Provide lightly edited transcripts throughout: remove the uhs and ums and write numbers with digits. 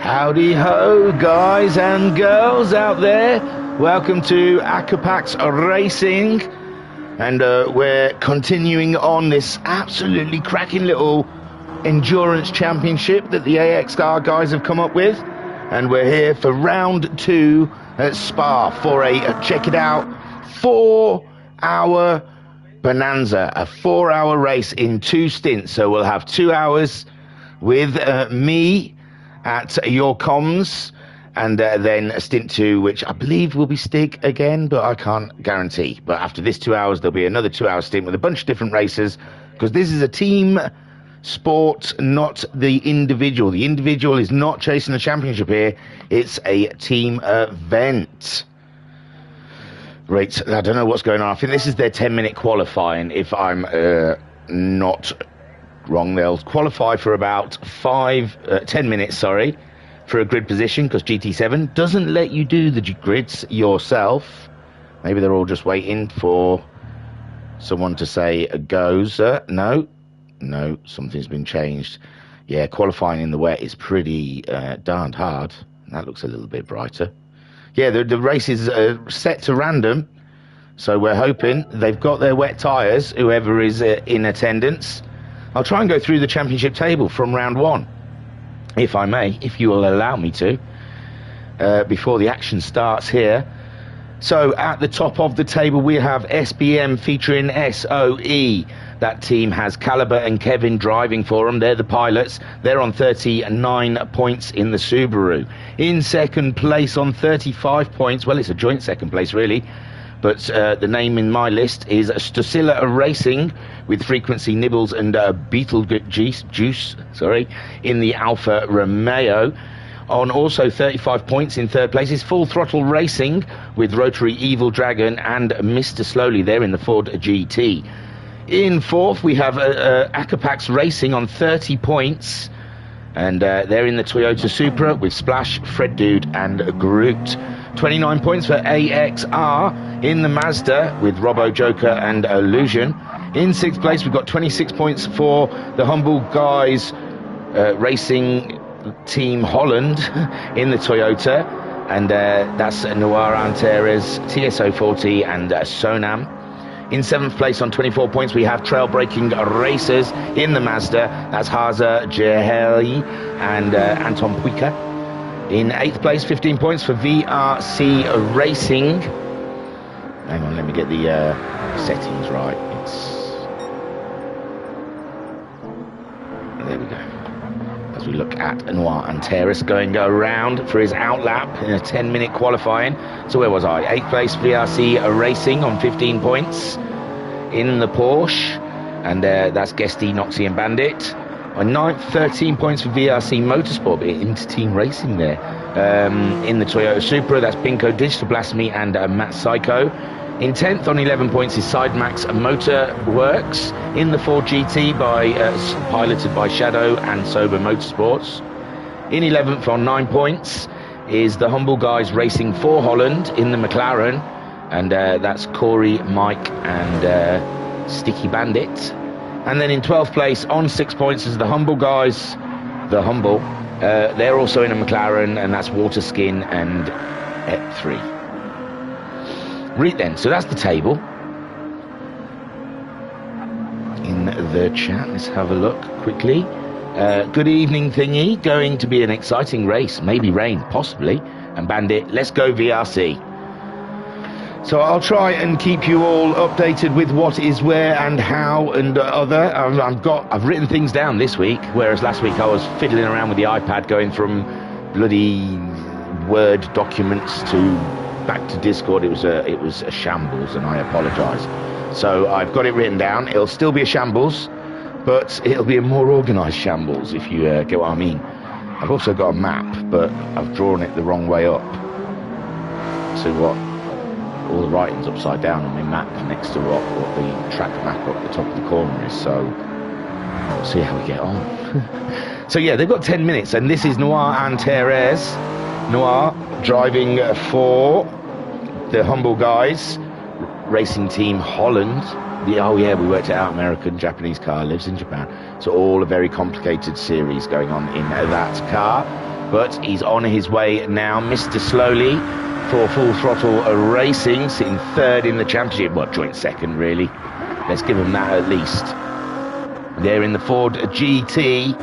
Howdy ho, guys and girls out there. Welcome to AequepaX Racing. And we're continuing on this absolutely cracking little endurance championship that the AXR guys have come up with. And we're here for round 2 at Spa for a, check it out, 4-hour bonanza. A 4-hour race in 2 stints. So we'll have 2 hours with me at your comms, and then a stint 2, which I believe will be Stig again, but I can't guarantee. But after this 2 hours, there'll be another 2-hour stint with a bunch of different racers, because this is a team sport, not the individual. The individual is not chasing the championship here. It's a team event. Right, I don't know what's going on. I think this is their 10-minute qualifying, if I'm not wrong. They'll qualify for about 10 minutes, sorry, for a grid position, because GT7 doesn't let you do the grids yourself. Maybe they're all just waiting for someone to say goes. No, something's been changed. Yeah, qualifying in the wet is pretty darned hard. That looks a little bit brighter. Yeah, the race is set to random, so we're hoping they've got their wet tyres, whoever is in attendance. I'll try and go through the championship table from round 1, if I may, if you will allow me to, before the action starts here. So at the top of the table we have SBM featuring SOE. That team has Caliber and Kevin driving for them. They're the pilots. They're on 39 points in the Subaru. In second place on 35 points, well, it's a joint second place really, but the name in my list is Stocilla Racing with Frequency Nibbles and Beetlejuice, in the Alfa Romeo. On also 35 points in third place is Full Throttle Racing with Rotary Evil Dragon and Mr. Slowly. They're in the Ford GT. In fourth we have AquepaX Racing on 30 points, and they're in the Toyota Supra with Splash, Fred Dude and Groot. 29 points for AXR in the Mazda with Robbo, Joker and Illusion. In 6th place we've got 26 points for the Humble Guys Racing Team Holland in the Toyota, and that's Noir Antares, TSO40 and Sonam. In 7th place on 24 points we have Trailbreaking Racers in the Mazda. That's Haza, Jeheli and Anton Puika. In 8th place, 15 points for VRC Racing. Hang on, let me get the settings right. There we go. As we look at Noir Antares going around for his outlap in a 10-minute qualifying. So where was I? 8th place, VRC Racing on 15 points in the Porsche. And that's Guesty, Noxie and Bandit. On 9th, 13 points for VRC Motorsport, inter-team racing there. In the Toyota Supra, that's Pinko, Digital Blasphemy and Matt Psycho. In 10th on 11 points is Sidemax Motor Works in the Ford GT, piloted by Shadow and Sober Motorsports. In 11th on 9 points is the Humble Guys Racing for Holland in the McLaren, and that's Corey, Mike and Sticky Bandit. And then in 12th place on 6 points is the Humble Guys, the Humble. They're also in a McLaren, and that's Waterskin and EP3. Right then, so that's the table. In the chat, let's have a look quickly. Good evening thingy, going to be an exciting race, maybe rain, possibly. And Bandit, let's go VRC. So I'll try and keep you all updated with what is where and how and other. I've written things down this week, whereas last week I was fiddling around with the iPad, going from bloody Word documents to back to Discord. It was a shambles, and I apologise. So I've got it written down. It'll still be a shambles, but it'll be a more organised shambles, if you get what I mean. I've also got a map, but I've drawn it the wrong way up. So what? All the writing's upside down on my map next to what the track map up the top of the corner is, so we'll see how we get on. So yeah, they've got 10 minutes, and this is Noir Antares. Noir driving for the Humble Guys Racing Team Holland. Oh yeah, we worked it out, American, Japanese car, lives in Japan. So all a very complicated series going on in that car. but he's on his way now. Mr. Slowly for Full Throttle Racing, sitting third in the championship. Well, joint second, really. Let's give him that at least. They're in the Ford GT,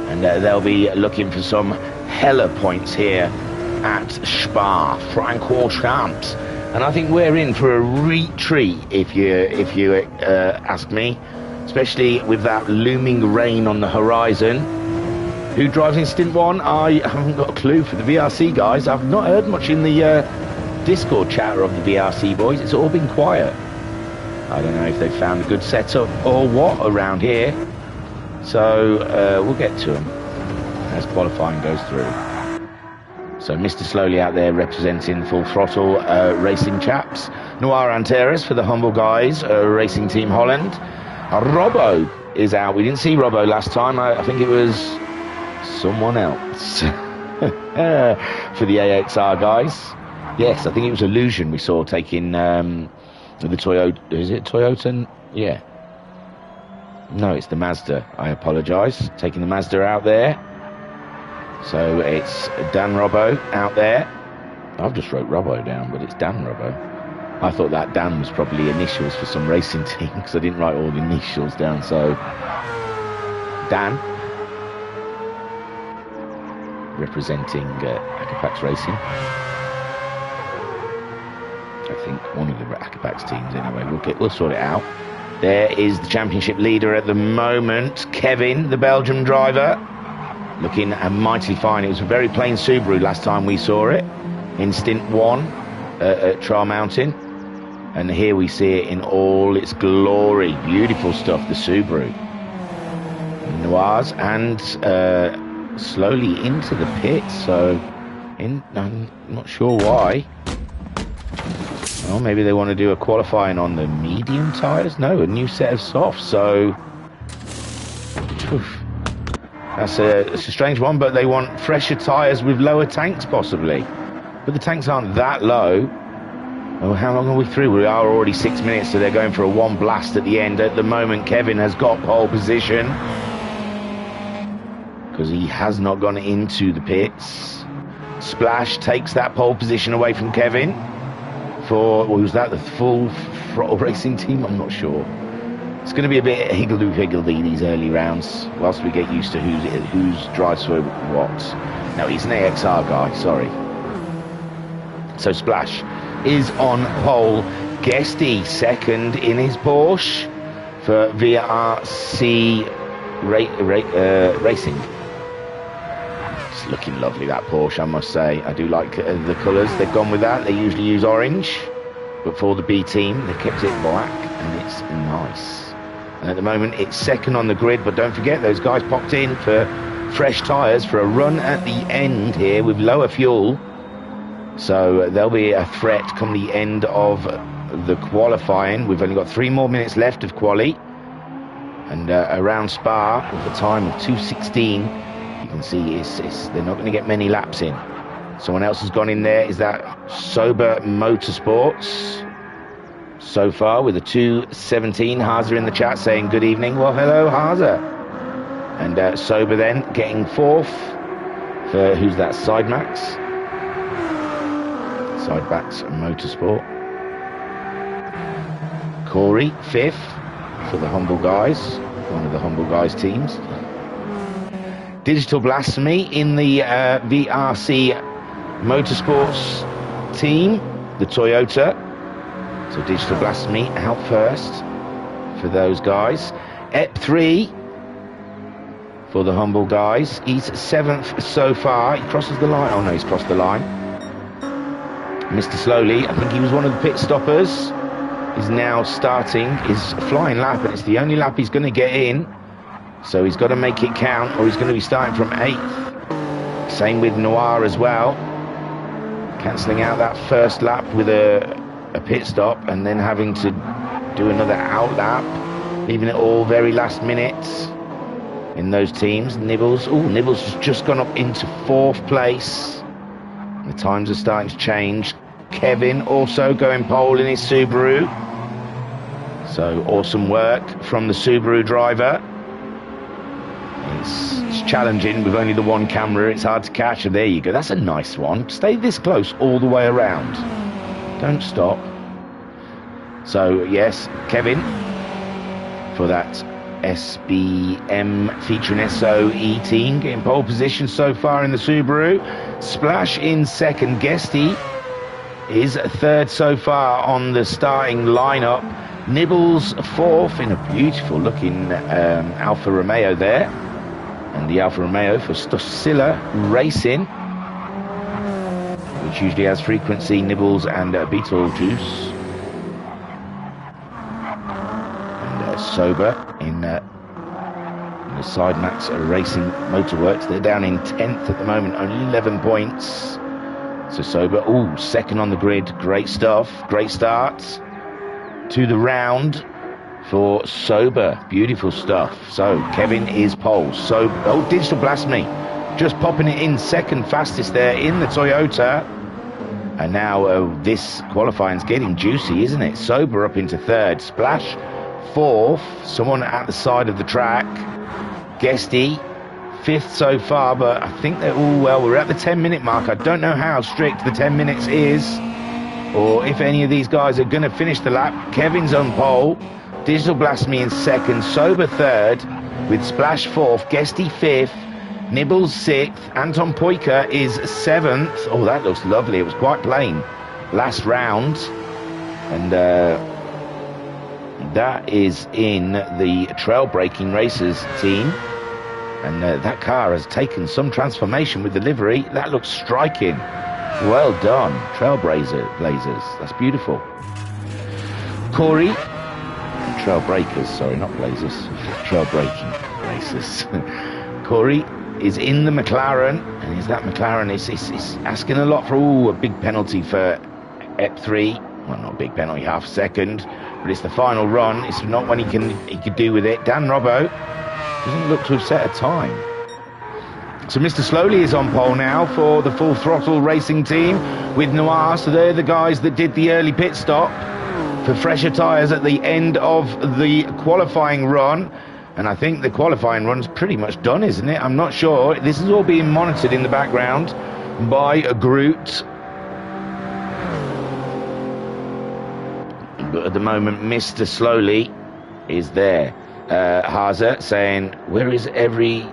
and they'll be looking for some hella points here at Spa Francorchamps. And I think we're in for a retreat, if you ask me, especially with that looming rain on the horizon. Who drives in Stint 1? I haven't got a clue for the VRC guys. I've not heard much in the Discord chatter of the VRC boys. It's all been quiet. I don't know if they've found a good setup or what around here. So we'll get to them as qualifying goes through. So Mr. Slowly out there representing Full Throttle Racing chaps. Noir Antares for the Humble Guys Racing Team Holland. Robbo is out. We didn't see Robbo last time. I think it was someone else for the AXR guys. Yes, I think it was Illusion we saw taking the Toyota. Is it Toyota? Yeah. No, it's the Mazda. I apologise. Taking the Mazda out there. So it's Dan Robbo out there. I've just wrote Robbo down, but it's Dan Robbo. I thought that Dan was probably initials for some racing team because I didn't write all the initials down. So Dan, representing AequepaX Racing. I think one of the AequepaX teams anyway. We'll sort it out. There is the championship leader at the moment, Kevin, the Belgium driver. Looking mightily fine. It was a very plain Subaru last time we saw it in Stint 1 at Trial Mountain, and here we see it in all its glory. Beautiful stuff, the Subaru. Noirs and slowly into the pits, so I'm not sure why. Well, maybe they want to do a qualifying on the medium tyres. No, a new set of softs. So that's a strange one, but they want fresher tyres with lower tanks possibly. But the tanks aren't that low. Oh, how long are we through? We are already 6 minutes, so they're going for a one blast at the end. At the moment, Kevin has got pole position because he has not gone into the pits. Splash takes that pole position away from Kevin for, was that the Full Throttle Racing team? I'm not sure. It's going to be a bit higgledy-piggledy these early rounds, whilst we get used to who's drives for what. No, he's an AXR guy, sorry. So Splash is on pole. Guesty second in his Porsche for VRC Racing. It's looking lovely, that Porsche, I must say. I do like the colours they've gone with that. They usually use orange, but for the B team, they kept it black, and it's nice. And at the moment, it's second on the grid, but don't forget, those guys popped in for fresh tyres for a run at the end here with lower fuel. So there'll be a threat come the end of the qualifying. We've only got 3 more minutes left of quali. And around Spa, with a time of 2:16, you can see they're not going to get many laps in. Someone else has gone in there. Is that Sober Motorsports? So far with a 2:17. Haza in the chat saying good evening. Well, hello, Haza. And Sober then getting 4th for, who's that, Sidemax? Sidebacks Motorsport. Corey 5th for the Humble Guys, one of the Humble Guys teams. Digital Blasphemy in the VRC Motorsports team, the Toyota. So Digital Blasphemy out first for those guys. EP3 for the Humble Guys. He's 7th so far. He crosses the line. Oh no, he's crossed the line. Mr. Slowly, I think he was one of the pit stoppers, is now starting his flying lap, and it's the only lap he's going to get in. So he's got to make it count, or he's going to be starting from 8th. Same with Noir as well. Cancelling out that first lap with a pit stop, and then having to do another out lap, leaving it all very last minute in those teams. Nibbles, Nibbles has just gone up into 4th place. The times are starting to change. Kevin also going pole in his Subaru. So awesome work from the Subaru driver. It's challenging with only the one camera. It's hard to catch, and there you go. That's a nice one. Stay this close all the way around. Don't stop. So, yes, Kevin, for that SBM featuring SOE team, getting pole position so far in the Subaru. Splash in second. Guesty is third so far on the starting lineup. Nibbles fourth in a beautiful looking Alfa Romeo there. And the Alfa Romeo for Stosilla Racing, which usually has frequency, Nibbles and Beetlejuice. And Sober in the Side Max Racing Motorworks. They're down in 10th at the moment, only 11 points. So Sober, second on the grid. Great stuff, great start to the round for Sober. Beautiful stuff. So Kevin is pole. So Digital Blast Me just popping it in second fastest there in the Toyota. And now this qualifying's getting juicy, isn't it? Sober up into third. Splash fourth. Someone at the side of the track. Guesty fifth so far, but I think they're all, well, we're at the 10-minute mark. I don't know how strict the 10 minutes is, or if any of these guys are going to finish the lap. Kevin's on pole. Digital Blast Me in second. Sober third, with Splash fourth. Guesty fifth. Nibbles sixth. Anton Poika is seventh. Oh, that looks lovely. It was quite plain last round. And that is in the Trail Braking Racers team. And that car has taken some transformation with the livery. That looks striking. Well done, Blazers. That's beautiful. Corey, Trailbreakers, sorry, not Blazers. Trail Braking Racers. Corey is in the McLaren, and is that McLaren is asking a lot for a big penalty for EP3. Well, not a big penalty, half a second, but it's the final run. It's not when he could do with it. Dan Robbo doesn't look to have set a time. So Mr. Slowly is on pole now for the Full Throttle Racing team with Noir. So they're the guys that did the early pit stop for fresher tyres at the end of the qualifying run. And I think the qualifying run's pretty much done, isn't it? I'm not sure. This is all being monitored in the background by a Groot. But at the moment, Mr. Slowly is there. Haza saying, where is every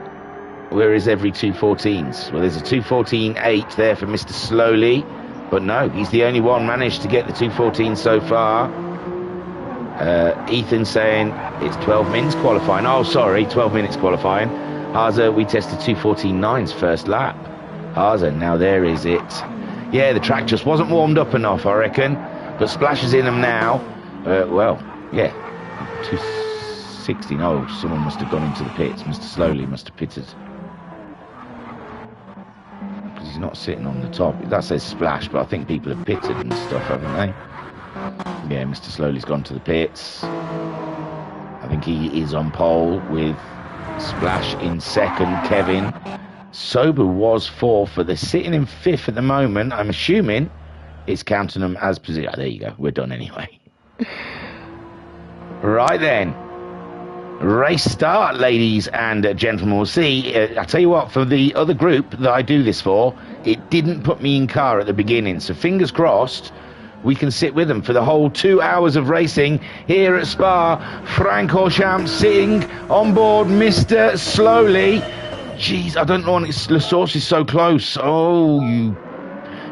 214s? Well, there's a 214.8 there for Mr. Slowly, but no, he's the only one managed to get the 214 so far. Ethan saying it's 12 minutes qualifying. Oh, sorry, 12 minutes qualifying. Haza, we tested 214.9's first lap. Haza, now there is it. Yeah, the track just wasn't warmed up enough, I reckon, but Splash is in them now. Well, yeah, 216. Oh, someone must have gone into the pits. Mr. Slowly must have pitted. Because he's not sitting on the top. That says Splash, but I think people have pitted and stuff, haven't they? Yeah, Mr. Slowly's gone to the pits. I think he is on pole with Splash in second. Kevin. Sober was fourth, but they're sitting in fifth at the moment. I'm assuming it's counting them as position. Oh, there you go. We're done anyway. Right then. Race start, ladies and gentlemen. We'll see. I tell you what, for the other group that I do this for, it didn't put me in car at the beginning. So fingers crossed, we can sit with them for the whole 2 hours of racing here at Spa. Frank Horchamp sitting on board Mr. Slowly. Jeez, I don't know why the source is so close. Oh, you...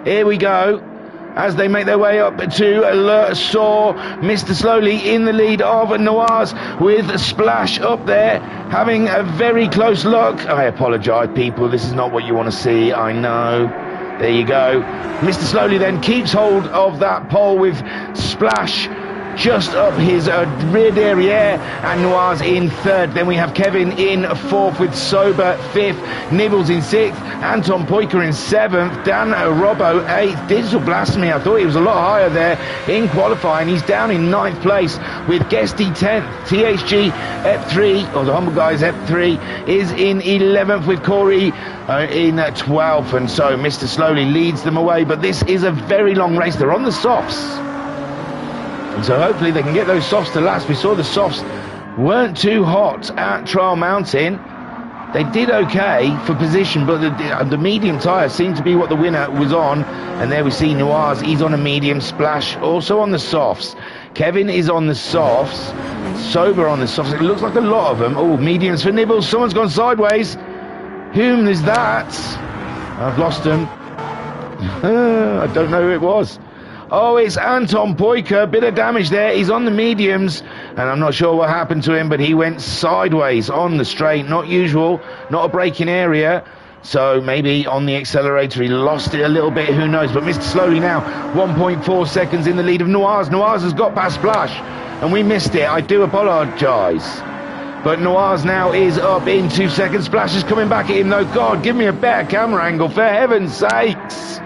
Here we go. As they make their way up to Le Saw, Mr. Slowly in the lead of Noirs with Splash up there, having a very close look. I apologise, people. This is not what you want to see. I know. There you go. Mr. Slowly then keeps hold of that pole with Splash just up his rear derriere, and Noirs in third. Then we have Kevin in fourth with Sober fifth, Nibbles in sixth, Anton Poika in seventh, Dan Robbo eighth. Digital Blast Me, I thought he was a lot higher there in qualifying. He's down in ninth place with Guesty 10th. THG EP3, or the Humble Guys EP3, is in 11th with Corey in 12th, and so Mr. Slowly leads them away. But this is a very long race. They're on the softs. And so hopefully they can get those softs to last. We saw the softs weren't too hot at Trial Mountain. They did okay for position, but the medium tyre seemed to be what the winner was on. And there we see Noirs, he's on a medium. Splash also on the softs. Kevin is on the softs. Sober on the softs. It looks like a lot of them. Oh, mediums for Nibbles. Someone's gone sideways. Whom is that? I've lost him. I don't know who it was. Oh, it's Anton Poika. Bit of damage there. He's on the mediums, and I'm not sure what happened to him, but he went sideways on the straight. Not usual. Not a braking area. So maybe on the accelerator he lost it a little bit. Who knows? But Mr. Slowly now. 1.4 seconds in the lead of Noirs. Noirs has got past Splash, and we missed it. I do apologise. But Noirs now is up in 2 seconds. Splash is coming back at him though. God, give me a better camera angle, for heaven's sakes.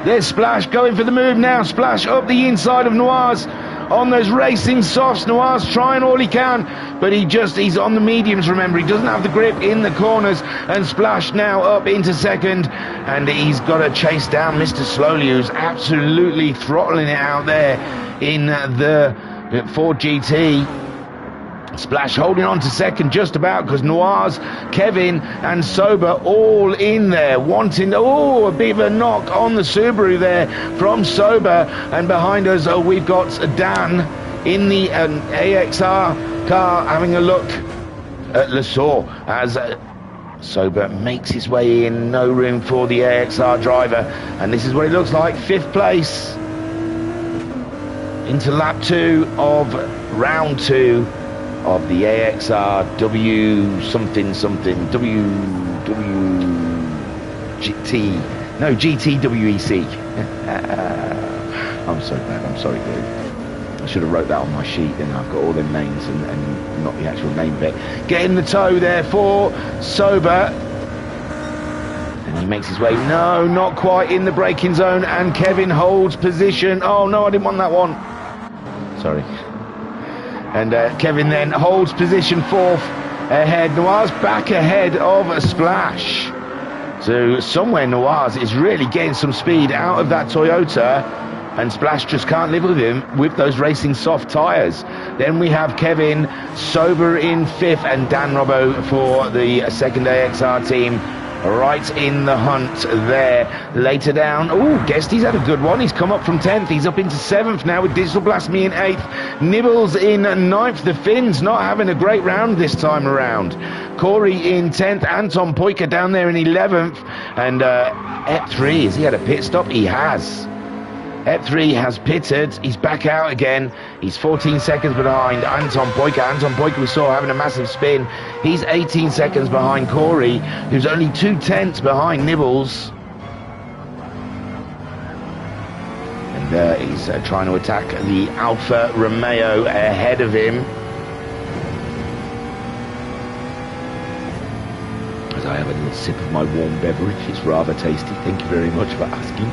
There's Splash going for the move now. Splash up the inside of Noirs on those racing softs. Noirs trying all he can, but he's on the mediums, remember. He doesn't have the grip in the corners. And Splash now up into second, and he's got to chase down Mr. Slowly, who's absolutely throttling it out there in the Ford GT. Splash holding on to second just about, because Noirs, Kevin and Sober all in there wanting, a bit of a knock on the Subaru there from Sober. And behind us we've got Dan in the AXR car having a look at Lesaur as Sober makes his way in. No room for the AXR driver, and this is what it looks like. 5th place into lap 2 of round 2 of the AXR GTWEC. I'm so bad, I'm sorry dude. I should have wrote that on my sheet, then I've got all them names and not the actual name bit. Getting the toe there for Sober, and he makes his way, no, not quite in the braking zone, and Kevin holds position. Oh no, I didn't want that one, sorry. And Kevin then holds position 4th ahead. Noirs back ahead of a Splash. So somewhere Noirs is really getting some speed out of that Toyota, and Splash just can't live with him with those racing soft tyres. Then we have Kevin Sober in 5th, and Dan Robbo for the second AXR team right in the hunt there. Later down, Guesty's had a good one. He's come up from 10th. He's up into 7th now with Digital Blast Me in 8th. Nibbles in 9th. The Finns not having a great round this time around. Corey in 10th. Anton Poika down there in 11th. And Ep3, has he had a pit stop? He has. Ep3 has pitted. He's back out again. He's 14 seconds behind Anton Poika. Anton Poika we saw having a massive spin. He's 18 seconds behind Corey, who's only 2/10 behind Nibbles. And he's trying to attack the Alfa Romeo ahead of him. As I have a little sip of my warm beverage. It's rather tasty. Thank you very much for asking.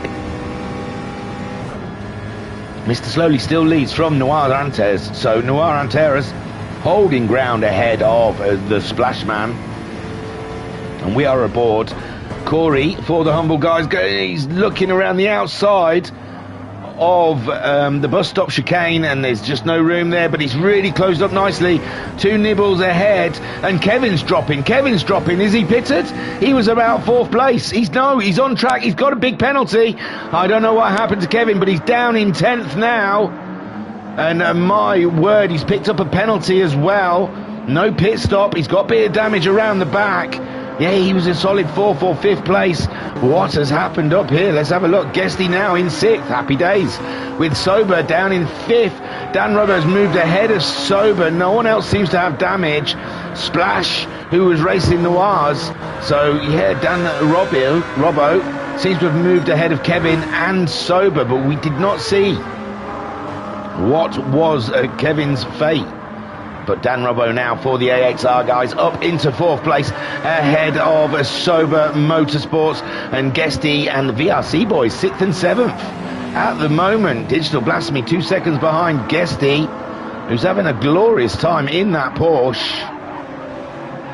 Mr. Slowly still leads from Noir Antares, so Noir Antares holding ground ahead of the Splash Man. And we are aboard. Corey, for the humble guys, he's looking around the outside of the bus stop chicane, and there's just no room there, but he's really closed up nicely. 2 Nibbles ahead, and Kevin's dropping. Is he pitted? He was about 4th place. He's on track. He's got a big penalty. I don't know what happened to Kevin, but he's down in 10th now, and my word, he's picked up a penalty as well. No pit stop. He's got a bit of damage around the back. Yeah, he was a solid 4th or 5th place. What has happened up here? Let's have a look. Guesty now in 6th. Happy days. With Sober down in 5th. Dan Robbo's moved ahead of Sober. No one else seems to have damage. Splash, who was racing Noirs. So, yeah, Dan Robbo seems to have moved ahead of Kevin and Sober, but we did not see what was Kevin's fate. But Dan Robbo now for the AXR guys up into 4th place ahead of Sober Motorsports, and Guesty and the VRC boys 6th and 7th at the moment. Digital Blasphemy 2 seconds behind Guesty, who's having a glorious time in that Porsche.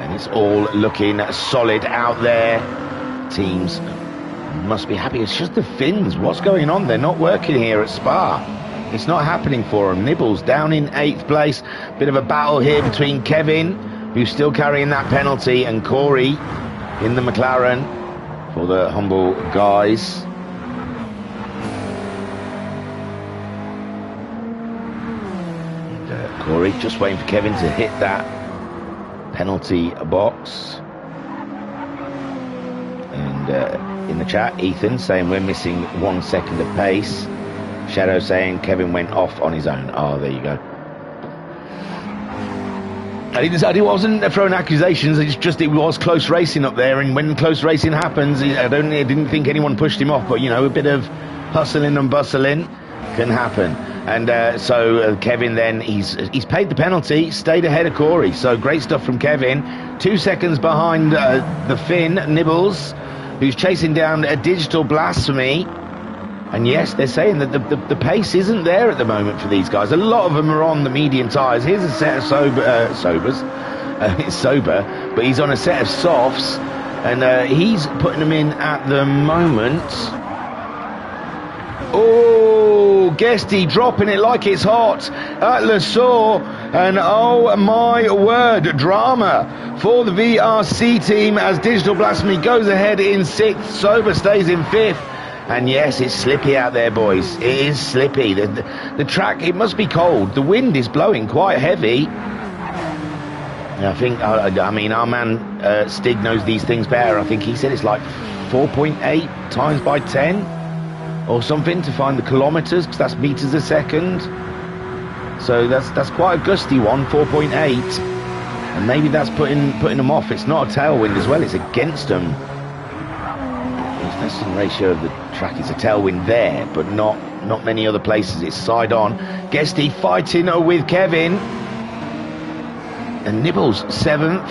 And it's all looking solid out there. Teams must be happy. It's just the Finns. What's going on? They're not working here at Spa. It's not happening for them. Nibbles down in 8th place. Bit of a battle here between Kevin who's still carrying that penalty, and Corey in the McLaren for the Humble guys. And, Corey just waiting for Kevin to hit that penalty box. And in the chat, Ethan saying we're missing 1 second of pace. Shadow saying Kevin went off on his own. Oh, there you go. I wasn't throwing accusations. It's just it was close racing up there, and when close racing happens, I didn't think anyone pushed him off. But you know, a bit of hustling and bustling can happen. And so Kevin then he's paid the penalty, stayed ahead of Corey. So great stuff from Kevin. 2 seconds behind the Finn Nibbles, who's chasing down a Digital Blasphemy. And yes, they're saying that the pace isn't there at the moment for these guys. A lot of them are on the medium tyres. Here's a set of sobers. It's sober, but he's on a set of softs, and he's putting them in at the moment. Oh, Guesty dropping it like it's hot at Le Saux, and oh my word, drama for the VRC team as Digital Blasphemy goes ahead in 6th, Sober stays in 5th. And yes, it's slippy out there, boys. It is slippy. The track, it must be cold. The wind is blowing quite heavy. And I think, I mean, our man Stig knows these things better. I think he said it's like 4.8 times by 10 or something to find the kilometres, because that's meters a second. So that's quite a gusty one, 4.8. And maybe that's putting them off. It's not a tailwind as well, it's against them. The testing ratio of the track is a tailwind there, but not many other places. It's side on. Guesty fighting with Kevin. And Nibbles 7th.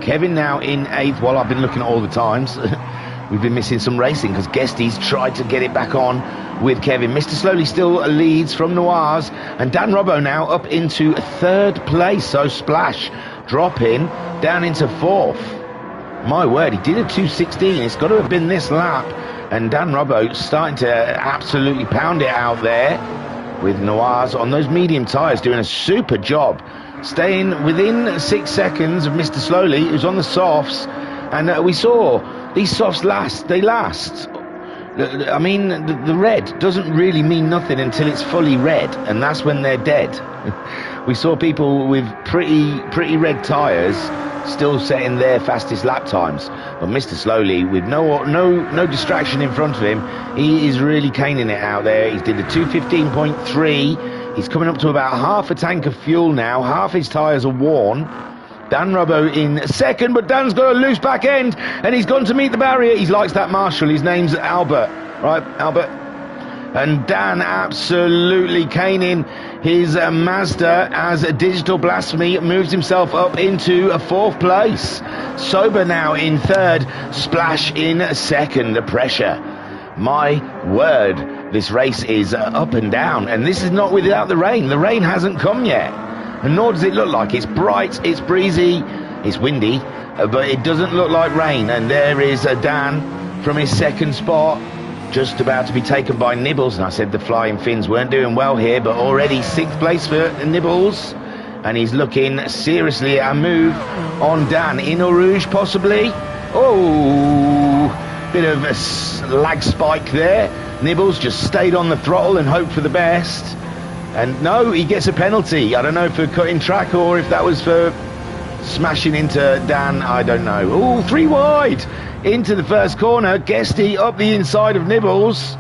Kevin now in 8th. Well, I've been looking at all the times. We've been missing some racing because Guesty's tried to get it back on with Kevin. Mr. Slowly still leads from Noirs. And Dan Robbo now up into 3rd place. So Splash dropping down into 4th. My word, he did a 2:16. It's got to have been this lap. And Dan Robbo starting to absolutely pound it out there with Noirs on those medium tyres, doing a super job. Staying within 6 seconds of Mr. Slowly, who's on the softs. And we saw these softs last. They last. I mean, the red doesn't really mean nothing until it's fully red. And that's when they're dead. We saw people with pretty red tyres still setting their fastest lap times, but Mr. Slowly, with no distraction in front of him, he is really caning it out there. He did a 2:15.3. He's coming up to about half a tank of fuel now. Half his tyres are worn. Dan Robbo in 2nd, but Dan's got a loose back end, and he's gone to meet the barrier. He likes that Marshall. His name's Albert, right, Albert? And Dan absolutely caning his Mazda as a Digital Blasphemy moves himself up into a 4th place. Sober now in 3rd, Splash in 2nd. The pressure, my word, this race is up and down, and this is not without the rain. The rain hasn't come yet, and nor does it look like. It's bright, it's breezy, it's windy, but it doesn't look like rain. And there is Dan from his 2nd spot, just about to be taken by Nibbles. And I said the Flying Finns weren't doing well here, but already 6th place for Nibbles, and he's looking seriously at a move on Dan. In Eau Rouge possibly. Oh, bit of a lag spike there. Nibbles just stayed on the throttle and hoped for the best, and no, he gets a penalty. I don't know for cutting track or if that was for smashing into Dan, I don't know. Oh, 3 wide into the first corner. Guesty up the inside of Nibbles,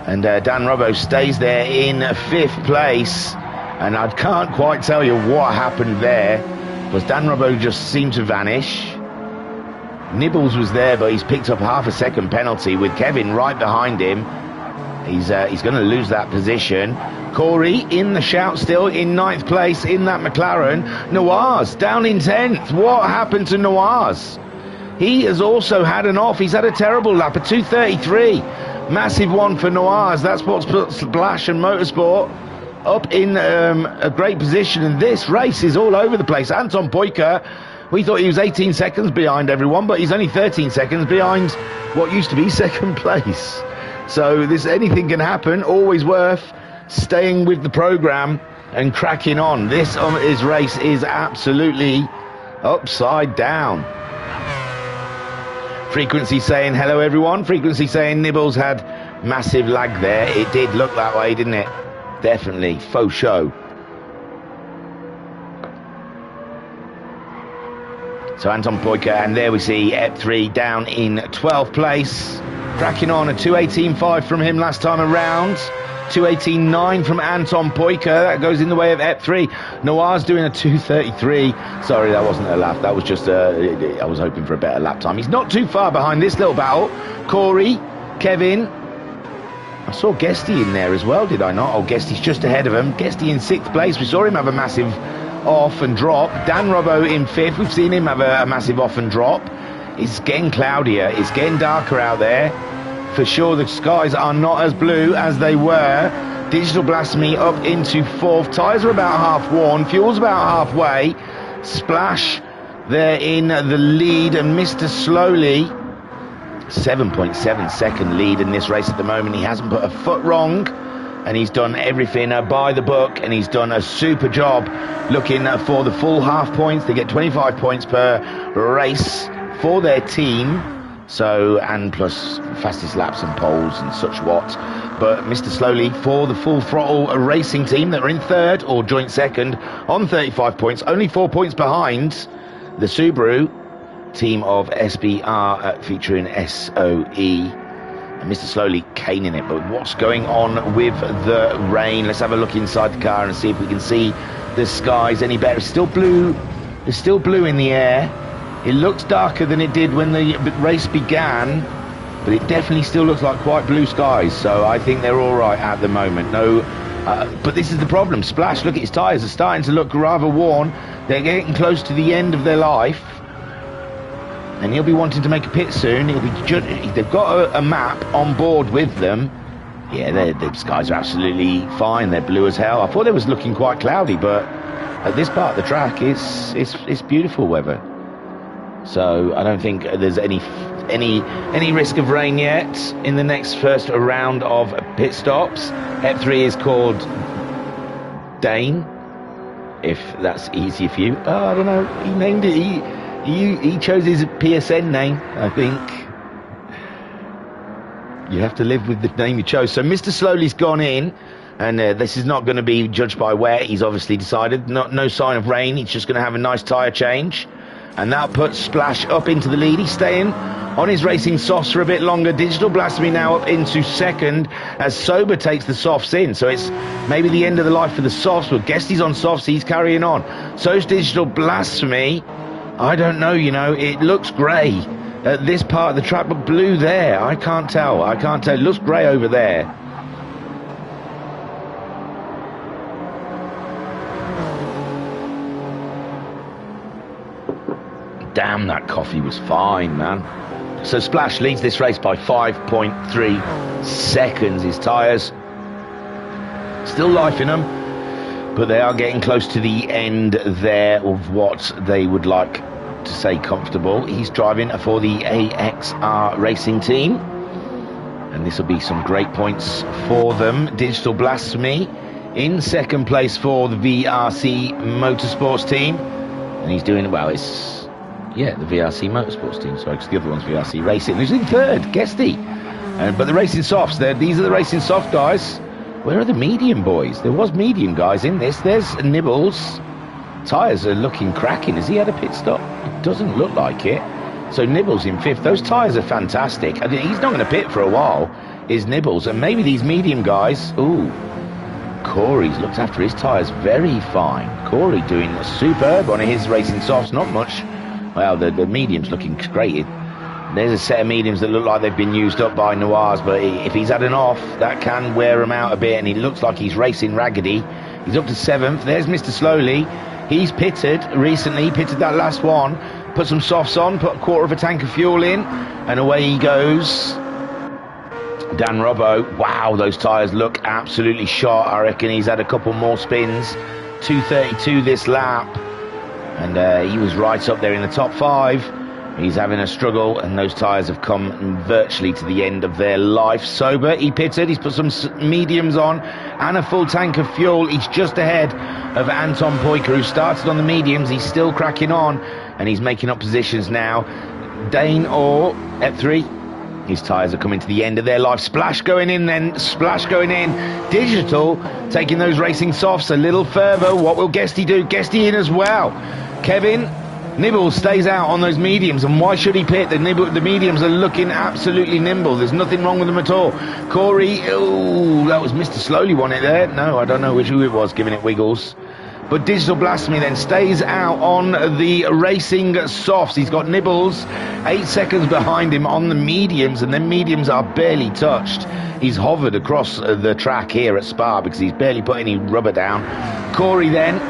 and Dan Robbo stays there in 5th place. And I can't quite tell you what happened there, because Dan Robbo just seemed to vanish. Nibbles was there, but he's picked up half a second penalty with Kevin right behind him. He's going to lose that position. Corey in the shout still in 9th place in that McLaren. Noirs down in 10th. What happened to Noirs? He has also had an off. He's had a terrible lap, a 2:33. Massive one for Noirs. That's what's put Splash and Motorsport up in a great position. And this race is all over the place. Anton Poika, we thought he was 18 seconds behind everyone, but he's only 13 seconds behind what used to be 2nd place. So anything can happen. Always worth staying with the program and cracking on. This his race is absolutely upside down. Frequency saying hello everyone. Frequency saying Nibbles had massive lag there. It did look that way, didn't it? Definitely faux show. So Anton Poika, and there we see EP3 down in 12th place, cracking on. A 2:18.5 from him last time around. 2:18.9 from Anton Poika. That goes in the way of EP3. Noir's doing a 2:33. Sorry, that wasn't a lap. That was just I was hoping for a better lap time. He's not too far behind this little battle. Corey, Kevin. I saw Guesty in there as well, did I not? Oh, Guesty's just ahead of him. Guesty in 6th place. We saw him have a massive off and drop. Dan Robbo in 5th. We've seen him have a massive off and drop. It's getting cloudier. It's getting darker out there. For sure, the skies are not as blue as they were. Digital Blasphemy up into 4th. Tyres are about half worn. Fuel's about halfway. Splash there in the lead, and Mr. Slowly, 7.7 second lead in this race at the moment. He hasn't put a foot wrong, and he's done everything by the book, and he's done a super job looking for the full half points. They get 25 points per race for their team. So, and plus fastest laps and poles and such what. But Mr. Slowly for the Full Throttle racing team that are in 3rd or joint 2nd on 35 points, only 4 points behind the Subaru team of SBR featuring SOE. And Mr. Slowly caning it. But what's going on with the rain? Let's have a look inside the car and see if we can see the skies any better. It's still blue. It's still blue in the air. It looks darker than it did when the race began, but it definitely still looks like quite blue skies. So I think they're all right at the moment. No, but this is the problem. Splash, look at his tyres are starting to look rather worn. They're getting close to the end of their life, and he'll be wanting to make a pit soon. They've got a map on board with them. Yeah, the skies are absolutely fine. They're blue as hell. I thought it was looking quite cloudy, but at this part of the track, it's beautiful weather. So I don't think there's any risk of rain yet in the next first round of pit stops. EP3 is called Dane, if that's easy for you. Oh, I don't know. He named it. He chose his PSN name, I think. You have to live with the name you chose. So Mr. Slowly's gone in, and this is not going to be judged by wet. He's obviously decided. No sign of rain. He's just going to have a nice tyre change. And that puts Splash up into the lead. He's staying on his racing softs for a bit longer. Digital Blasphemy now up into 2nd as Sober takes the softs in. So it's maybe the end of the life for the softs. But Guesty's on softs. He's carrying on. So's Digital Blasphemy. I don't know, it looks grey at this part of the track, but blue there. I can't tell. It looks grey over there. Damn, that coffee was fine, man. So Splash leads this race by 5.3 seconds. His tyres still life in them, but they are getting close to the end there of what they would like to say comfortable. He's driving for the AXR racing team, and this will be some great points for them. Digital Blasphemy in 2nd place for the VRC Motorsports team, and he's doing well. The VRC Motorsports team, sorry, because the other one's VRC Racing. Who's in 3rd? Guesty. But the racing softs, these are the racing soft guys. Where are the medium boys? There was medium guys in this. There's Nibbles. Tyres are looking cracking. Has he had a pit stop? It doesn't look like it. So Nibbles in 5th. Those tyres are fantastic. I mean, he's not going to pit for a while, is Nibbles. And maybe these medium guys. Ooh, Corey's looked after his tyres very fine. Corey doing superb on his racing softs. Not much. Well, the medium's looking great. There's a set of mediums that look like they've been used up by Noirs, but if he's had an off, that can wear him out a bit, and he looks like he's racing raggedy. He's up to 7th. There's Mr. Slowly. He's pitted recently, pitted that last one, put some softs on, put a quarter of a tank of fuel in, and away he goes. Dan Robbo, wow, those tyres look absolutely shot. I reckon he's had a couple more spins. 2:32 this lap. And he was right up there in the top 5. He's having a struggle, and those tyres have come virtually to the end of their life. Sober, he pitted, he's put some mediums on and a full tank of fuel. He's just ahead of Anton Poiker, who started on the mediums. He's still cracking on, and he's making up positions now. Dane Orr at 3. His tyres are coming to the end of their life. Splash going in then, splash going in. Digital taking those racing softs a little further. What will Guesty do? Guesty in as well. Kevin Nibbles stays out on those mediums, and why should he pit? The mediums are looking absolutely nimble. There's nothing wrong with them at all. Corey, oh, that was Mr. Slowly won it there. No, I don't know who it was giving it wiggles. But Digital Blasphemy then stays out on the racing softs. He's got Nibbles 8 seconds behind him on the mediums, and then mediums are barely touched. He's hovered across the track here at Spa because he's barely put any rubber down. Corey then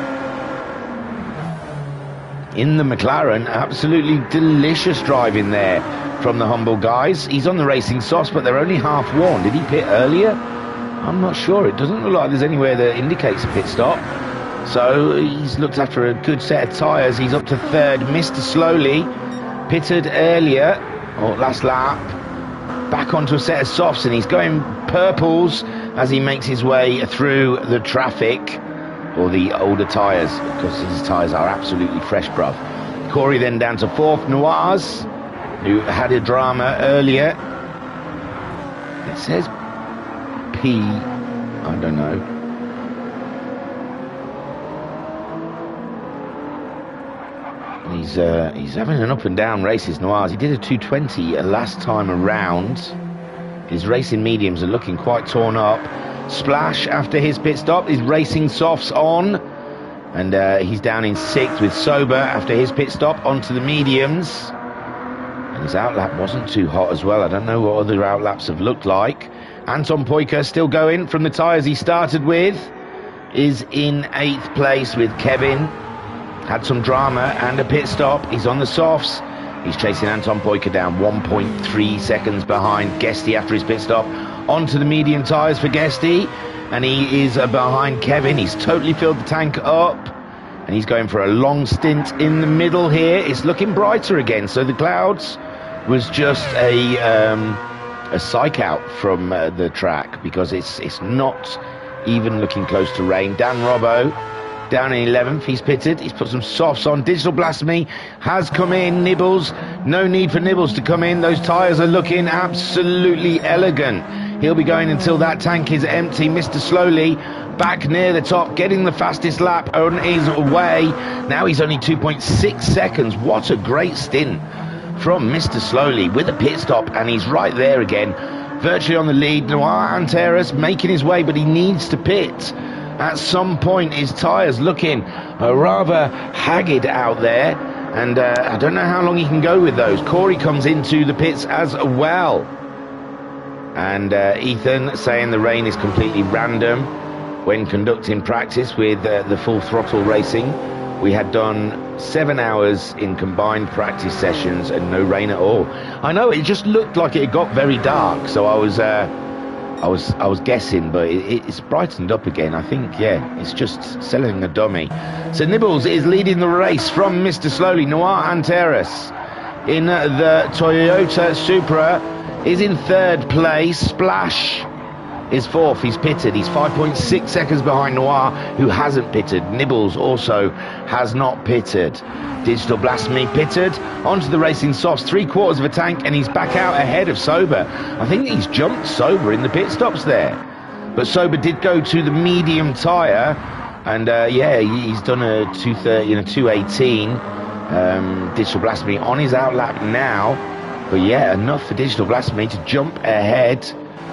in the McLaren, absolutely delicious driving there from the Humble guys. He's on the racing softs, but they're only half worn. Did he pit earlier? I'm not sure. It doesn't look like there's anywhere that indicates a pit stop. So he's looked after a good set of tyres. He's up to 3rd. Mr. Slowly pitted earlier, or last lap, back onto a set of softs, and he's going purples as he makes his way through the traffic, or the older tyres, because his tyres are absolutely fresh, bruv. Corey then down to 4th. Noirs, who had a drama earlier. It says P, I don't know. He's having an up and down races, Noirs. He did a 220 last time around. His racing mediums are looking quite torn up. Splash after his pit stop. His racing softs on, and he's down in 6th with Sober after his pit stop onto the mediums. And his outlap wasn't too hot as well. I don't know what other outlaps have looked like. Anton Poiker still going from the tyres he started with. Is in 8th place with Kevin. Had some drama and a pit stop. He's on the softs. He's chasing Anton Poiker down 1.3 seconds behind Guesty after his pit stop. Onto the medium tyres for Guesty, and he is behind Kevin. He's totally filled the tank up, and he's going for a long stint in the middle here. It's looking brighter again, so the clouds was just a psych out from the track, because it's not even looking close to rain. Dan Robbo down in 11th, he's pitted, he's put some softs on. Digital Blasphemy has come in. Nibbles, no need for Nibbles to come in. Those tyres are looking absolutely elegant. He'll be going until that tank is empty. Mr. Slowly back near the top, getting the fastest lap on his way. Now he's only 2.6 seconds. What a great stint from Mr. Slowly with a pit stop, and he's right there again, virtually on the lead. Noir Anteras making his way, but he needs to pit. At some point, his tyres looking rather haggard out there, and I don't know how long he can go with those. Corey comes into the pits as well, and Ethan saying the rain is completely random. When conducting practice with the full throttle racing, we had done 7 hours in combined practice sessions and no rain at all. I know, it just looked like it got very dark, so I was guessing, but it's brightened up again. I think, yeah, it's just selling a dummy. So Nibbles is leading the race from Mr. Slowly. Noir Anteras in the Toyota Supra is in 3rd place. Splash is 4th. He's pitted. He's 5.6 seconds behind Noir, who hasn't pitted. Nibbles also has not pitted. Digital Blasphemy pitted onto the racing softs, 3/4 of a tank, and he's back out ahead of Sober. I think he's jumped Sober in the pit stops there, but Sober did go to the medium tyre, and yeah, he's done a 230 and a 218. Digital Blasphemy on his outlap now, but yeah, enough for Digital Blasphemy to jump ahead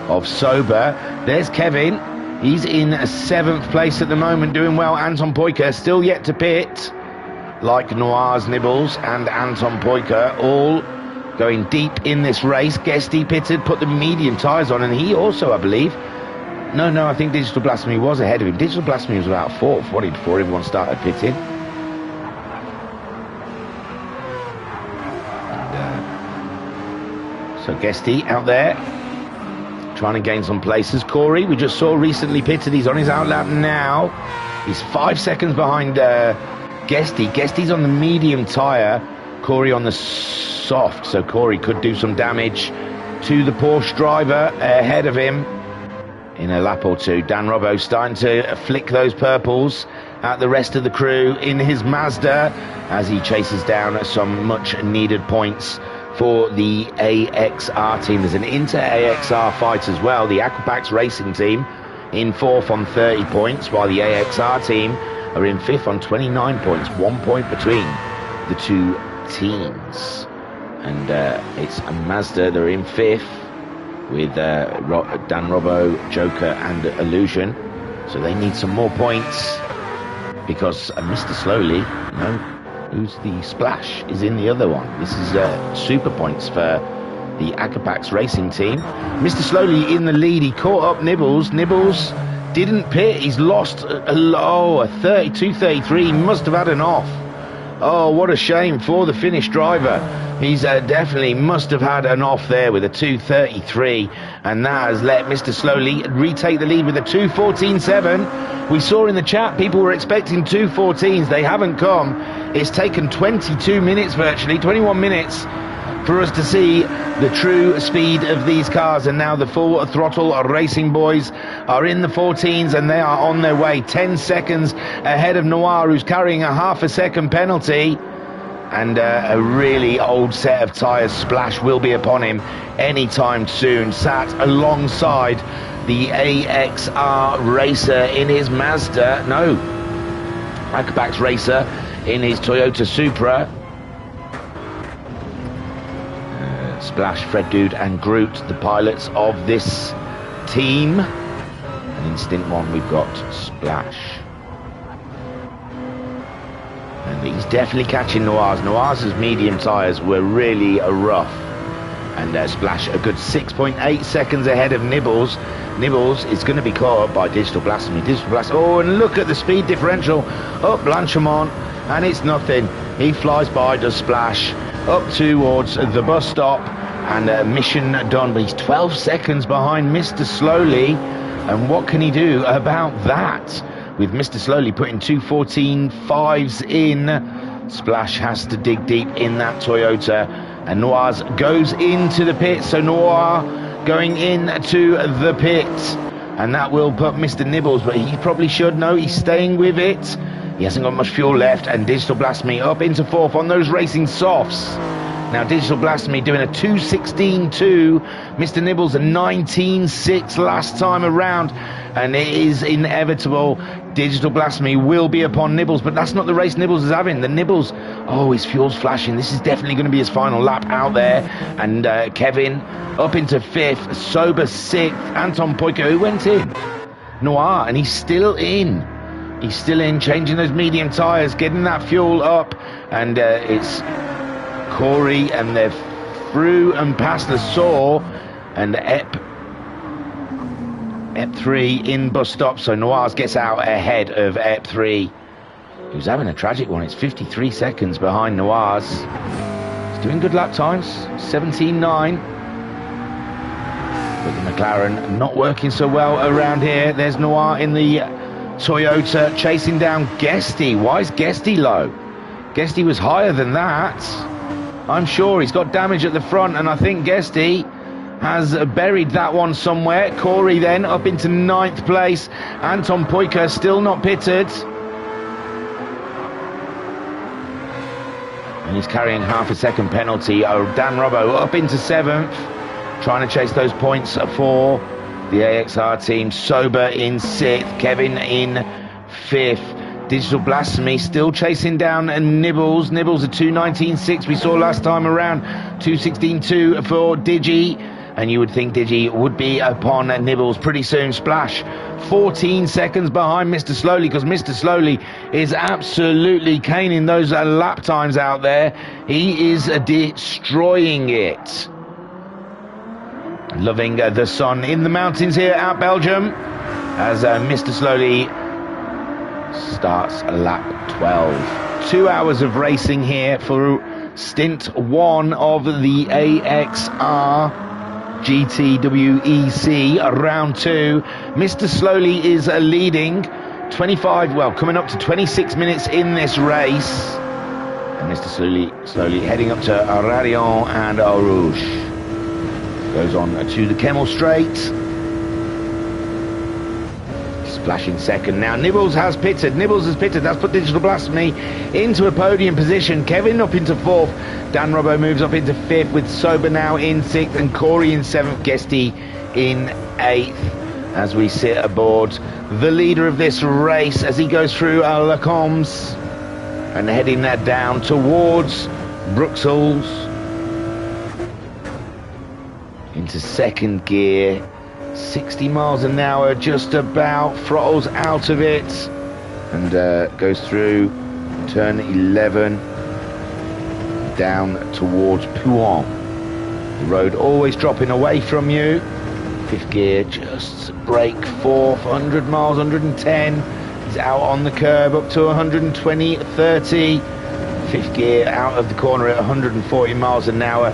of Sober. There's Kevin. He's in 7th place at the moment, doing well. Anton Poiker still yet to pit, like Noir's Nibbles and Anton Poiker, all going deep in this race. Guesty pitted, put the medium tyres on, and he also, I believe, no, I think Digital Blasphemy was ahead of him. Digital Blasphemy was about 4th, before everyone started pitting. So Guesty out there, trying to gain some places. Corey, we just saw recently pitted. He's on his outlap now. He's 5 seconds behind Guesty. Guesty's on the medium tyre. Corey on the soft, so Corey could do some damage to the Porsche driver ahead of him in a lap or two. Dan Robbo starting to flick those purples at the rest of the crew in his Mazda as he chases down some much needed points for the AXR team. There's an inter-AXR fight as well. The AequepaX racing team in 4th on 30 points, while the AXR team are in 5th on 29 points. 1 point between the two teams. And it's a Mazda. They're in 5th with Dan Robbo, Joker and Illusion. So they need some more points because Mr. Slowly, who's the Splash, is in the other one. This is super points for the AequepaX racing team. Mr. Slowly in the lead. He caught up Nibbles. Nibbles didn't pit. He's lost a 32-33. He must have had an off. Oh, what a shame for the Finnish driver. He's definitely must have had an off there with a 2.33, and that has let Mr. Slowly retake the lead with a 2.14.7. We saw in the chat people were expecting 2.14s. They haven't come. It's taken 22 minutes, virtually 21 minutes, for us to see the true speed of these cars. And now the full throttle racing boys are in the 14s, and they are on their way 10 seconds ahead of Noir, who's carrying a half a second penalty. And a really old set of tyres. Splash will be upon him anytime soon. Sat alongside the AXR racer in his Mazda. No, AequepaX racer in his Toyota Supra. Splash, Fred Dude and Groot, the pilots of this team. And in Stint 1 we've got Splash. And he's definitely catching Noir's. Noir's medium tyres were really rough. And Splash a good 6.8 seconds ahead of Nibbles. Nibbles is going to be caught up by Digital Blasphemy. Oh, and look at the speed differential up Blanchimont, and it's nothing. He flies by, does Splash, up towards the bus stop, and mission done. But he's 12 seconds behind Mr. Slowly. And what can he do about that? With Mr. Slowly putting 2.14.5s in, Splash has to dig deep in that Toyota, and Noir goes into the pit. So Noir going into the pit, and that will put Mr. Nibbles, but he probably should know he's staying with it. He hasn't got much fuel left, and Digital Blasphemy up into 4th on those racing softs. Now Digital Blasphemy doing a 2.16.2, Mr. Nibbles a 19.6 last time around, and it is inevitable. Digital Blasphemy will be upon Nibbles, but that's not the race Nibbles is having. The Nibbles, oh, his fuel's flashing. This is definitely going to be his final lap out there. And Kevin up into 5th, Sober 6th, Anton Poika, who went in? Noir, and he's still in. He's still in, changing those medium tyres, getting that fuel up, and it's Corey, and they're through and past the Saw, and Ep3 in bus stop. So Noirs gets out ahead of Ep3, who's having a tragic one. It's 53 seconds behind Noirs. He's doing good lap times, 17.9. But the McLaren not working so well around here. There's Noir in the Toyota chasing down Guesty. Why is Guesty low? Guesty was higher than that. I'm sure he's got damage at the front, and I think Guesty has buried that one somewhere. Corey then up into 9th place. Anton Poika still not pitted. And he's carrying half a second penalty. Dan Robbo up into 7th, trying to chase those points for the AXR team. Sober in 6th, Kevin in 5th. Digital Blasphemy still chasing down Nibbles. Nibbles a 2.19.6 we saw last time around. 2.16.2 for Digi. And you would think Digi would be upon Nibbles pretty soon. Splash 14 seconds behind Mr. Slowly, because Mr. Slowly is absolutely caning those lap times out there. He is destroying it. Loving the sun in the mountains here at Belgium as Mr. Slowly starts lap 12. 2 hours of racing here for Stint 1 of the AXR GTWEC round 2. Mr. Slowly is leading 25, well, coming up to 26 minutes in this race. And Mr. slowly heading up to Radion and Eau Rouge. Goes on to the Kemmel Straight. Splashing second now. Nibbles has pitted. That's put Digital Blasphemy into a podium position. Kevin up into fourth. Dan Robbo moves up into fifth, with Sober now in sixth and Corey in seventh. Guesty in eighth. As we sit aboard the leader of this race as he goes through Le Combs and heading that down towards Bruxelles into second gear. 60 miles an hour, just about, throttles out of it, and goes through turn 11 down towards Pouhon. The road always dropping away from you. Fifth gear, just brake fourth, 100 miles, 110. He's out on the curb up to 120, 30. Fifth gear out of the corner at 140 miles an hour,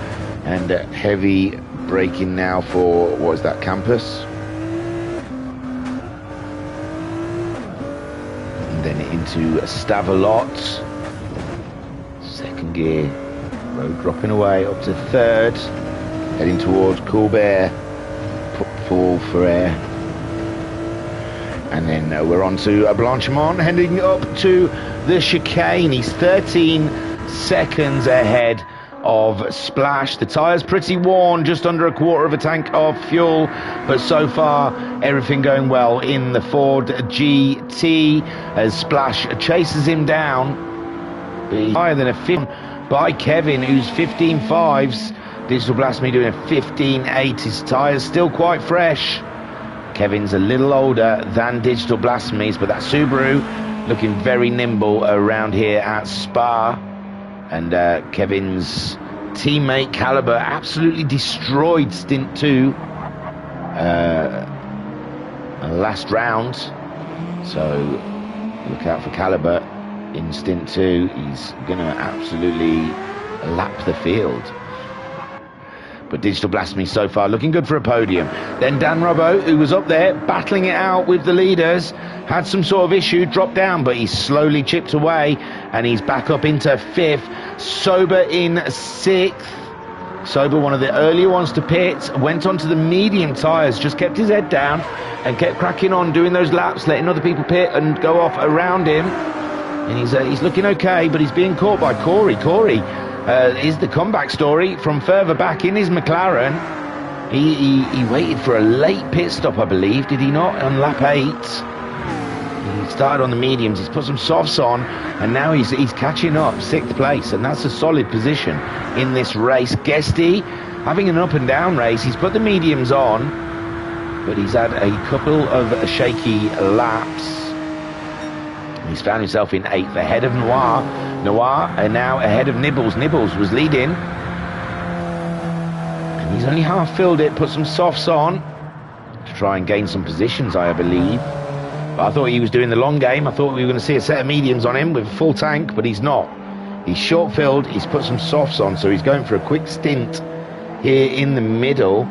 and heavy braking now for, what is that, Campus? And then into Stavelot. Second gear, road dropping away up to third, heading towards Colbert, Paul Ferrer. And then we're on to Blanchimont, heading up to the chicane. He's 13 seconds ahead of Splash. The tyres pretty worn, just under a quarter of a tank of fuel, but so far everything going well in the Ford GT as Splash chases him down. He's higher than a 15 by Kevin, who's 15.5s. Digital Blasphemy doing a 15.8. His tyres still quite fresh. Kevin's a little older than Digital Blasphemy's, but that Subaru looking very nimble around here at Spa. And Kevin's teammate Caliber absolutely destroyed Stint 2 last round. So look out for Caliber in Stint 2. He's going to absolutely lap the field. But Digital Blasphemy so far looking good for a podium. Then Dan Robbo, who was up there battling it out with the leaders, had some sort of issue, dropped down, but he's slowly chipped away and he's back up into fifth. Sober in sixth. Sober, one of the earlier ones to pit, went onto the medium tyres, just kept his head down and kept cracking on, doing those laps, letting other people pit and go off around him. And he's looking okay, but he's being caught by Corey. Corey is the comeback story from further back in his McLaren. He waited for a late pit stop, I believe, did he not, on lap 8? He started on the mediums, he's put some softs on, and now he's catching up, 6th place, and that's a solid position in this race. Guesty having an up and down race. He's put the mediums on, but he's had a couple of shaky laps. He's found himself in 8th, ahead of Noir. Noir are now ahead of Nibbles. Nibbles was leading, and he's only half filled it, put some softs on to try and gain some positions, I believe. But I thought he was doing the long game. I thought we were going to see a set of mediums on him with a full tank, but he's not. He's short filled, he's put some softs on, so he's going for a quick stint here in the middle.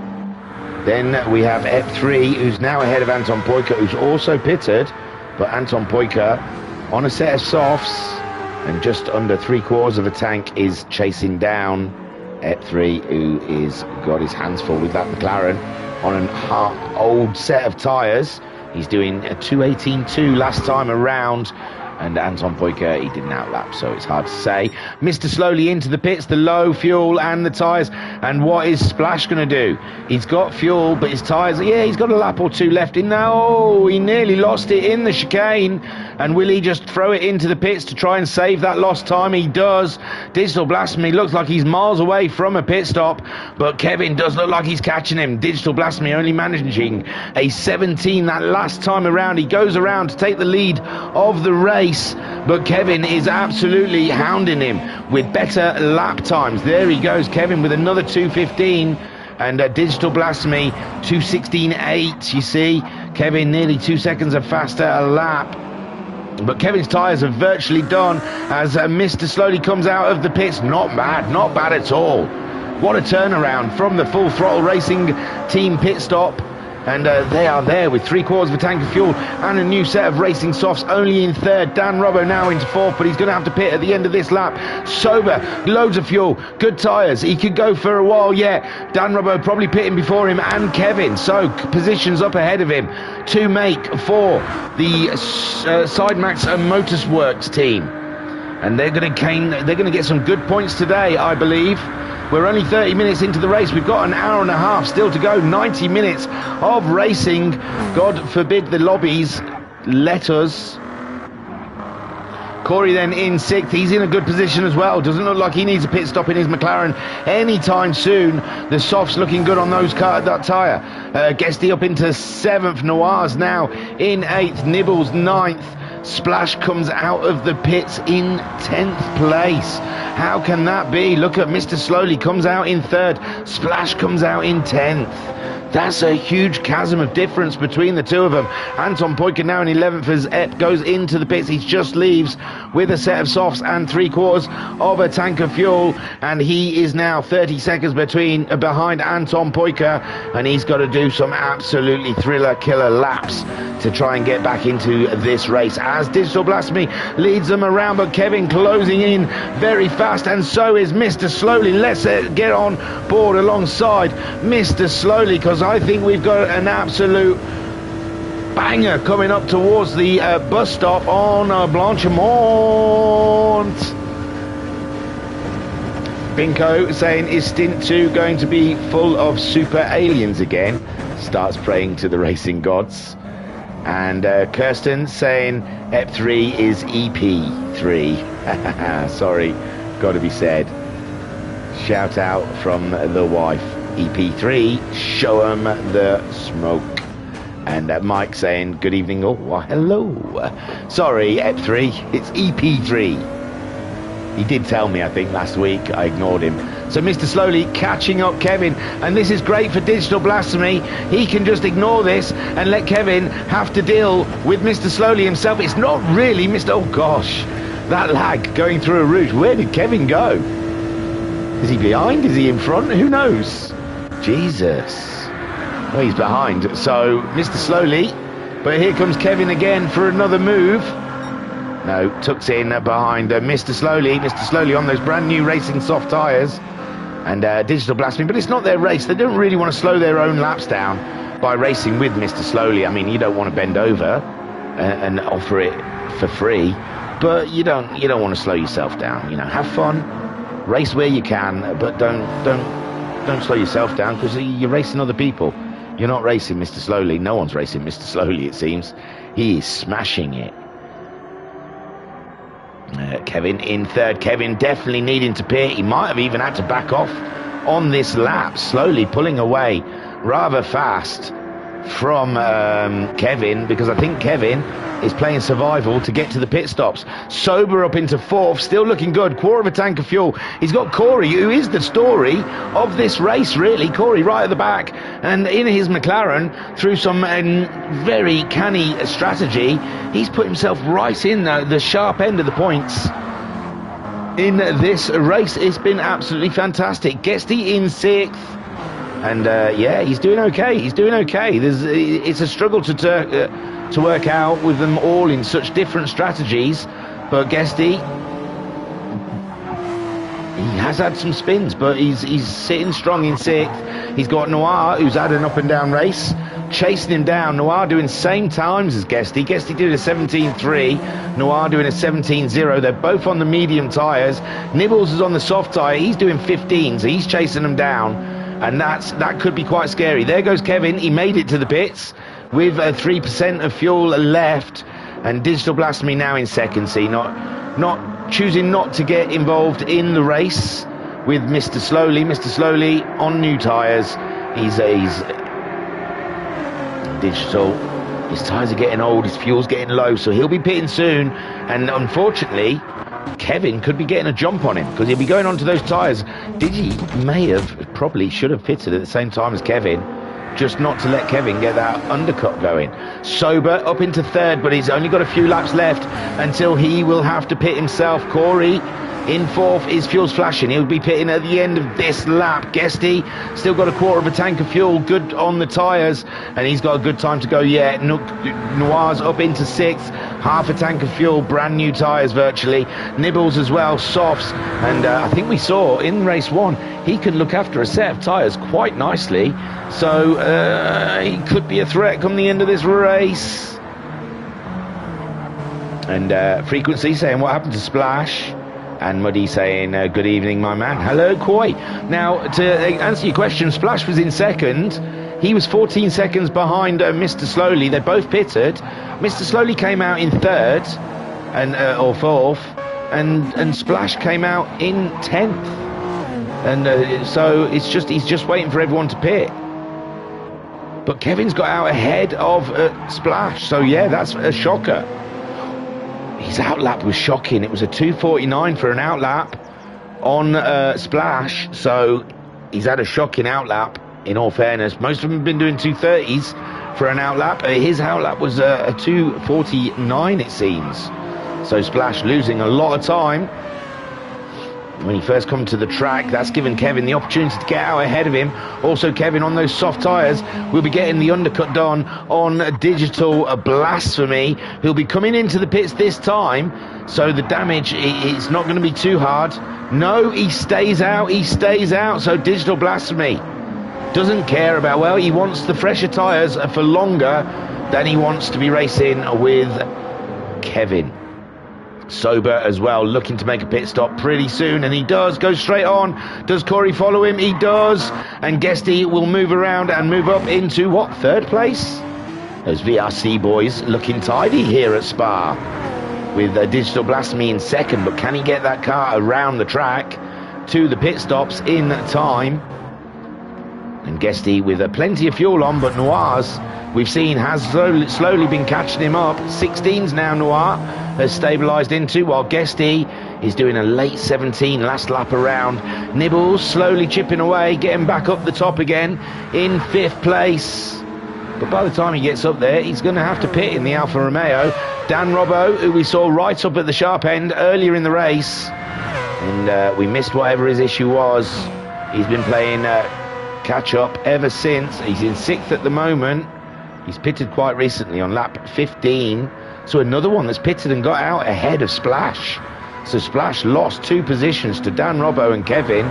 Then we have F3, who's now ahead of Anton Poika, who's also pitted, but Anton Poika on a set of softs and just under 3/4 of a tank is chasing down F3, who is got his hands full with that McLaren on an old set of tyres. He's doing a 2:18.2 last time around, and Anton Poika, he didn't outlap, so it's hard to say. Mr. Slowly into the pits, the low fuel and the tyres, and what is Splash going to do? He's got fuel, but his tyres, yeah, he's got a lap or two left in there. Oh, he nearly lost it in the chicane, and will he just throw it into the pits to try and save that lost time? He does. Digital Blasphemy looks like he's miles away from a pit stop, but Kevin does look like he's catching him. Digital Blasphemy only managing a 17 that last time around. He goes around to take the lead of the race, but Kevin is absolutely hounding him with better lap times. There he goes, Kevin, with another 2:15, and Digital Blasphemy 2:16.8. You see, Kevin nearly 2 seconds faster a lap. But Kevin's tyres are virtually done as Mr. Slowly comes out of the pits. Not bad at all. What a turnaround from the Full Throttle Racing team pit stop And they are there with 3/4 of a tank of fuel and a new set of racing softs, only in third. Dan Robbo now into fourth, but he's going to have to pit at the end of this lap. Sober, loads of fuel, good tyres. He could go for a while yet. Dan Robbo probably pitting before him, and Kevin. So positions up ahead of him to make for the Sidemax Motorworks team. And they're going to get some good points today, I believe. We're only 30 minutes into the race. We've got an hour and a half still to go. 90 minutes of racing. God forbid the lobbies let us. Corey then in sixth. He's in a good position as well. Doesn't look like he needs a pit stop in his McLaren anytime soon. The softs looking good on those that tyre. Guesty up into seventh. Noir's now in eighth. Nibbles ninth. Splash comes out of the pits in 10th place. How can that be? Look at Mr. Slowly comes out in third. Splash comes out in 10th. That's a huge chasm of difference between the two of them. Anton Poiker now in 11th as Epp goes into the pits. He just leaves with a set of softs and 3/4 of a tank of fuel. And he is now 30 seconds behind Anton Poiker. And he's got to do some absolutely thriller killer laps to try and get back into this race. As Digital Blasphemy leads them around, but Kevin closing in very fast. And so is Mr. Slowly. Let's get on board alongside Mr. Slowly, because I think we've got an absolute banger coming up towards the bus stop on Blanchimont. Binko saying, is Stint 2 going to be full of super aliens again? Starts praying to the racing gods. And Kirsten saying EP3 is EP3. Sorry, got to be said. Shout out from the wife. EP3, show 'em the smoke. And Mike saying, good evening all. Well, hello. Sorry, EP3, it's EP3. He did tell me, I think, last week. I ignored him. So Mr. Slowly catching up Kevin. And this is great for Digital Blasphemy. He can just ignore this and let Kevin have to deal with Mr. Slowly himself. It's not really Mr. Oh, gosh. That lag going through a route. Where did Kevin go? Is he behind? Is he in front? Who knows? Jesus. Well, he's behind. So Mr. Slowly. But here comes Kevin again for another move. No, tucks in behind Mr. Slowly. Mr. Slowly on those brand new racing soft tyres. And Digital Blasphemy. But it's not their race. They don't really want to slow their own laps down by racing with Mr. Slowly. I mean, you don't want to bend over and offer it for free. But you don't want to slow yourself down. You know, have fun. Race where you can. But don't slow yourself down, because you're racing other people. You're not racing Mr. Slowly. No one's racing Mr. Slowly, it seems. He is smashing it. Kevin in third. Kevin definitely needing to pit. He might have even had to back off on this lap. Slowly pulling away rather fast from Kevin, because I think Kevin is playing survival to get to the pit stops. Sober up into fourth, still looking good. 1/4 of a tank of fuel. He's got Corey, who is the story of this race, really. Corey right at the back, and in his McLaren, through some very canny strategy, he's put himself right in the sharp end of the points in this race. It's been absolutely fantastic. Guesty in sixth. And yeah, he's doing okay. He's doing okay. It's a struggle to work out with them all in such different strategies. But Guesty, he has had some spins, but he's sitting strong in sixth. He's got Noir, who's had an up and down race, chasing him down. Noir doing same times as Guesty. Guesty did a 17.3. Noir doing a 17.0. They're both on the medium tyres. Nibbles is on the soft tyre. He's doing 15, so he's chasing them down. And that could be quite scary. There goes Kevin. He made it to the pits with 3% of fuel left. And Digital Blasphemy now in second. See, not choosing not to get involved in the race with Mr. Slowly. Mr. Slowly on new tyres. He's Digital. His tyres are getting old. His fuel's getting low. So he'll be pitting soon. And unfortunately, Kevin could be getting a jump on him, because he'll be going onto those tyres. Probably should have pitted at the same time as Kevin, just not to let Kevin get that undercut going. Sober up into third, but he's only got a few laps left until he will have to pit himself. Corey In fourth is Fuel Splashing. He'll be pitting at the end of this lap. Guesty still got a quarter of a tank of fuel, good on the tyres, and he's got a good time to go yet. Noir's up into sixth, half a tank of fuel, brand new tyres virtually. Nibbles as well, softs, and I think we saw in race one he can look after a set of tyres quite nicely, so he could be a threat come the end of this race. And Frequency saying, what happened to Splash? And Muddy saying, good evening, my man. Hello, Koi. Now, to answer your question, Splash was in second. He was 14 seconds behind Mr. Slowly. They both pitted. Mr. Slowly came out in third, and or fourth, and Splash came out in 10th. And so he's just waiting for everyone to pit. But Kevin's got out ahead of Splash. So, yeah, that's a shocker. His outlap was shocking. It was a 2:49 for an outlap on Splash, so he's had a shocking outlap, in all fairness. Most of them have been doing 2:30s for an outlap. His outlap was a 2:49, it seems. So Splash losing a lot of time. When he first come to the track, that's given Kevin the opportunity to get out ahead of him. Also, Kevin on those soft tyres will be getting the undercut done on Digital Blasphemy, who'll be coming into the pits this time, so the damage is not going to be too hard. No, he stays out, so Digital Blasphemy doesn't care about, well, he wants the fresher tyres for longer than he wants to be racing with Kevin. Sober as well, looking to make a pit stop pretty soon, and he does, go straight on. Does Corey follow him? He does, and Guesty will move around and move up into, what, third place? Those VRC boys looking tidy here at Spa, with Digital Blasphemy in second, but can he get that car around the track to the pit stops in time? And Guesty with plenty of fuel on, but Noir's, we've seen, has slowly been catching him up. 16s now, Noir has stabilised into, while Guesty is doing a late 17 last lap around. Nibbles slowly chipping away, getting back up the top again in fifth place. But by the time he gets up there, he's going to have to pit in the Alfa Romeo. Dan Robbo, who we saw right up at the sharp end earlier in the race, and we missed whatever his issue was. He's been playing catch up ever since. He's in sixth at the moment. He's pitted quite recently on lap 15. So another one that's pitted and got out ahead of Splash. So Splash lost 2 positions to Dan Robbo and Kevin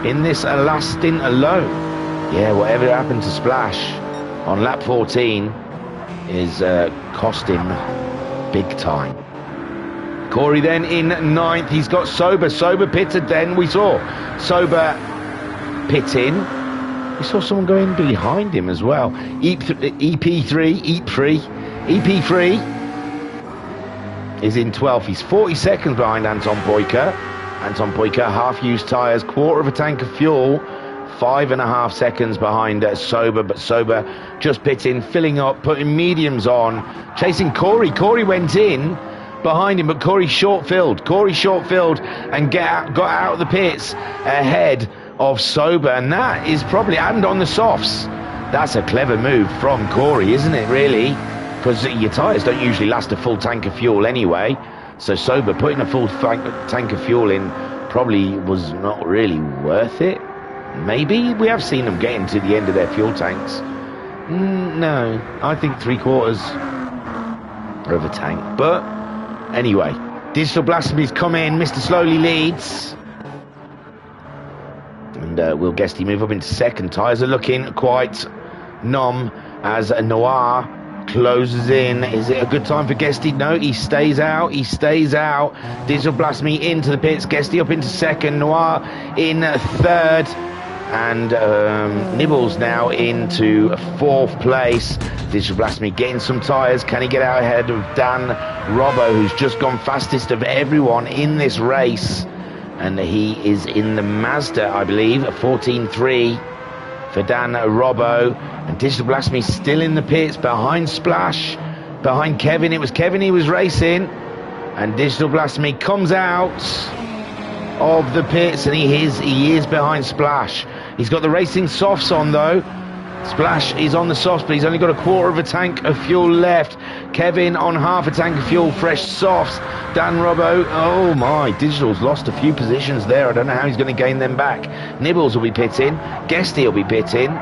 in this last stint alone. Yeah, whatever happened to Splash on lap 14 is cost him big time. Corey then in 9th. He's got Sober. Sober pitted then. We saw Sober pit in. We saw someone going behind him as well. EP3 is in 12th. He's 40 seconds behind Anton Poika. Anton Poika, half-used tyres, quarter of a tank of fuel, 5.5 seconds behind Sober, but Sober just pitting, filling up, putting mediums on, chasing Corey. Corey went in behind him, but Corey short-filled and got out of the pits ahead of Sober, and that is probably, and on the softs, that's a clever move from Corey, isn't it, really? Because your tyres don't usually last a full tank of fuel anyway, so Sober putting a full tank of fuel in probably was not really worth it. Maybe we have seen them getting to the end of their fuel tanks. No, I think 3/4 of a tank. But anyway, Digital Blasphemy's come in. Mr. Slowly leads. And Will Guesty move up into second. Tyres are looking quite numb as Noir closes in. Is it a good time for Guesty? No, he stays out. Digital Blasphemy into the pits. Guesty up into second. Noir in third. And Nibbles now into fourth place. Digital Blasphemy getting some tyres. Can he get out ahead of Dan Robbo, who's just gone fastest of everyone in this race? And he is in the Mazda, I believe, a 14.3 for Dan Robbo. And Digital Blasphemy still in the pits behind Splash, behind Kevin. It was Kevin he was racing. And Digital Blasphemy comes out of the pits, and he is behind Splash. He's got the racing softs on though, Splash is on the softs, but he's only got a quarter of a tank of fuel left. Kevin on half a tank of fuel, fresh softs. Dan Robbo, oh my, Digital's lost a few positions there. I don't know how he's going to gain them back. Nibbles will be pitting, Guesty will be pitting.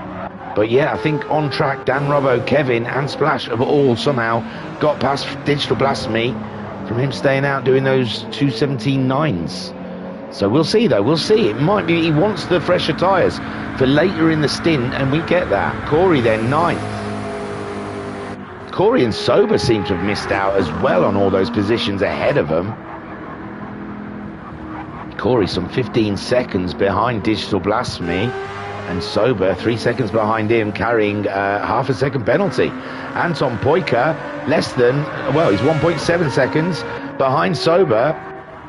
But yeah, I think on track, Dan Robbo, Kevin and Splash have all somehow got past Digital Blasphemy from him staying out doing those 2:17.9s. So we'll see though, we'll see. It might be he wants the fresher tyres for later in the stint, and we get that. Corey then 9th. Corey and Sober seem to have missed out as well on all those positions ahead of them. Corey some 15 seconds behind Digital Blasphemy, and Sober 3 seconds behind him, carrying half a second penalty. Anton Poika less than, well, he's 1.7 seconds behind Sober,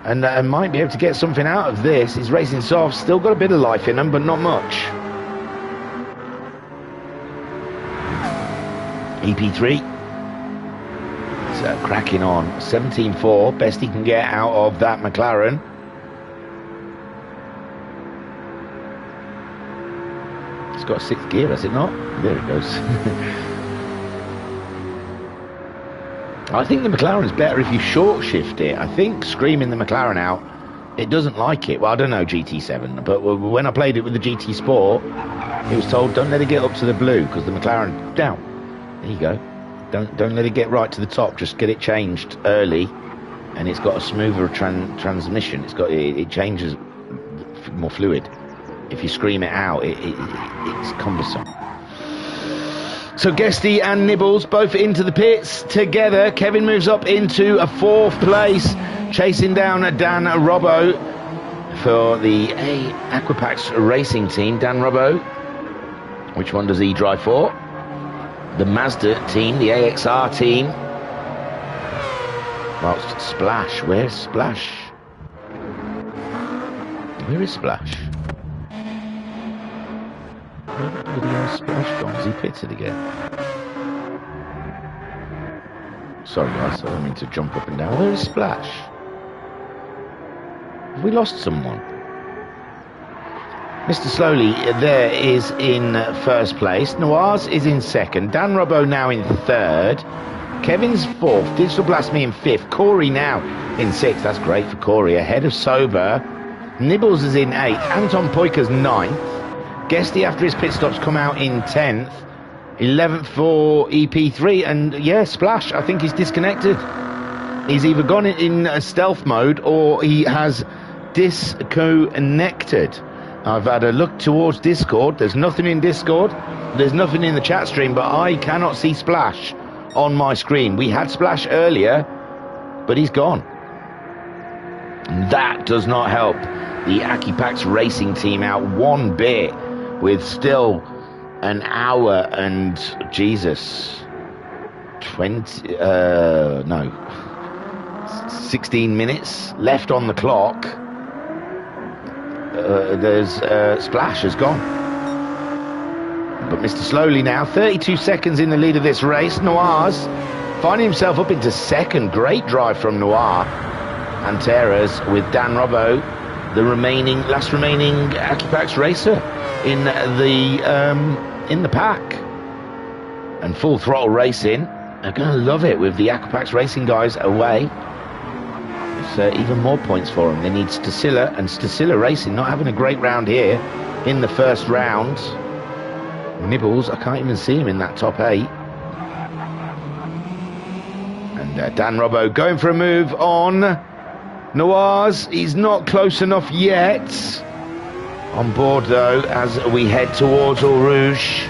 and might be able to get something out of this. He's racing soft, still got a bit of life in him, but not much. EP3 is cracking on, 17.4, best he can get out of that McLaren. It's got a 6th gear, has it not? There it goes. I think the McLaren is better if you short shift it. I think screaming the McLaren out, it doesn't like it. Well, I don't know GT7, but when I played it with the GT Sport, it was told don't let it get up to the blue because the McLaren down. There you go. Don't let it get right to the top. Just get it changed early, and it's got a smoother transmission. It changes more fluid. If you scream it out, it's cumbersome. So Guesty and Nibbles both into the pits together. Kevin moves up into a 4th place, chasing down Dan Robbo for the AequepaX racing team. Dan Robbo, which one does he drive for? The Mazda team, the AXR team. Whilst Splash, where's Splash? Where is Splash? Where the bloody hell Splash gone? Has he pitted again? Sorry guys, I don't mean to jump up and down. Where is Splash? Have we lost someone? Mr. Slowly there is in 1st place. Noirs is in 2nd. Dan Robbo now in 3rd. Kevin's 4th. Digital Blasphemy in 5th. Corey now in 6th. That's great for Corey. Ahead of Sober. Nibbles is in 8th. Anton Poika's 9th. Guesty after his pit stops come out in 10th. 11th for EP3. And yeah, Splash, I think he's disconnected. He's either gone in stealth mode or he has disconnected. I've had a look towards Discord. There's nothing in Discord. There's nothing in the chat stream, but I cannot see Splash on my screen. We had Splash earlier, but he's gone. And that does not help the AEquepaX racing team out one bit, with still an hour and, Jesus, 16 minutes left on the clock. There's Splash has gone, but Mr. Slowly now 32 seconds in the lead of this race. Noirs finding himself up into 2nd. Great drive from Noir and Terras, with Dan Robbo, the last remaining AEquepaX racer in the pack. And Full Throttle Racing are going to love it with the AEquepaX racing guys away. Even more points for them. They need Stasilla, and Stasilla Racing not having a great round here in the 1st round. Nibbles, I can't even see him in that top 8. And Dan Robbo going for a move on Noirs. He's not close enough yet. On board though as we head towards Eau Rouge.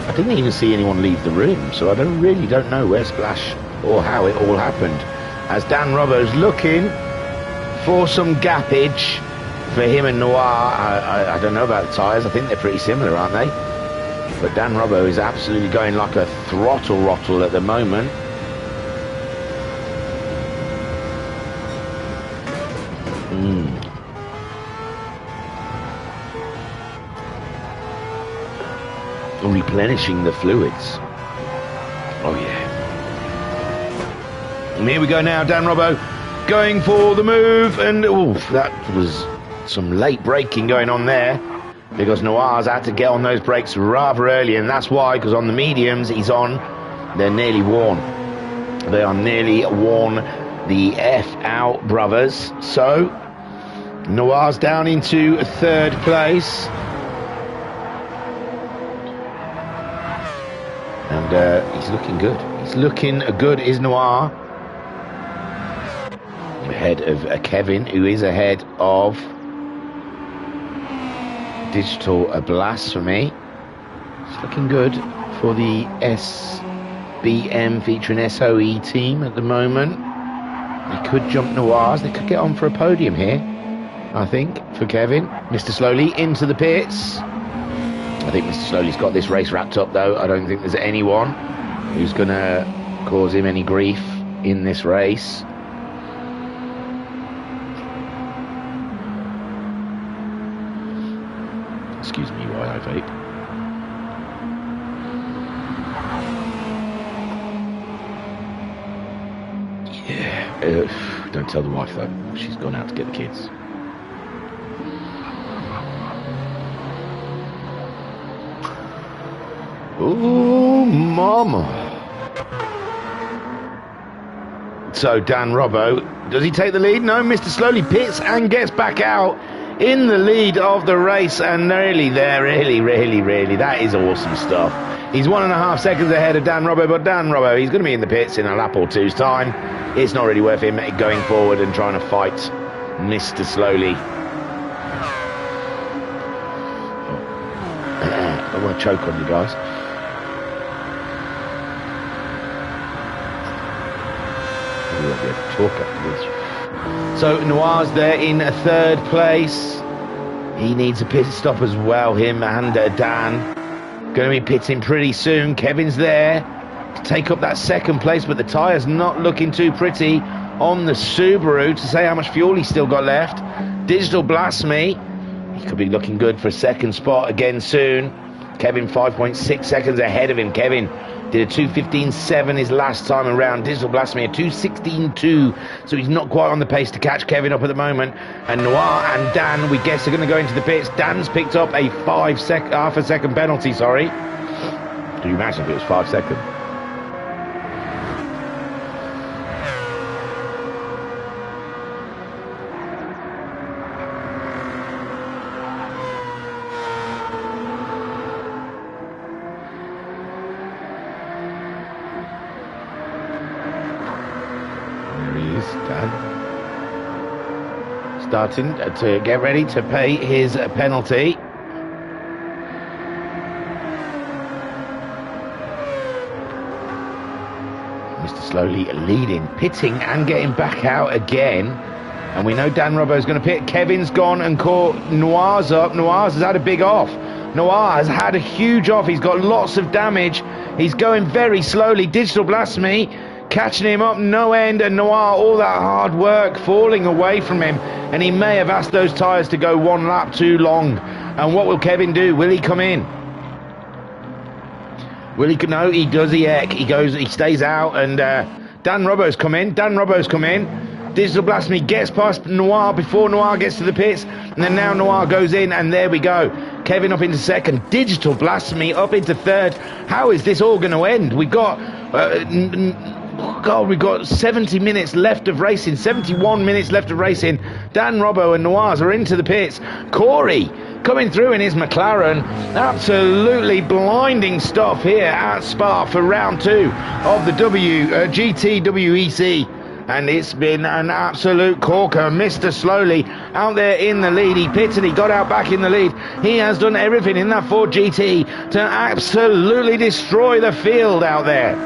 I didn't even see anyone leave the room, so I really don't know where Splash or how it all happened. As Dan Robbo's looking for some gappage for him and Noir. I don't know about the tyres. I think they're pretty similar, aren't they? But Dan Robbo is absolutely going like a throttle at the moment. Replenishing the fluids. Oh yeah. And here we go now, Dan Robbo going for the move, and that was Some late braking going on there, because Noir's had to get on those brakes rather early, and that's why, because on the mediums he's on, they're nearly worn. They are nearly worn the F out, brothers. So Noir's down into 3rd place. And he's looking good. He's looking good, is Noir. Ahead of Kevin, who is ahead of Digital Blasphemy. It's looking good for the SBM featuring SOE team at the moment. They could jump Noirs. They could get on for a podium here, I think, for Kevin. Mr. Slowly into the pits. I think Mr. Slowly's got this race wrapped up, though. I don't think there's anyone who's going to cause him any grief in this race. Excuse me while I vape. Yeah. Don't tell the wife, though. She's gone out to get the kids. Oh, mama. So Dan Robbo, does he take the lead? No, Mr. Slowly pits and gets back out in the lead of the race, and nearly there. Really, that is awesome stuff. He's 1.5 seconds ahead of Dan Robbo, but Dan Robbo, he's going to be in the pits in a lap or two's time. It's not really worth him going forward and trying to fight Mr. Slowly. I don't want to choke on you guys. We won't be able to talk after this. So Noir's there in 3rd place. He needs a pit stop as well, him and Dan. Going to be pitting pretty soon. Kevin's there to take up that 2nd place, but the tyre's not looking too pretty on the Subaru to say how much fuel he's still got left. Digital Blasphemy, he could be looking good for a 2nd spot again soon. Kevin 5.6 seconds ahead of him. Kevin did a 2:15.7 his last time around. Digital Blasphemy a 2:16.2, so he's not quite on the pace to catch Kevin up at the moment. And Noir and Dan, we guess, are going to go into the pits. Dan's picked up a half a second penalty, sorry. Do you imagine if it was 5 seconds? Starting to get ready to pay his penalty. Mr. Slowly leading, pitting and getting back out again. And we know Dan Robbo's going to pit. Kevin's gone and caught Noir's up. Noir's has had a big off. Noir has had a huge off. He's got lots of damage. He's going very slowly. Digital Blasphemy catching him up no end, and Noir, all that hard work falling away from him, and he may have asked those tyres to go 1 lap too long. And what will Kevin do? Will he come in? Will he? No, he does the heck. He goes, he stays out, and Dan Robbo's come in. Dan Robbo's come in. Digital Blasphemy gets past Noir before Noir gets to the pits, and then now Noir goes in, and there we go. Kevin up into 2nd, Digital Blasphemy up into 3rd. How is this all going to end? We've got we've got 70 minutes left of racing, 71 minutes left of racing. Dan Robbo and Noirs are into the pits. Corey coming through in his McLaren. Absolutely blinding stuff here at Spa for round 2 of the GTWEC. And it's been an absolute corker. Mr. Slowly out there in the lead. He pitted, he got out back in the lead. He has done everything in that Ford GT to absolutely destroy the field out there.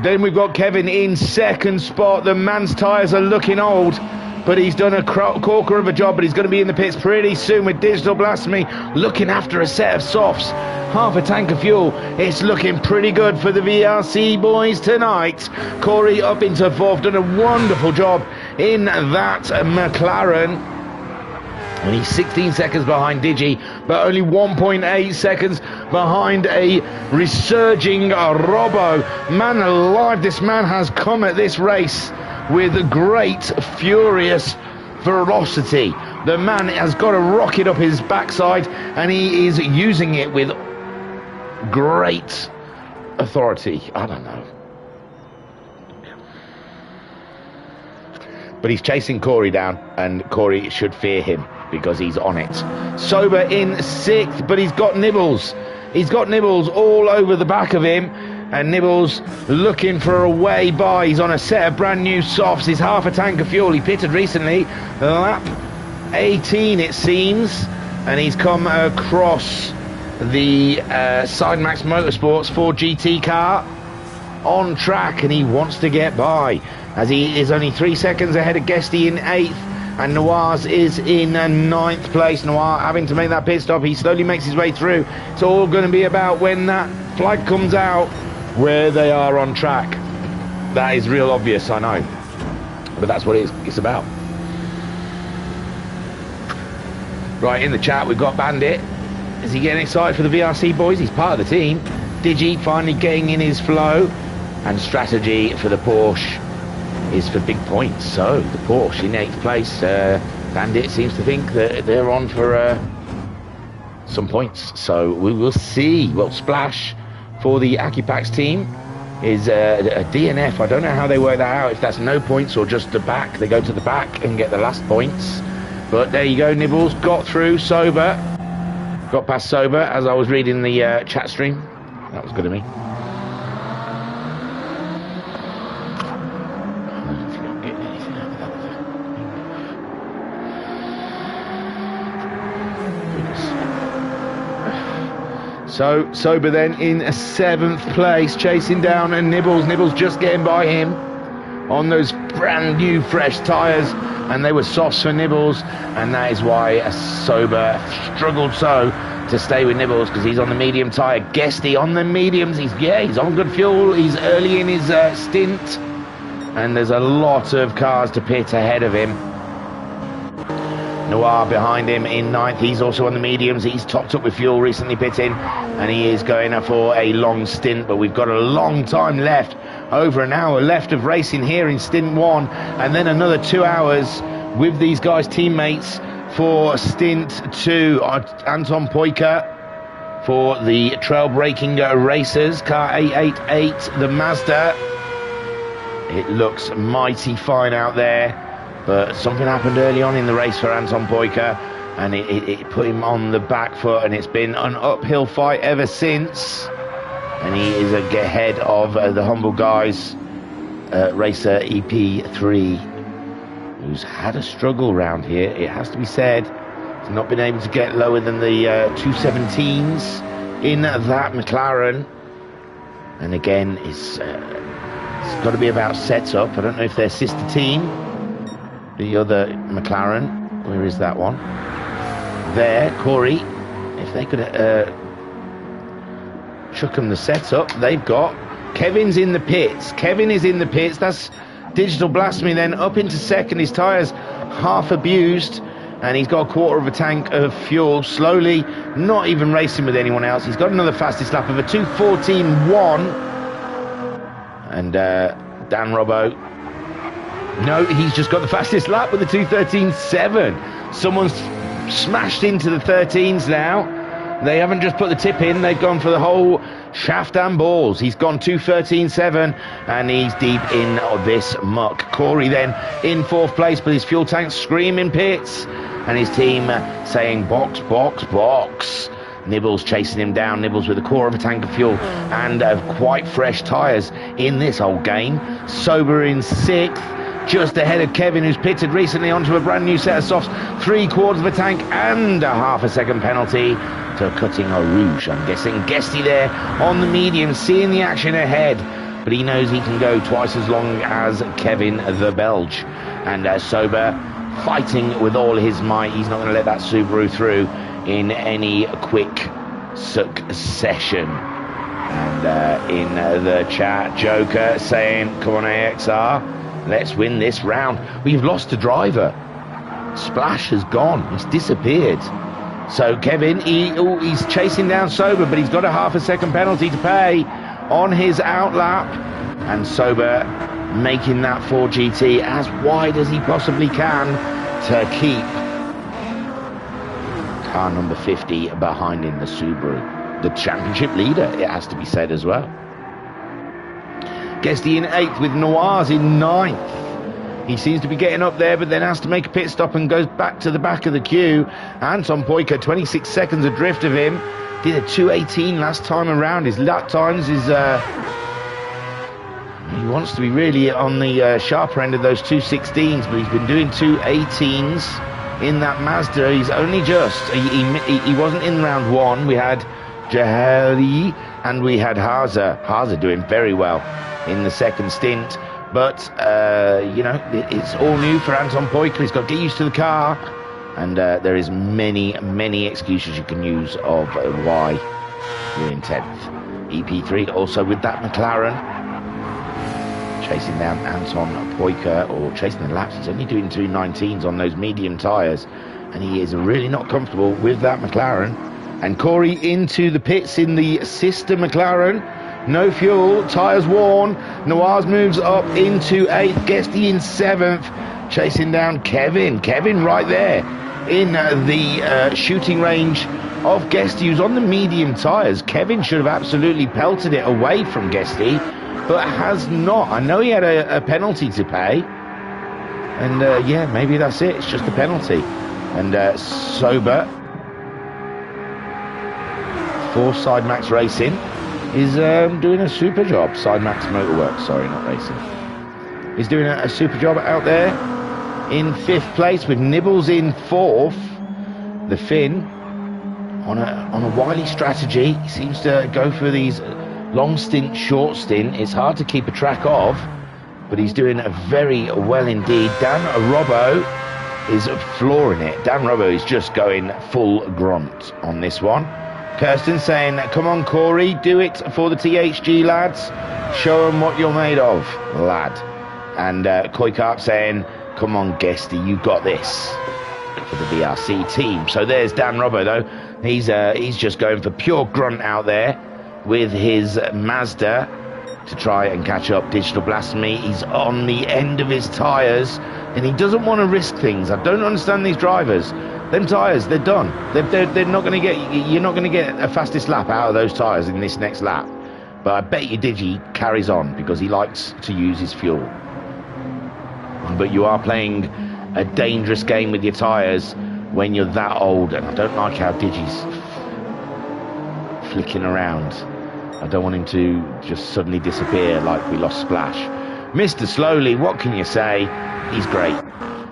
Then we've got Kevin in 2nd spot. The man's tyres are looking old, but he's done a corker of a job, but he's going to be in the pits pretty soon with Digital Blasphemy looking after a set of softs. Half a tank of fuel. It's looking pretty good for the VRC boys tonight. Corey up into 4th, done a wonderful job in that McLaren. And he's 16 seconds behind Digi, but only 1.8 seconds behind a resurging Robbo. Man alive, this man has come at this race with great, furious ferocity. The man has got a rocket up his backside, and he is using it with great authority. I don't know. But he's chasing Corey down, and Corey should fear him because he's on it. Sober in sixth, but he's got Nibbles. He's got Nibbles all over the back of him, and Nibbles looking for a way by. He's on a set of brand new softs. He's half a tank of fuel. He pitted recently, lap 18 it seems, and he's come across the Sidemax Motorsports 4GT car on track, and he wants to get by, as he is only 3 seconds ahead of Guesty in 8th, and Noir's is in 9th place. Noir having to make that pit stop. He slowly makes his way through. It's all going to be about when that flag comes out where they are on track. That is real obvious, I know, but that's what it's about. Right, in the chat we've got Bandit. Is he getting excited for the VRC boys? He's part of the team. Digi finally getting in his flow, and strategy for the Porsche is for big points. So the Porsche in 8th place. Bandit seems to think that they're on for some points, so we will see. Well, Splash for the AquepaX team is a DNF. I don't know how they work that out, if that's no points or just the back. They go to the back and get the last points, but there you go. Nibbles got through. Sober got past Sober as I was reading the chat stream. That was good of me. So Sober then in 7th place, chasing down and Nibbles. Nibbles just getting by him on those brand new fresh tyres, and they were softs for Nibbles, and that is why Sober struggled so to stay with Nibbles, because he's on the medium tyre. Guesty on the mediums. He's on good fuel. He's early in his stint, and there's a lot of cars to pit ahead of him. Noir behind him in 9th. He's also on the mediums. He's topped up with fuel, recently pitting, and he is going for a long stint, but we've got a long time left. Over an hour left of racing here in stint 1, and then another 2 hours with these guys' teammates for stint 2. Anton Poika for the Trailbreaking Racers, car 888, the Mazda. It looks mighty fine out there, but something happened early on in the race for Anton Poika, and it put him on the back foot, and it's been an uphill fight ever since. And he is ahead of the humble guys, racer EP3, who's had a struggle round here, it has to be said. He's not been able to get lower than the 217s in that McLaren. And again, it's got to be about setup. I don't know if they're sister team. The other McLaren, where is that one? There, Corey. If they could chuck them the setup they've got. Kevin's in the pits. Kevin is in the pits. That's Digital Blasphemy then up into second. His tyres half abused, and he's got a quarter of a tank of fuel. Slowly, not even racing with anyone else. He's got another fastest lap of a 2:14.1. And Dan Robbo, no, he's just got the fastest lap with a 2:13.7. Someone's smashed into the 13s now. They haven't just put the tip in, they've gone for the whole shaft and balls. He's gone 2:13.7, and he's deep in this muck. Corey then in 4th place, but his fuel tank's screaming pits, and his team saying box, box, box. Nibbles chasing him down. Nibbles with a quarter of a tank of fuel and quite fresh tyres in this old game. Sober in 6th, just ahead of Kevin, who's pitted recently onto a brand new set of softs. 3/4 of a tank and a half a second penalty to cutting a rouge, I'm guessing. Guesty there on the medium, seeing the action ahead, but he knows he can go twice as long as Kevin the Belge. And Sober fighting with all his might. He's not going to let that Subaru through in any quick succession. And in the chat, Joker saying, come on AXR, let's win this round. We've lost a driver. Splash has gone. He's disappeared. So Kevin, he's chasing down Sober, but he's got a half a second penalty to pay on his outlap. And Sober making that Ford GT as wide as he possibly can to keep car number 50 behind him, the Subaru. The championship leader, it has to be said as well. Guesty in 8th with Noirs in 9th. He seems to be getting up there, but then has to make a pit stop and goes back to the back of the queue. Anton Poika, 26 seconds adrift of him. Did a 2:18 last time around. His lap times is... he wants to be really on the sharper end of those 2:16s, but he's been doing 2:18s in that Mazda. He's only just... He wasn't in round 1. We had Jahari and we had Haza. Haza doing very well in the second stint. But, you know, it's all new for Anton Poika. He's got to get used to the car. And there is many excuses you can use of why you're in 10th. EP3 also with that McLaren. Chasing down Anton Poika, or chasing the laps. He's only doing 2:19s on those medium tyres. And he is really not comfortable with that McLaren. And Corey into the pits in the sister McLaren. No fuel, tyres worn. Noirs moves up into 8th. Guesty in 7th. Chasing down Kevin. Kevin right there in the shooting range of Guesty, who's on the medium tyres. Kevin should have absolutely pelted it away from Guesty, but has not. I know he had a penalty to pay. And yeah, maybe that's it. It's just a penalty. And Sober for Sidemax Racing is doing a super job. Sidemax Motorworks, sorry, not racing. He's doing a super job out there in 5th place with Nibbles in 4th. The Finn on a wily strategy. He seems to go for these long stint, short stint. It's hard to keep a track of, but he's doing very well indeed. Dan Robbo is flooring it. Dan Robbo is just going full grunt on this one. Kirsten saying, come on Corey, do it for the THG lads. Show them what you're made of, lad. And Koikarp saying, come on Guesty, you got this for the VRC team. So there's Dan Robbo though. He's just going for pure grunt out there with his Mazda to try and catch up. Digital Blasphemy, he's on the end of his tyres and he doesn't want to risk things. I don't understand these drivers. Them tyres, they're done. They're not going to get... You're not going to get a fastest lap out of those tyres in this next lap. But I bet you Digi carries on because he likes to use his fuel. But you are playing a dangerous game with your tyres when you're that old. And I don't like how Digi's flicking around. I don't want him to just suddenly disappear like we lost Splash. Mr. Slowly, what can you say? He's great.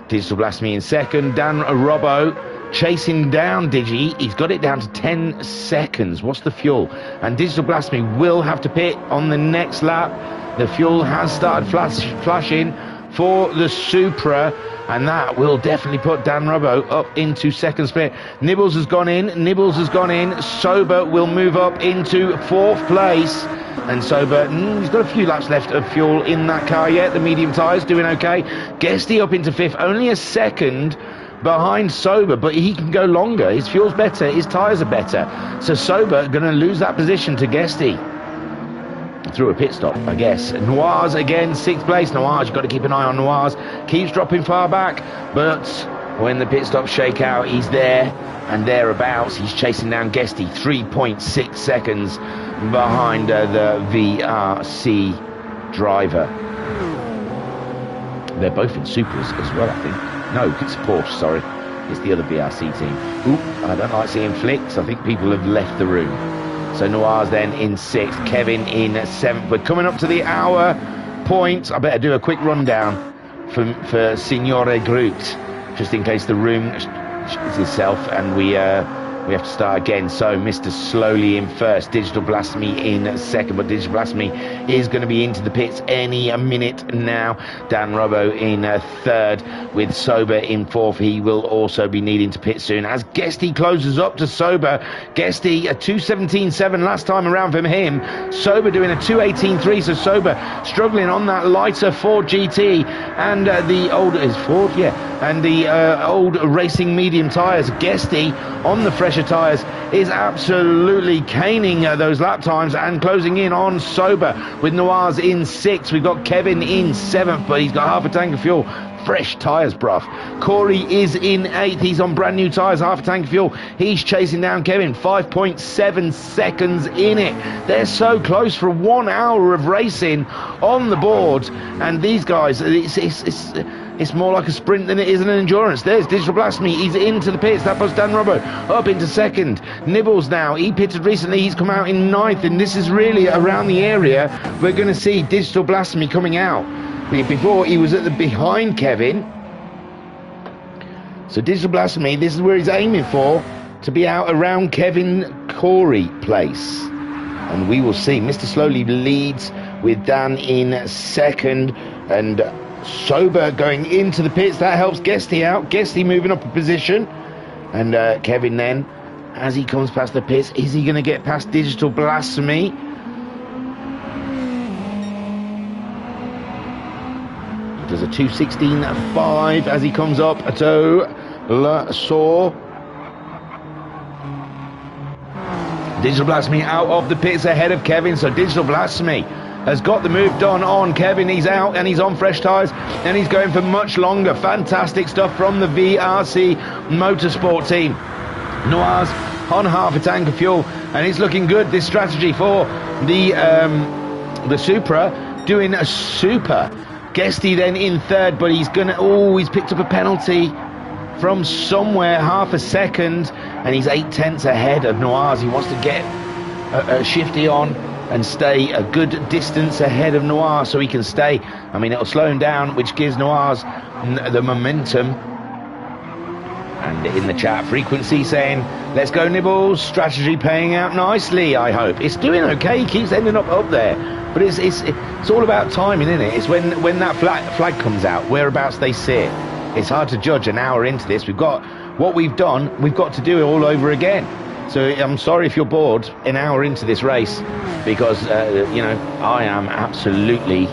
Digital Blasphemy in 2nd. Dan Robbo chasing down Digi. He's got it down to 10 seconds. What's the fuel? And Digital Blasphemy will have to pit on the next lap. The fuel has started flashing for the Supra, and that will definitely put Dan Robbo up into 2nd split. Nibbles has gone in. Nibbles has gone in. Sober will move up into 4th place. And Sober, he's got a few laps left of fuel in that car yet. The medium tyres doing okay. Guesty up into 5th, only a second behind Sober, but he can go longer. His fuel's better, his tyres are better. So Sober going to lose that position to Guesty through a pit stop, I guess. Noirs again, 6th place. Noirs, you've got to keep an eye on Noirs. Keeps dropping far back, but when the pit stops shake out, he's there and thereabouts. He's chasing down Guesty, 3.6 seconds behind the VRC driver. They're both in Supers as well, I think. No, it's Porsche, sorry. It's the other VRC team. Ooh, I don't like seeing flicks. I think people have left the room. So Noirs then in 6th, Kevin in 7th. We're coming up to the hour point. I better do a quick rundown for Signore Groot, just in case the room is itself and we have to start again. So Mr. Slowly in 1st, Digital Blasphemy in 2nd, but Digital Blasphemy is going to be into the pits any minute now. Dan Robbo in 3rd with Sober in 4th. He will also be needing to pit soon as Guesty closes up to Sober. Guesty a 2:17.7 last time around from him. Sober doing a 2:18.3, so Sober struggling on that lighter Ford GT, and the older is Ford, yeah, and the old racing medium tyres. Guesty on the fresher tyres is absolutely caning those lap times and closing in on Sober with Noirs in 6th. We've got Kevin in 7th, but he's got half a tank of fuel. Fresh tyres, bruv. Corey is in 8th. He's on brand new tyres, half a tank of fuel. He's chasing down Kevin, 5.7 seconds in it. They're so close for 1 hour of racing on the board. And these guys, it's more like a sprint than it is an endurance. There's Digital Blasphemy. He's into the pits. That puts Dan Robbo up into 2nd. Nibbles now. He pitted recently. He's come out in 9th. And this is really around the area we're going to see Digital Blasphemy coming out. Before he was behind Kevin. So Digital Blasphemy, this is where he's aiming for, to be out around Kevin Corey place. And we will see. Mr. Slowly leads with Dan in 2nd, and Sober going into the pits. That helps Guesty out. Guesty moving up a position. And Kevin then, as he comes past the pits, is he going to get past Digital Blasphemy? Does a 2:16.5 as he comes up to La Sour. Digital Blasphemy out of the pits ahead of Kevin, so Digital Blasphemy has got the move done on Kevin. He's out and he's on fresh tyres and he's going for much longer. Fantastic stuff from the VRC Motorsport team. Noirs on half a tank of fuel, and it's looking good, this strategy for the Supra, doing a super. Guesty then in 3rd, but he's he's picked up a penalty from somewhere, half a second, and he's 8/10 ahead of Noirs. He wants to get a shifty on and stay a good distance ahead of Noirs so he can stay. I mean, it'll slow him down, which gives Noirs the momentum. And in the chat, Frequency saying, let's go Nibbles, strategy paying out nicely, I hope. It's doing okay, he keeps ending up there. But it's all about timing, isn't it? It's when that flag comes out, whereabouts they sit. It's hard to judge an hour into this. We've got what we've done, we've got to do it all over again. So I'm sorry if you're bored an hour into this race, because, I am absolutely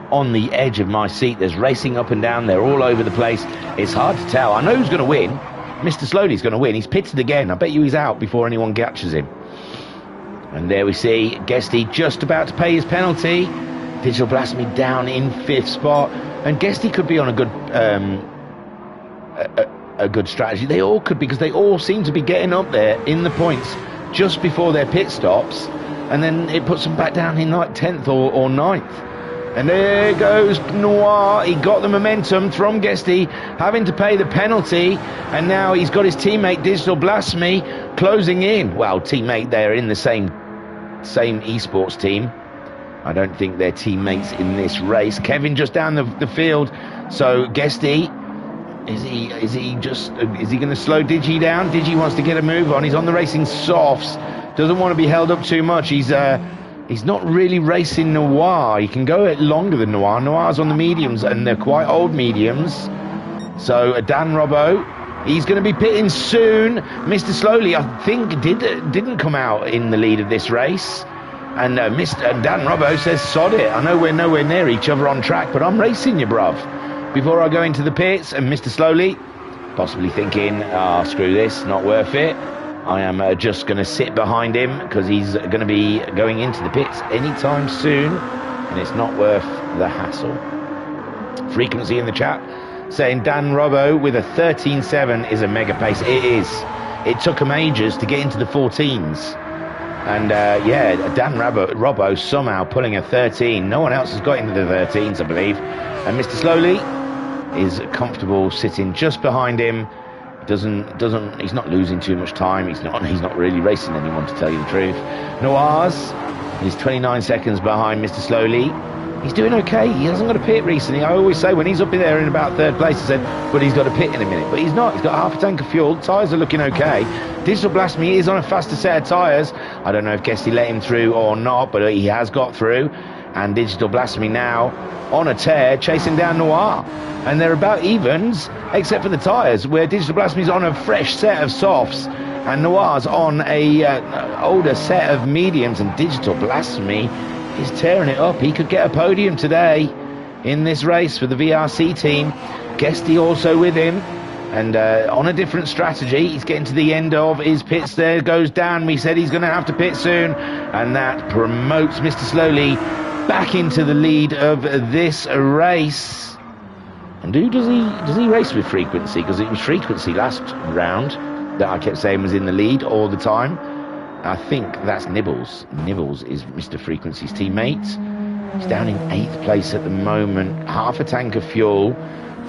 on the edge of my seat. There's racing up and down, they're all over the place. It's hard to tell. I know who's going to win. Mr. Slowly's going to win. He's pitted again. I bet you he's out before anyone catches him. And there we see Guesty just about to pay his penalty. Digital Blasphemy down in 5th spot. And Guesty could be on a good strategy. They all could, because they all seem to be getting up there in the points just before their pit stops. And then it puts them back down in like 10th or 9th. And there goes Noir. He got the momentum from Guesty, having to pay the penalty, and now he's got his teammate Digital Blasphemy closing in. Well, teammate, they're in the same esports team. I don't think they're teammates in this race. Kevin just down the field. So Guesty, is he going to slow Digi down? Digi wants to get a move on. He's on the racing softs. Doesn't want to be held up too much. He's not really racing Noir. He can go longer than Noir. Noir's on the mediums, and they're quite old mediums. So Dan Robbo, he's going to be pitting soon. Mr. Slowly, I think, didn't come out in the lead of this race. And Dan Robbo says, sod it. I know we're nowhere near each other on track, but I'm racing you, bruv. Before I go into the pits, and Mr. Slowly, possibly thinking, screw this, not worth it. I am just going to sit behind him, because he's going to be going into the pits anytime soon, and it's not worth the hassle. Frequency in the chat saying Dan Robbo with a 13.7 is a mega pace. It is. It took him ages to get into the 14s. And Dan Robbo somehow pulling a 13. No one else has got into the 13s, I believe. And Mr. Slowly is comfortable sitting just behind him. He's not losing too much time. He's not really racing anyone, to tell you the truth. Noirs is 29 seconds behind Mr. Slowly. He's doing okay. He hasn't got a pit recently. I always say when he's up in there in about 3rd place, I said, but he's got a pit in a minute. But he's not. He's got half a tank of fuel. Tyres are looking okay. Digital Blasphemy is on a faster set of tyres. I don't know if Guesty let him through or not, but he has got through. And Digital Blasphemy now on a tear, chasing down Noir. And they're about evens, except for the tyres, where Digital Blasphemy's on a fresh set of softs, and Noir's on a older set of mediums, and Digital Blasphemy is tearing it up. He could get a podium today in this race for the VRC team. Guesty also with him, and on a different strategy. He's getting to the end of his pits. There goes Dan. We said he's going to have to pit soon, and that promotes Mr. Slowly back into the lead of this race. And does he race with Frequency? Because it was Frequency last round that I kept saying was in the lead all the time. I think that's Nibbles. Nibbles is Mr. Frequency's teammate. He's down in 8th place at the moment. Half a tank of fuel.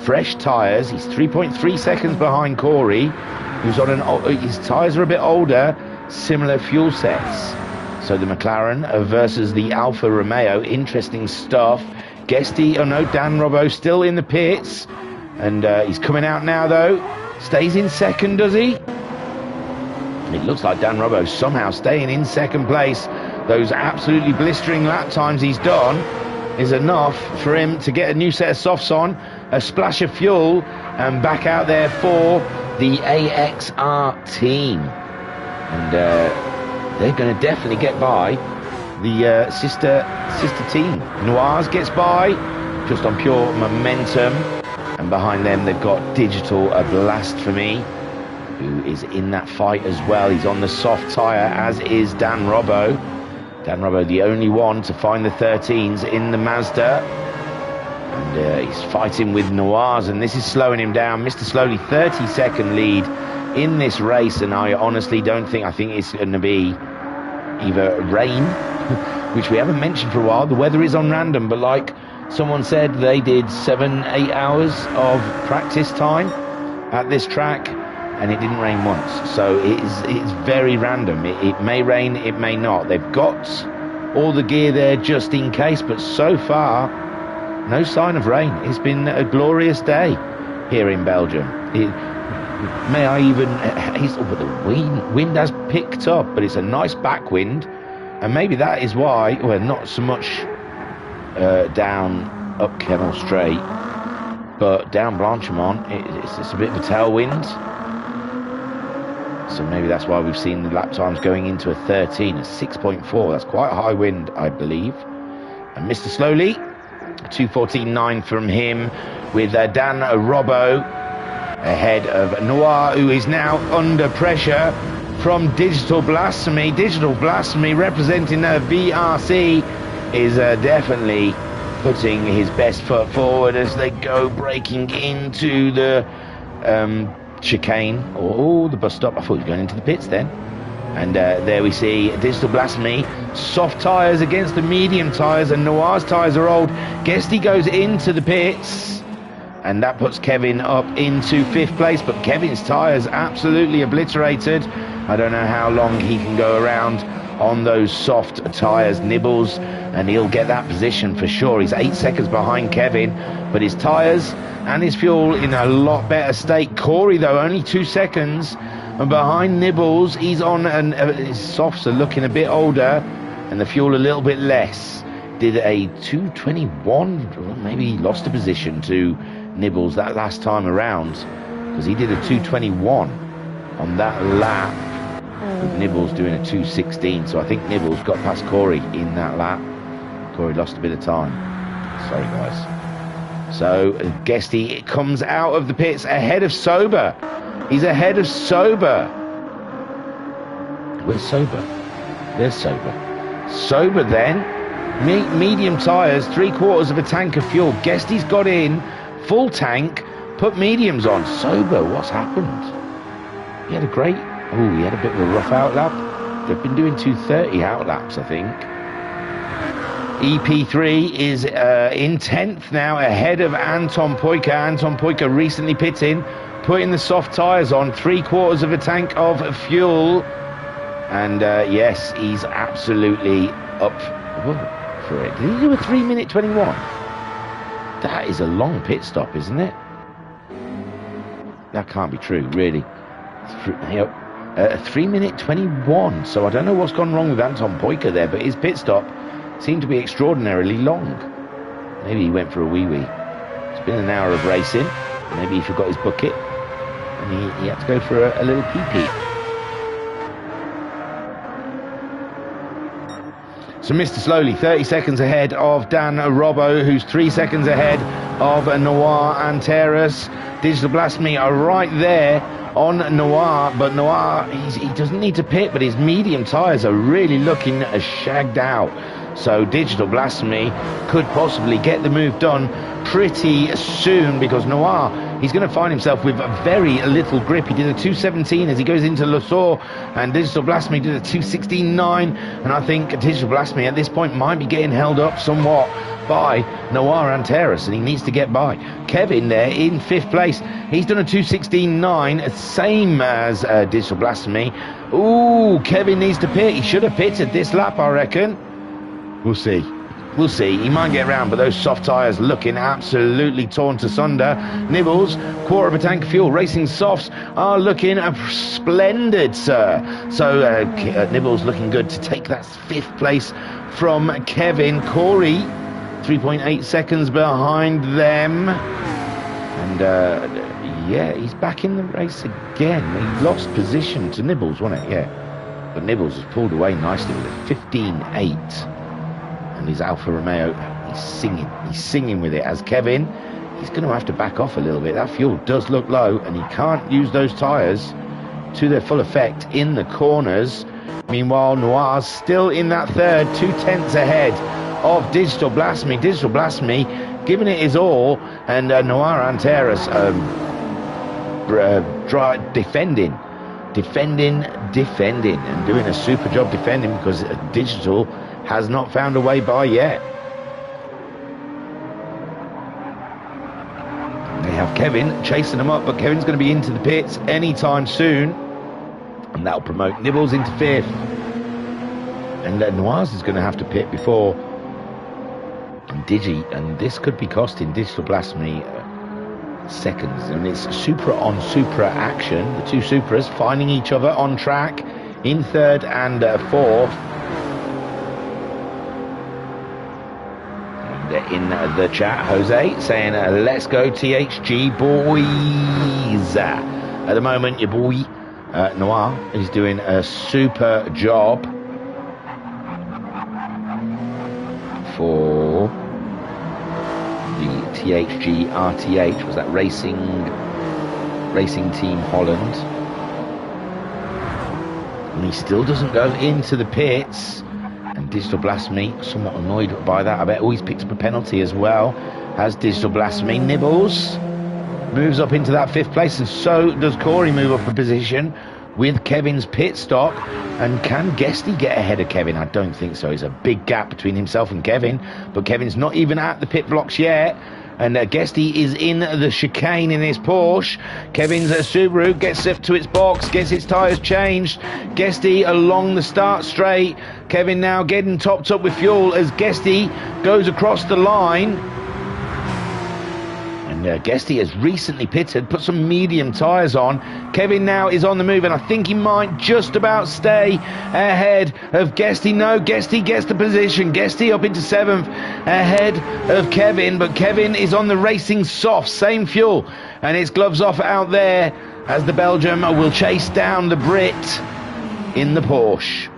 Fresh tyres. He's 3.3 seconds behind Corey, who's on his tyres are a bit older. Similar fuel sets. So the McLaren versus the Alfa Romeo. Interesting stuff. Guesty, oh no, Dan Robbo still in the pits. And he's coming out now, though. Stays in second, does he? It looks like Dan Robbo somehow staying in second place. Those absolutely blistering lap times he's done is enough for him to get a new set of softs on, a splash of fuel, and back out there for the AXR team. And they're going to definitely get by the sister team. Noirs gets by just on pure momentum, and behind them they've got Digital Blasphemy, who is in that fight as well. He's on the soft tyre, as is Dan Robbo. Dan Robbo, the only one to find the 13s in the Mazda. And he's fighting with Noirs, and this is slowing him down. Mr. Slowly, 30-second lead in this race, and I honestly don't think, I think it's going to be either rain, which we haven't mentioned for a while. The weather is on random, but like someone said, they did 7-8 hours of practice time at this track, and it didn't rain once. So it's very random. It may rain, it may not. They've got all the gear there just in case, but so far, no sign of rain. It's been a glorious day here in Belgium. May I even... the wind has picked up, but it's a nice backwind, and maybe that is why, well, not so much down up Kemmel Straight, but down Blanchimont, it's a bit of a tailwind. So maybe that's why we've seen the lap times going into a 13, a 6.4. That's quite a high wind, I believe. And Mr. Slowly, 2:14.9 from him, with Dan Robbo ahead of Noir, who is now under pressure from Digital Blasphemy. Digital Blasphemy, representing VRC, is definitely putting his best foot forward as they go braking into the chicane, or the bus stop. I thought he was going into the pits then. And there we see Digital Blasphemy, soft tyres against the medium tyres, and Noir's tyres are old. Guesty goes into the pits, and that puts Kevin up into 5th place, but Kevin's tyres absolutely obliterated. I don't know how long he can go around on those soft tyres. Nibbles, and he'll get that position for sure. He's 8 seconds behind Kevin, but his tyres and his fuel in a lot better state. Corey, though, only 2 seconds and behind Nibbles. He's on, and his softs are looking a bit older, and the fuel a little bit less. Did a 2:21, maybe he lost a position to Nibbles that last time around, because he did a 2:21 on that lap, with Nibbles doing a 2:16. So I think Nibbles got past Corey in that lap. Corey lost a bit of time. Sorry, guys. So Guesty comes out of the pits ahead of Sober. He's ahead of Sober. Where's Sober? There's Sober. Sober then. Medium tyres, 3/4 of a tank of fuel. Guesty's got in, full tank, put mediums on. Sober, what's happened? He had a great... Oh, he had a bit of a rough outlap. They've been doing 2:30 outlaps, I think. EP3 is in 10th now, ahead of Anton Poika. Anton Poika recently pitting, putting the soft tyres on, 3/4 of a tank of fuel. And yes, he's absolutely up for it. Did he do a 3:21? That is a long pit stop, isn't it? That can't be true, really. 3:21. So I don't know what's gone wrong with Anton Poika there, but his pit stop seemed to be extraordinarily long. Maybe he went for a wee-wee. It's been an hour of racing. Maybe he forgot his bucket, and he had to go for a little pee-pee. So Mr. Slowly, 30 seconds ahead of Dan Robbo, who's 3 seconds ahead of Noir and Terrace. Digital Blasphemy are right there on Noir, but Noir, he doesn't need to pit, but his medium tyres are really looking shagged out. So Digital Blasphemy could possibly get the move done pretty soon, because Noir, he's going to find himself with very little grip. He did a 2:17 as he goes into Le Saux, and Digital Blasphemy did a 2:16.9, and I think Digital Blasphemy at this point might be getting held up somewhat by Noir and Terrace, and he needs to get by. Kevin there in 5th place, he's done a 2:16.9, same as Digital Blasphemy. Ooh, Kevin needs to pit. He should have pitted this lap, I reckon. We'll see. We'll see. He might get around, but those soft tyres looking absolutely torn to sunder. Nibbles, quarter of a tank of fuel. Racing Softs are looking splendid, sir. So Nibbles looking good to take that 5th place from Kevin. Corey, 3.8 seconds behind them. And yeah, he's back in the race again. He lost position to Nibbles, wasn't it? Yeah. But Nibbles has pulled away nicely with a 15.8. And his Alfa Romeo, he's singing with it, as Kevin, he's going to have to back off a little bit. That fuel does look low, and he can't use those tyres to their full effect in the corners. Meanwhile, Noir's still in that third, 2/10 ahead of Digital Blasphemy. Digital Blasphemy giving it his all, and Noir and Terrace defending, and doing a super job defending, because Digital has not found a way by yet. They have Kevin chasing them up, but Kevin's going to be into the pits anytime soon, and that'll promote Nibbles into 5th. And Noirs is going to have to pit before Digi, and this could be costing Digital Blasphemy seconds. And it's Supra on Supra action. The two Supras finding each other on track in 3rd and 4th. In the chat, Jose saying let's go THG boys. At the moment, your boy Noir is doing a super job for the THG RTH. Was that Racing Team Holland? And he still doesn't go into the pits. And Digital Blasphemy, somewhat annoyed by that. I bet he's picked up a penalty as well. Has Digital Blasphemy. Nibbles moves up into that 5th place, and so does Corey move up a position with Kevin's pit stop. And can Guesty get ahead of Kevin? I don't think so. There's a big gap between himself and Kevin, but Kevin's not even at the pit blocks yet. And Guesty is in the chicane in his Porsche. Kevin's Subaru gets it to its box, gets its tyres changed. Guesty along the start straight. Kevin now getting topped up with fuel as Guesty goes across the line. And Guesty has recently pitted, put some medium tyres on. Kevin now is on the move, and I think he might just about stay ahead of Guesty. No, Guesty gets the position. Guesty up into 7th ahead of Kevin, but Kevin is on the Racing Soft, same fuel, and it's gloves off out there as the Belgium will chase down the Brit in the Porsche.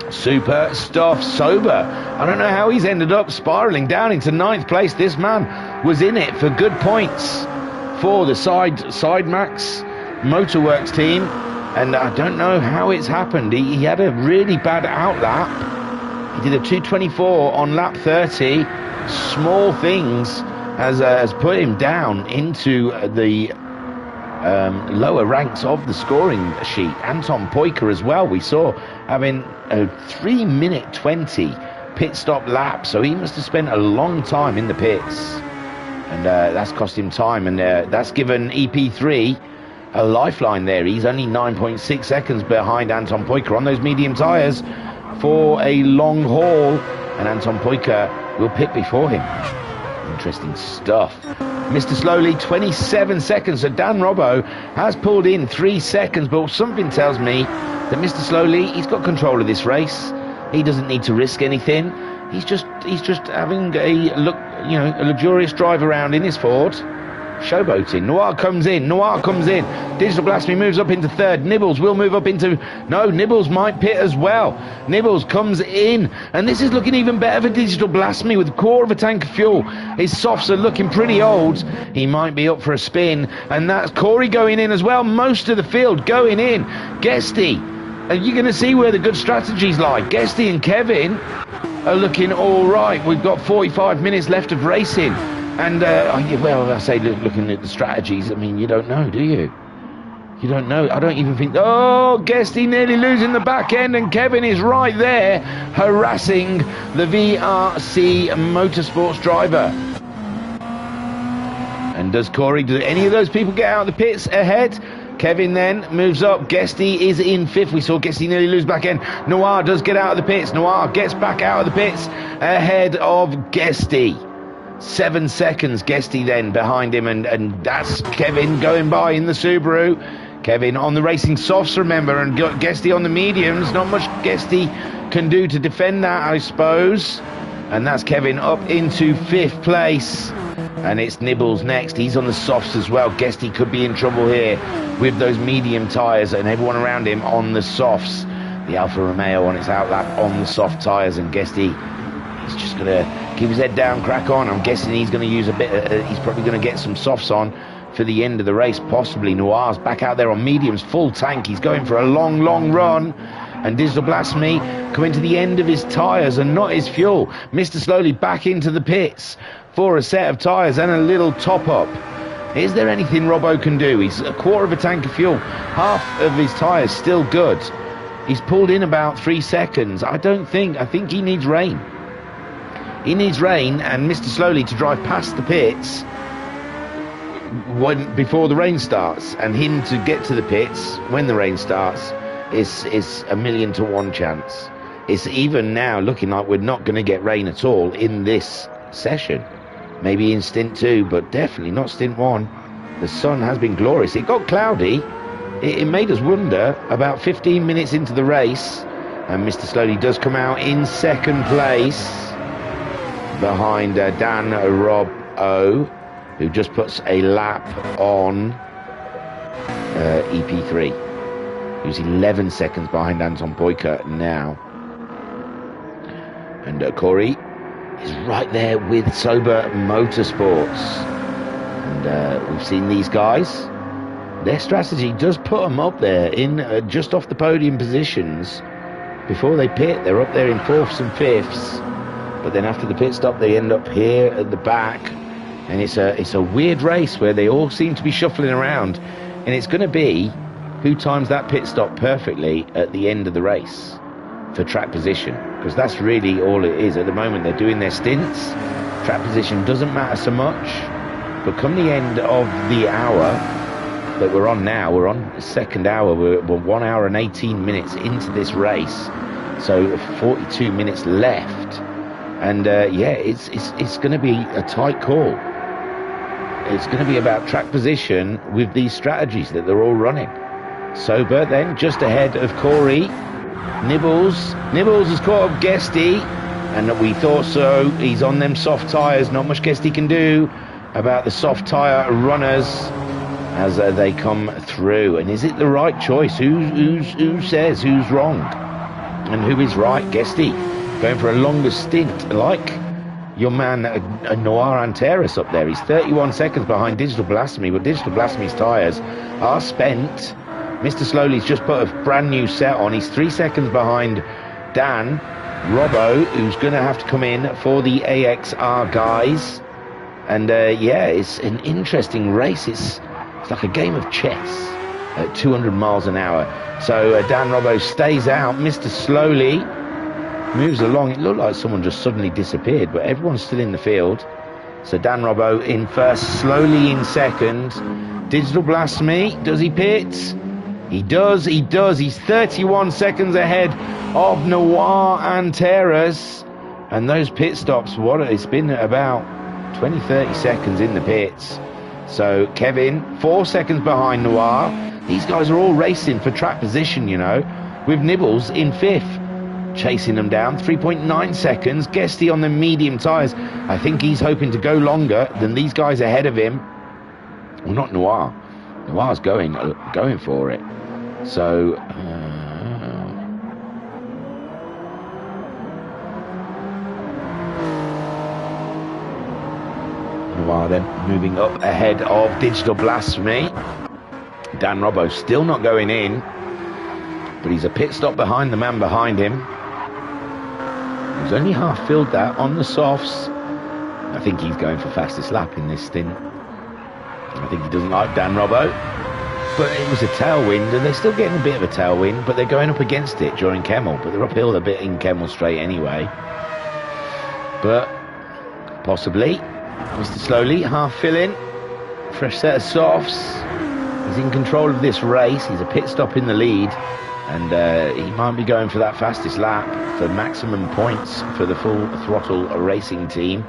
Super stuff. Sober, I don't know how he's ended up spiraling down into 9th place. This man was in it for good points for the Side Max Motorworks team, and I don't know how it's happened. He had a really bad out lap. He did a 2:24 on lap 30. Small things has put him down into the lower ranks of the scoring sheet. Anton Poiker as well, we saw having a 3:20 pit stop lap, so he must have spent a long time in the pits, and that's cost him time, and that's given EP3 a lifeline there. He's only 9.6 seconds behind Anton Poiker on those medium tyres for a long haul, and Anton Poiker will pit before him. Interesting stuff. Mr. Slowly, 27 seconds. So Dan Robbo has pulled in 3 seconds, but something tells me that Mr. Slowly, he's got control of this race. He doesn't need to risk anything. He's just having a luxurious drive around in his Ford, showboating. Noir comes in. Digital Blasphemy moves up into third. Nibbles will move up into... No, Nibbles might pit as well. Nibbles comes in. And this is looking even better for Digital Blasphemy with a quarter of a tank of fuel. His softs are looking pretty old. He might be up for a spin. And that's Corey going in as well. Most of the field going in. Guesty. And you're going to see where the good strategies lie. Guesty and Kevin are looking all right. We've got 45 minutes left of racing. And, well, I say looking at the strategies, I mean, you don't know, do you? You don't know. I don't even think... Oh, Guesty nearly losing the back end, and Kevin is right there harassing the VRC Motorsports driver. And do any of those people get out of the pits ahead? Kevin then moves up. Guesty is in fifth. We saw Guesty nearly lose back end. Noir does get out of the pits. Noir gets back out of the pits ahead of Guesty. 7 seconds, Guesty then behind him, and that's Kevin going by in the Subaru. Kevin on the racing softs, remember, and got Guesty on the mediums. Not much Guesty can do to defend that, I suppose. And that's Kevin up into fifth place. And it's Nibbles next. He's on the softs as well. Guesty could be in trouble here with those medium tyres and everyone around him on the softs. The Alfa Romeo on its outlap on the soft tyres, and Guesty is just going to keep his head down, crack on. I'm guessing he's going to use a bit, he's probably going to get some softs on for the end of the race, possibly. Noir's back out there on mediums, full tank. He's going for a long, long run. And Digital Blasphemy coming to the end of his tyres and not his fuel. Mr. Slowly back into the pits for a set of tyres and a little top up. Is there anything Robbo can do? He's a quarter of a tank of fuel. Half of his tyres still good. He's pulled in about 3 seconds. I think he needs rain. He needs rain and Mr. Slowly to drive past the pits before the rain starts, and him to get to the pits when the rain starts is 1,000,000 to 1 chance. It's even now looking like we're not going to get rain at all in this session. Maybe in Stint 2, but definitely not Stint 1. The sun has been glorious. It got cloudy. It made us wonder about 15 minutes into the race, and Mr. Slowly does come out in second place behind Dan Rob O, who just puts a lap on EP3, who's 11 seconds behind Anton Boyka now. And Corey is right there with Sober Motorsports. And we've seen these guys. Their strategy does put them up there in just off the podium positions. Before they pit, they're up there in 4ths and 5ths. But then after the pit stop, they end up here at the back. And it's a weird race where they all seem to be shuffling around. And it's going to be who times that pit stop perfectly at the end of the race for track position. Because that's really all it is. At the moment, they're doing their stints. Track position doesn't matter so much. But come the end of the hour that we're on now, we're on the second hour. We're 1 hour and 18 minutes into this race. So 42 minutes left. And yeah, it's going to be a tight call. It's going to be about track position with these strategies that they're all running. Sober then just ahead of Corey. Nibbles has caught up Guesty, and we thought so. He's on them soft tyres. Not much Guesty can do about the soft tyre runners as they come through. And is it the right choice? Who says who's wrong and who is right? Guesty going for a longer stint, like your man Noir Anteras up there. He's 31 seconds behind Digital Blasphemy, but Digital Blasphemy's tyres are spent. Mr. Slowly's just put a brand new set on. He's 3 seconds behind Dan Robbo, who's going to have to come in for the AXR guys. And yeah, it's an interesting race. It's like a game of chess at 200 miles an hour. So Dan Robbo stays out. Mr. Slowly moves along. It looked like someone just suddenly disappeared, but everyone's still in the field. So Dan Robbo in first, Slowly in second. Digital Blasphemy, does he pit? He does. He's 31 seconds ahead of Noir Anteras. And those pit stops, it's been about 20-30 seconds in the pits. So Kevin 4 seconds behind Noir. These guys are all racing for track position, you know, with Nibbles in fifth, chasing them down. 3.9 seconds. Guesty on the medium tyres. I think he's hoping to go longer than these guys ahead of him. Well, not Noir. Noir's going for it. So Noir then moving up ahead of Digital Blasphemy. Dan Robbo still not going in, but he's a pit stop behind the man behind him. He's only half filled that on the softs. I think he's going for fastest lap in this stint. I think he doesn't like Dan Robbo, but it was a tailwind, and they're still getting a bit of a tailwind, but they're going up against it during Kemmel, but they're uphill a bit in Kemmel straight anyway. But possibly Mr. Slowly half filling, fresh set of softs. He's in control of this race. He's a pit stop in the lead, and he might be going for that fastest lap for maximum points for the Full Throttle Racing team.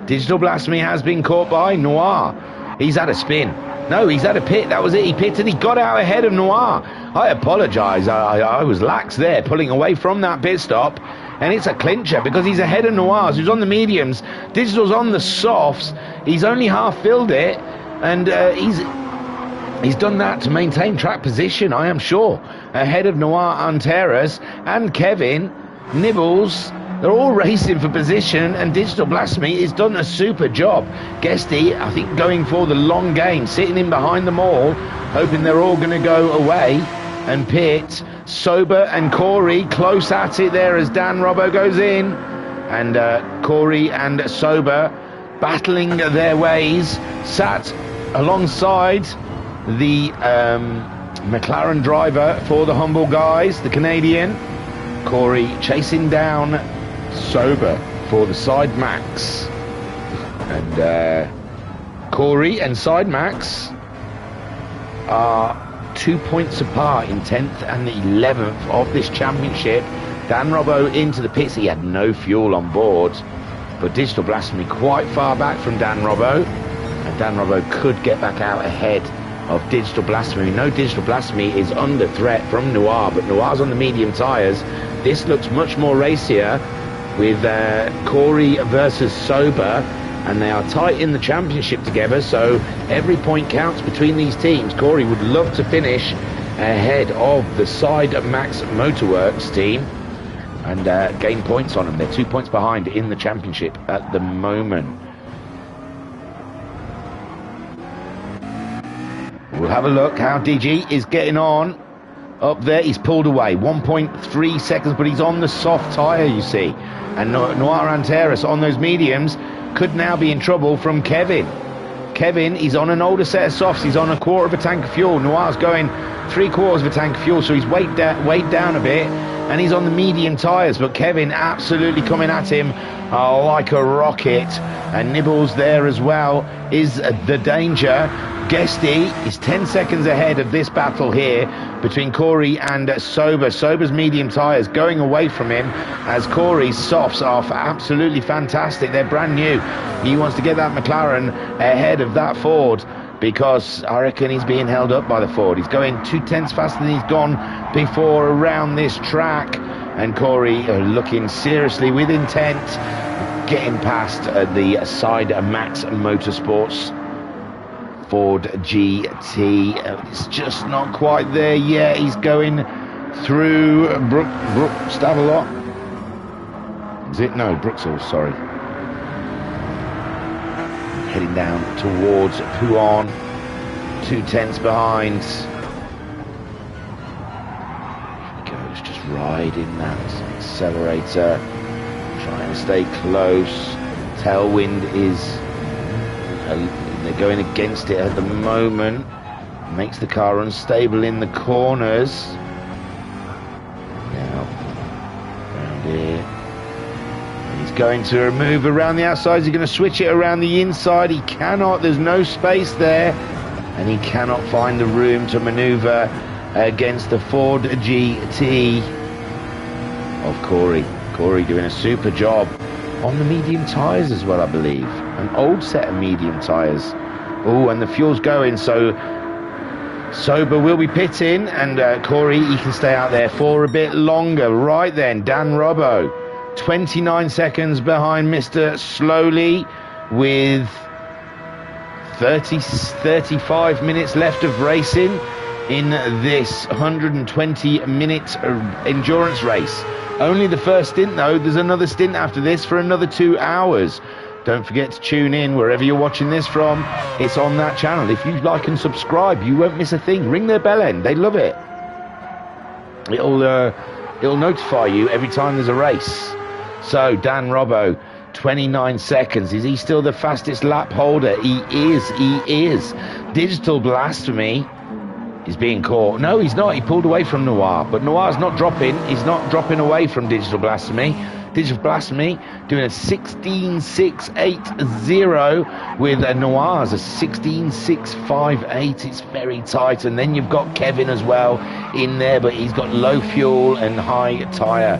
Digital Blasphemy has been caught by Noir. He's had a spin. No, he's had a pit. That was it. He pitted. He got out ahead of Noir. I apologise. I was lax there, pulling away from that pit stop. And it's a clincher because he's ahead of Noir, who's on the mediums. Digital's on the softs. He's only half filled it. And he's done that to maintain track position, I am sure. Ahead of Noir Anteras and Kevin, Nibbles. They're all racing for position, and Digital Blasphemy has done a super job. Guesty, I think, going for the long game, sitting in behind them all, hoping they're all going to go away and pit. Sober and Corey close at it there as Dan Robbo goes in. And Corey and Sober battling their ways, sat alongside the McLaren driver for the Humble Guys, the Canadian. Corey chasing down Sober for the Side Max, and Corey and Side Max are 2 points apart in 10th and 11th of this championship. Dan Robbo into the pits. He had no fuel on board, but Digital Blasphemy quite far back from Dan Robbo, and Dan Robbo could get back out ahead of Digital Blasphemy. No, Digital Blasphemy is under threat from Noir, but Noir's on the medium tyres. This looks much more racier, with Corey versus Sober, and they are tight in the championship together, so every point counts between these teams. Corey would love to finish ahead of the Side Max Motorworks team and gain points on them. They're 2 points behind in the championship at the moment. We'll have a look how DG is getting on. Up there, he's pulled away 1.3 seconds, but he's on the soft tyre, you see. And Noir Anteras on those mediums could now be in trouble from Kevin. Kevin, he's on an older set of softs. He's on a quarter of a tank of fuel. Noir's going 3/4 of a tank of fuel, so he's weighed down a bit, and he's on the medium tyres. But Kevin absolutely coming at him like a rocket. And Nibbles there as well is the danger. Guesty is 10 seconds ahead of this battle here between Corey and Sober. Sober's medium tyres going away from him, as Corey's softs are absolutely fantastic. They're brand new. He wants to get that McLaren ahead of that Ford, because I reckon he's being held up by the Ford. He's going 2/10 faster than he's gone before around this track. And Corey looking seriously with intent, getting past the Side Max Motorsports Ford GT. It's just not quite there yet. He's going through Brook Stavelot. Is it? No, Bruxelles, sorry. Heading down towards Pouan. 2/10 behind. He goes, just riding that accelerator, trying to stay close. Tailwind is they're going against it at the moment. Makes the car unstable in the corners. Now, around here. He's going to move around the outside. He's going to switch it around the inside. He cannot. There's no space there. And he cannot find the room to maneuver against the Ford GT of Corey. Corey doing a super job on the medium tyres as well, I believe. An old set of medium tyres. Oh, and the fuel's going, so Sober will be pitting, and Corey, he can stay out there for a bit longer. Right then, Dan Robbo, 29 seconds behind Mr. Slowly, with 35 minutes left of racing in this 120-minute endurance race. Only the first stint, though. There's another stint after this for another 2 hours. Don't forget to tune in wherever you're watching this from. It's on that channel. If you like and subscribe, you won't miss a thing. Ring their bell end. They love it. It'll notify you every time there's a race. So, Dan Robbo, 29 seconds. Is he still the fastest lap holder? He is. Digital Blasphemy is being caught. No, he's not. He pulled away from Noir, but Noir's not dropping. He's not dropping away from Digital Blasphemy. Digital Blasphemy doing a 16.680 with Noir's a 16.658. It's very tight. And then you've got Kevin as well in there, but he's got low fuel and high tyre.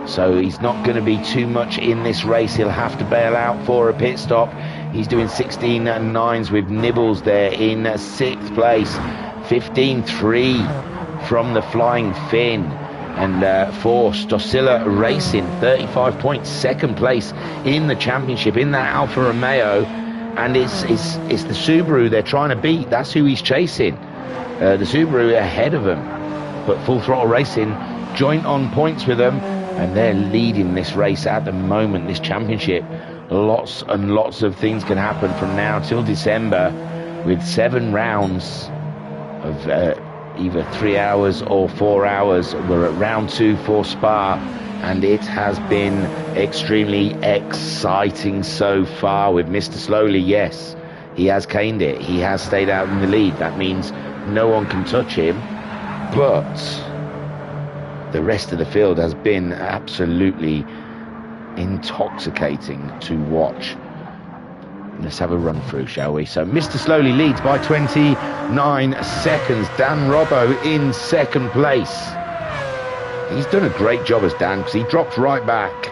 So he's not going to be too much in this race. He'll have to bail out for a pit stop. He's doing 16.9s with Nibbles there in 6th place. 15.3 from the Flying Finn. And for Stosilla Racing, 35 points, 2nd place in the championship in that Alfa Romeo. And it's the Subaru they're trying to beat. That's who he's chasing. The Subaru ahead of him. But Full Throttle Racing joint on points with them. And they're leading this race at the moment, this championship. Lots and lots of things can happen from now till December with 7 rounds of either 3 hours or 4 hours. We're at round 2 for Spa, and it has been extremely exciting so far with Mr. Slowly. Yes, he has caned it. He has stayed out in the lead. That means no one can touch him. But the rest of the field has been absolutely intoxicating to watch. Let's have a run through, shall we? So Mr. Slowly leads by 29 seconds. Dan Robbo in 2nd place. He's done a great job as Dan, because he dropped right back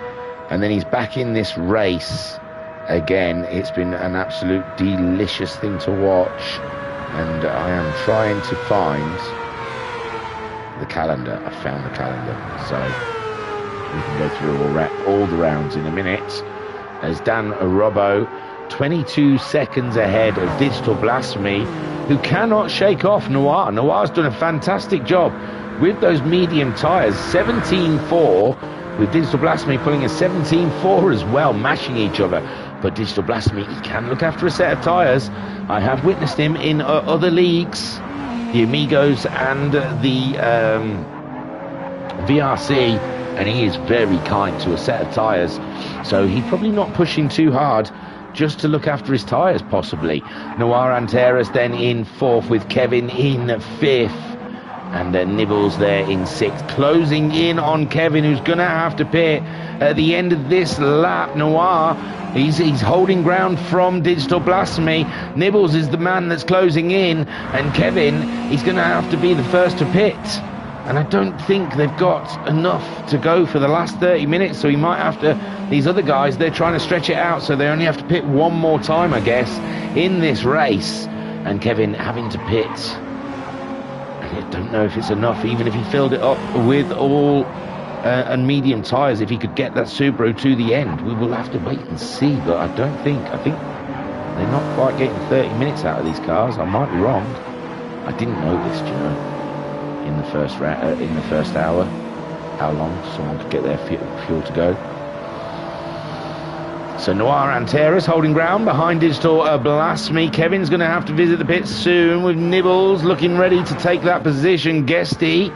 and then he's back in this race again. It's been an absolute delicious thing to watch, and I am trying to find the calendar. I found the calendar, so we can go through all the rounds in a minute. As Dan Robbo 22 seconds ahead of Digital Blasphemy, who cannot shake off Noir. Noir's done a fantastic job with those medium tyres. 17.4 with Digital Blasphemy pulling a 17.4 as well, mashing each other. But Digital Blasphemy, he can look after a set of tyres. I have witnessed him in other leagues, the Amigos and the VRC, and he is very kind to a set of tyres. So he's probably not pushing too hard, just to look after his tyres, possibly. Noir Anteras then in 4th with Kevin in 5th. And Nibbles there in 6th. Closing in on Kevin, who's going to have to pit at the end of this lap. Noir, he's holding ground from Digital Blasphemy. Nibbles is the man that's closing in. And Kevin, he's going to have to be the first to pit. And I don't think they've got enough to go for the last 30 minutes, so he might have to... These other guys, they're trying to stretch it out, so they only have to pit one more time, I guess, in this race. And Kevin having to pit. And I don't know if it's enough, even if he filled it up with all and medium tyres, if he could get that Subaru to the end. We will have to wait and see, but I think they're not quite getting 30 minutes out of these cars. I might be wrong. I didn't know this, do you know? In the first hour, how long someone could get their fuel to go. So Noir Anteras holding ground behind Digital Blasphemy. Kevin's going to have to visit the pits soon with Nibbles looking ready to take that position. Guesty,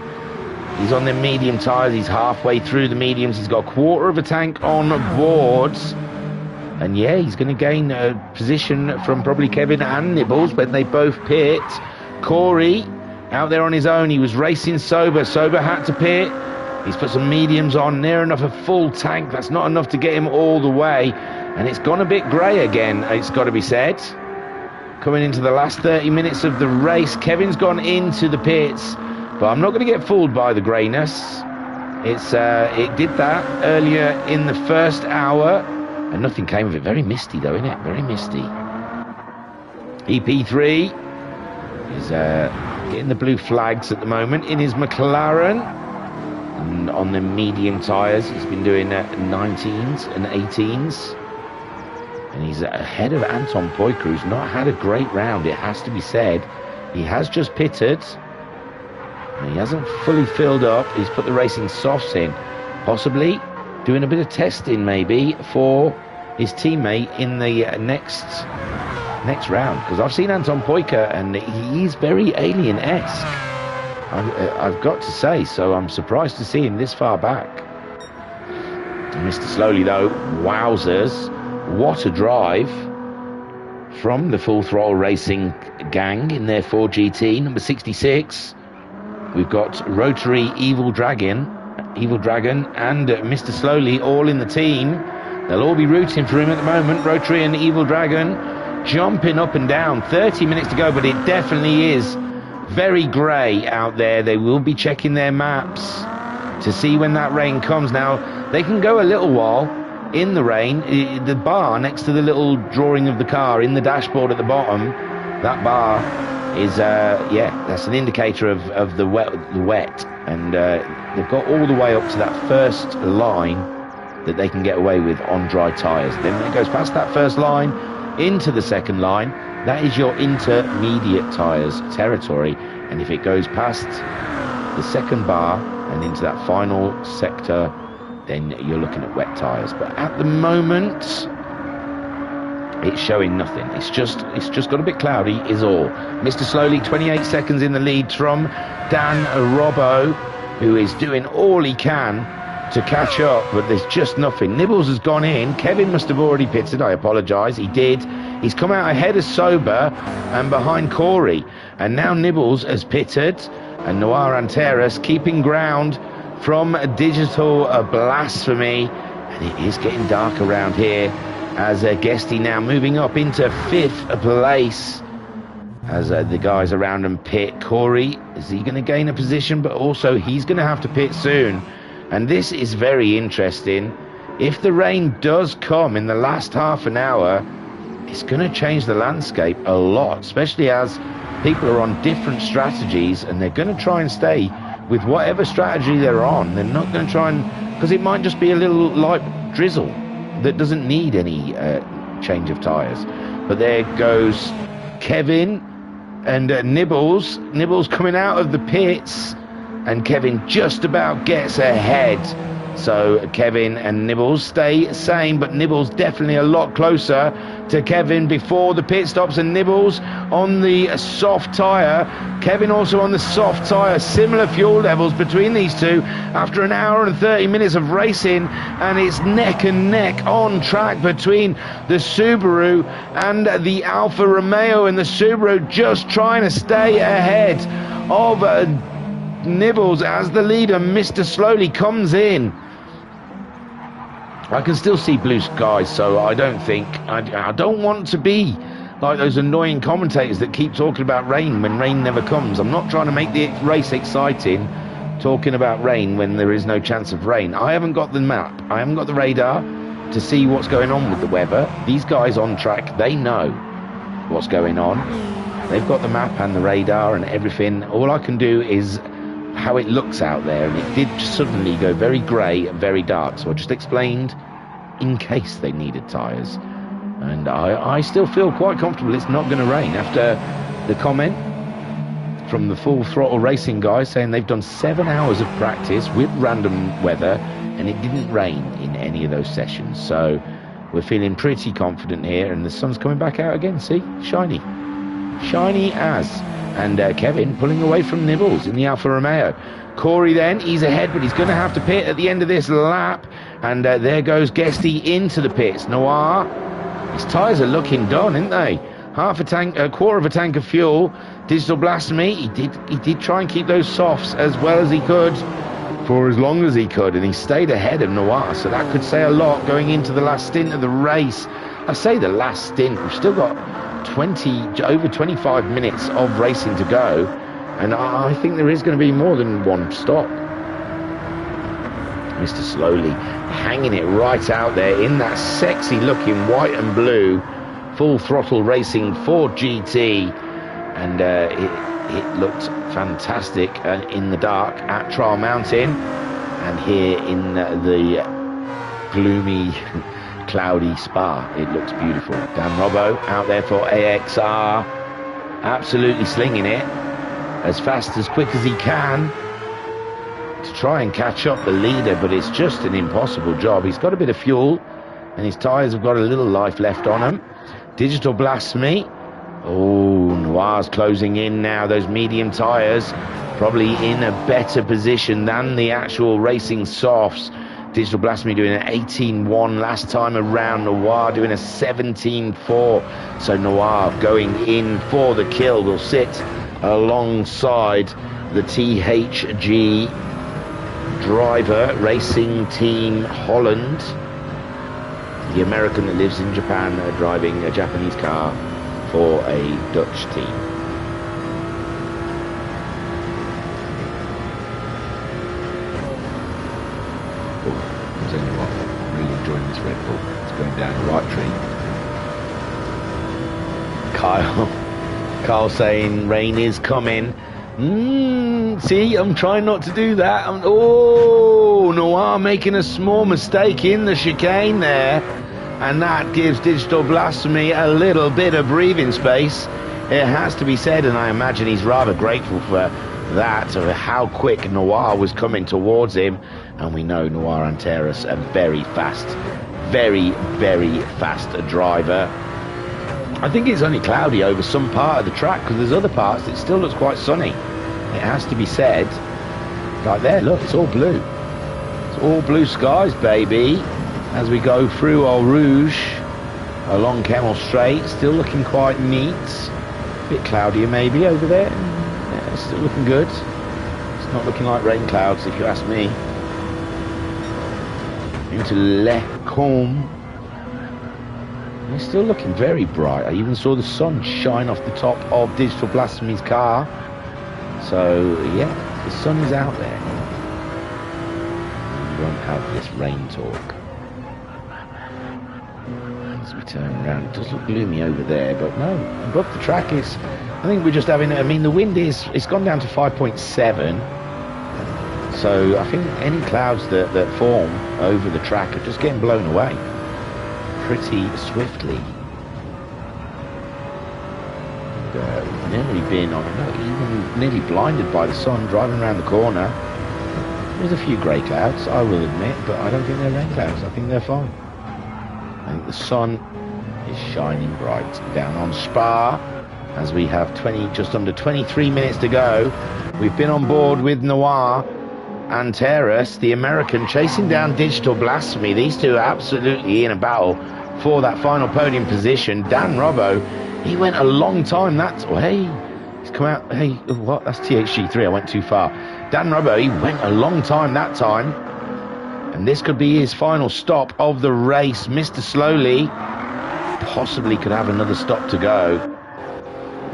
he's on the medium tyres. He's halfway through the mediums. He's got a quarter of a tank on boards. And yeah, he's going to gain a position from probably Kevin and Nibbles when they both pit. Corey out there on his own. He was racing Sober. Sober had to pit. He's put some mediums on, near enough a full tank. That's not enough to get him all the way. And it's gone a bit grey again, it's got to be said. Coming into the last 30 minutes of the race, Kevin's gone into the pits. But I'm not going to get fooled by the greyness. It did that earlier in the first hour. And nothing came of it. Very misty though, isn't it? Very misty. EP3 is getting the blue flags at the moment in his McLaren. And on the medium tyres, he's been doing 19s and 18s. And he's ahead of Anton Poyker, who's not had a great round, it has to be said. He has just pitted. He hasn't fully filled up. He's put the racing softs in, possibly doing a bit of testing maybe for his teammate in the next round, because I've seen Anton Poyker and he's very Alien-esque, I've got to say, so I'm surprised to see him this far back. Mr. Slowly though, wowzers, what a drive from the Full Throttle Racing gang in their 4GT, number 66. We've got Rotary Evil Dragon and Mr. Slowly all in the team. They'll all be rooting for him at the moment. Rotary and Evil Dragon jumping up and down. 30 minutes to go, but it definitely is very grey out there. They will be checking their maps to see when that rain comes. Now, they can go a little while in the rain. The bar next to the little drawing of the car in the dashboard at the bottom, that bar is, that's an indicator of the wet. And they've got all the way up to that first line that they can get away with on dry tyres. Then it goes past that first line into the second line. That is your intermediate tyres territory. And if it goes past the second bar and into that final sector, then you're looking at wet tyres. But at the moment, it's showing nothing. It's just got a bit cloudy is all. Mr. Slowly, 28 seconds in the lead from Dan Robbo, who is doing all he can to catch up, but there's just nothing. Nibbles has gone in. Kevin must have already pitted. I apologise. He did. He's come out ahead of Sober and behind Corey. And now Nibbles has pitted. And Noir Anteras keeping ground from Digital Blasphemy. And it is getting dark around here as Guesty now moving up into 5th place as the guys around him pit. Corey, is he going to gain a position? But also he's going to have to pit soon. And this is very interesting. If the rain does come in the last half an hour, it's going to change the landscape a lot, especially as people are on different strategies and they're going to try and stay with whatever strategy they're on. They're not going to try and, because it might just be a little light drizzle that doesn't need any change of tyres. But there goes Kevin and Nibbles. Nibbles coming out of the pits, and Kevin just about gets ahead. So Kevin and Nibbles stay same, but Nibbles definitely a lot closer to Kevin before the pit stops, and Nibbles on the soft tyre. Kevin also on the soft tyre. Similar fuel levels between these two after an hour and 30 minutes of racing, and it's neck and neck on track between the Subaru and the Alfa Romeo, and the Subaru just trying to stay ahead of Nibbles as the leader. Mr. Slowly comes in. I can still see blue skies, so I don't think I don't want to be like those annoying commentators that keep talking about rain when rain never comes. I'm not trying to make the race exciting talking about rain when there is no chance of rain. I haven't got the map, I haven't got the radar to see what's going on with the weather. These guys on track, they know what's going on. They've got the map and the radar and everything. All I can do is how it looks out there, and it did suddenly go very grey and very dark, so I just explained in case they needed tyres. And I still feel quite comfortable it's not going to rain after the comment from the Full Throttle Racing guys saying they've done 7 hours of practice with random weather and it didn't rain in any of those sessions. So we're feeling pretty confident here, and the sun's coming back out again. See, shiny as. And Kevin pulling away from Nibbles in the Alfa Romeo. Corey then, he's ahead, but he's going to have to pit at the end of this lap. And there goes Guesty into the pits. Noir, his tyres are looking done, aren't they? Half a tank, a quarter of a tank of fuel. Digital Blasphemy, he did try and keep those softs as well as he could for as long as he could, and he stayed ahead of Noir. So that could say a lot going into the last stint of the race. I say the last stint, we've still got over 25 minutes of racing to go, and I think there is going to be more than one stop. Mr. Slowly hanging it right out there in that sexy looking white and blue Full Throttle Racing 4GT, and it looked fantastic in the dark at Trial Mountain, and here in the gloomy cloudy Spa. It looks beautiful. Dan Robbo out there for AXR, absolutely slinging it as fast, as quick as he can to try and catch up the leader, but it's just an impossible job. He's got a bit of fuel and his tyres have got a little life left on them. Digital Blasphemy. Oh, Noir's closing in now. Those medium tyres probably in a better position than the actual racing softs. Digital Blasphemy doing an 18.1 last time around. Noir doing a 17.4. So Noir going in for the kill will sit alongside the THG driver, Racing Team Holland, the American that lives in Japan, driving a Japanese car for a Dutch team. Oh, I'll tell you what, I'm really enjoying this Red Bull. It's going down the right tree. Kyle saying rain is coming. See, I'm trying not to do that. Oh, Noir making a small mistake in the chicane there, and that gives Digital Blasphemy a little bit of breathing space, it has to be said, and I imagine he's rather grateful for that, of how quick Noir was coming towards him. And we know Noir Anteras, a very fast, very, very fast driver. I think it's only cloudy over some part of the track, because there's other parts that still looks quite sunny. It has to be said. Like there, look, it's all blue. It's all blue skies, baby. As we go through Eau Rouge, along Kemmel Straight, still looking quite neat. A bit cloudier maybe over there. Yeah, it's still looking good. It's not looking like rain clouds, if you ask me. Into Les Combes. It's still looking very bright. I even saw the sun shine off the top of Digital Blasphemy's car. So, yeah, the sun is out there. We won't have this rain talk. As we turn around, it does look gloomy over there, but no, above the track is, I think we're just having, I mean, the wind it's gone down to 5.7. So I think any clouds that form over the track are just getting blown away pretty swiftly. And, nearly been on, even nearly blinded by the sun driving around the corner. There's a few grey clouds, I will admit, but I don't think they're rain clouds. I think they're fine. I think the sun is shining bright down on Spa as we have just under 23 minutes to go. We've been on board with Noir Anteras, the American, chasing down Digital Blasphemy. These two are absolutely in a battle for that final podium position. Dan Robbo, he went a long time. Hey, he's come out. Hey, what? That's THG3. I went too far. Dan Robbo, he went a long time that time. And this could be his final stop of the race. Mr. Slowly possibly could have another stop to go.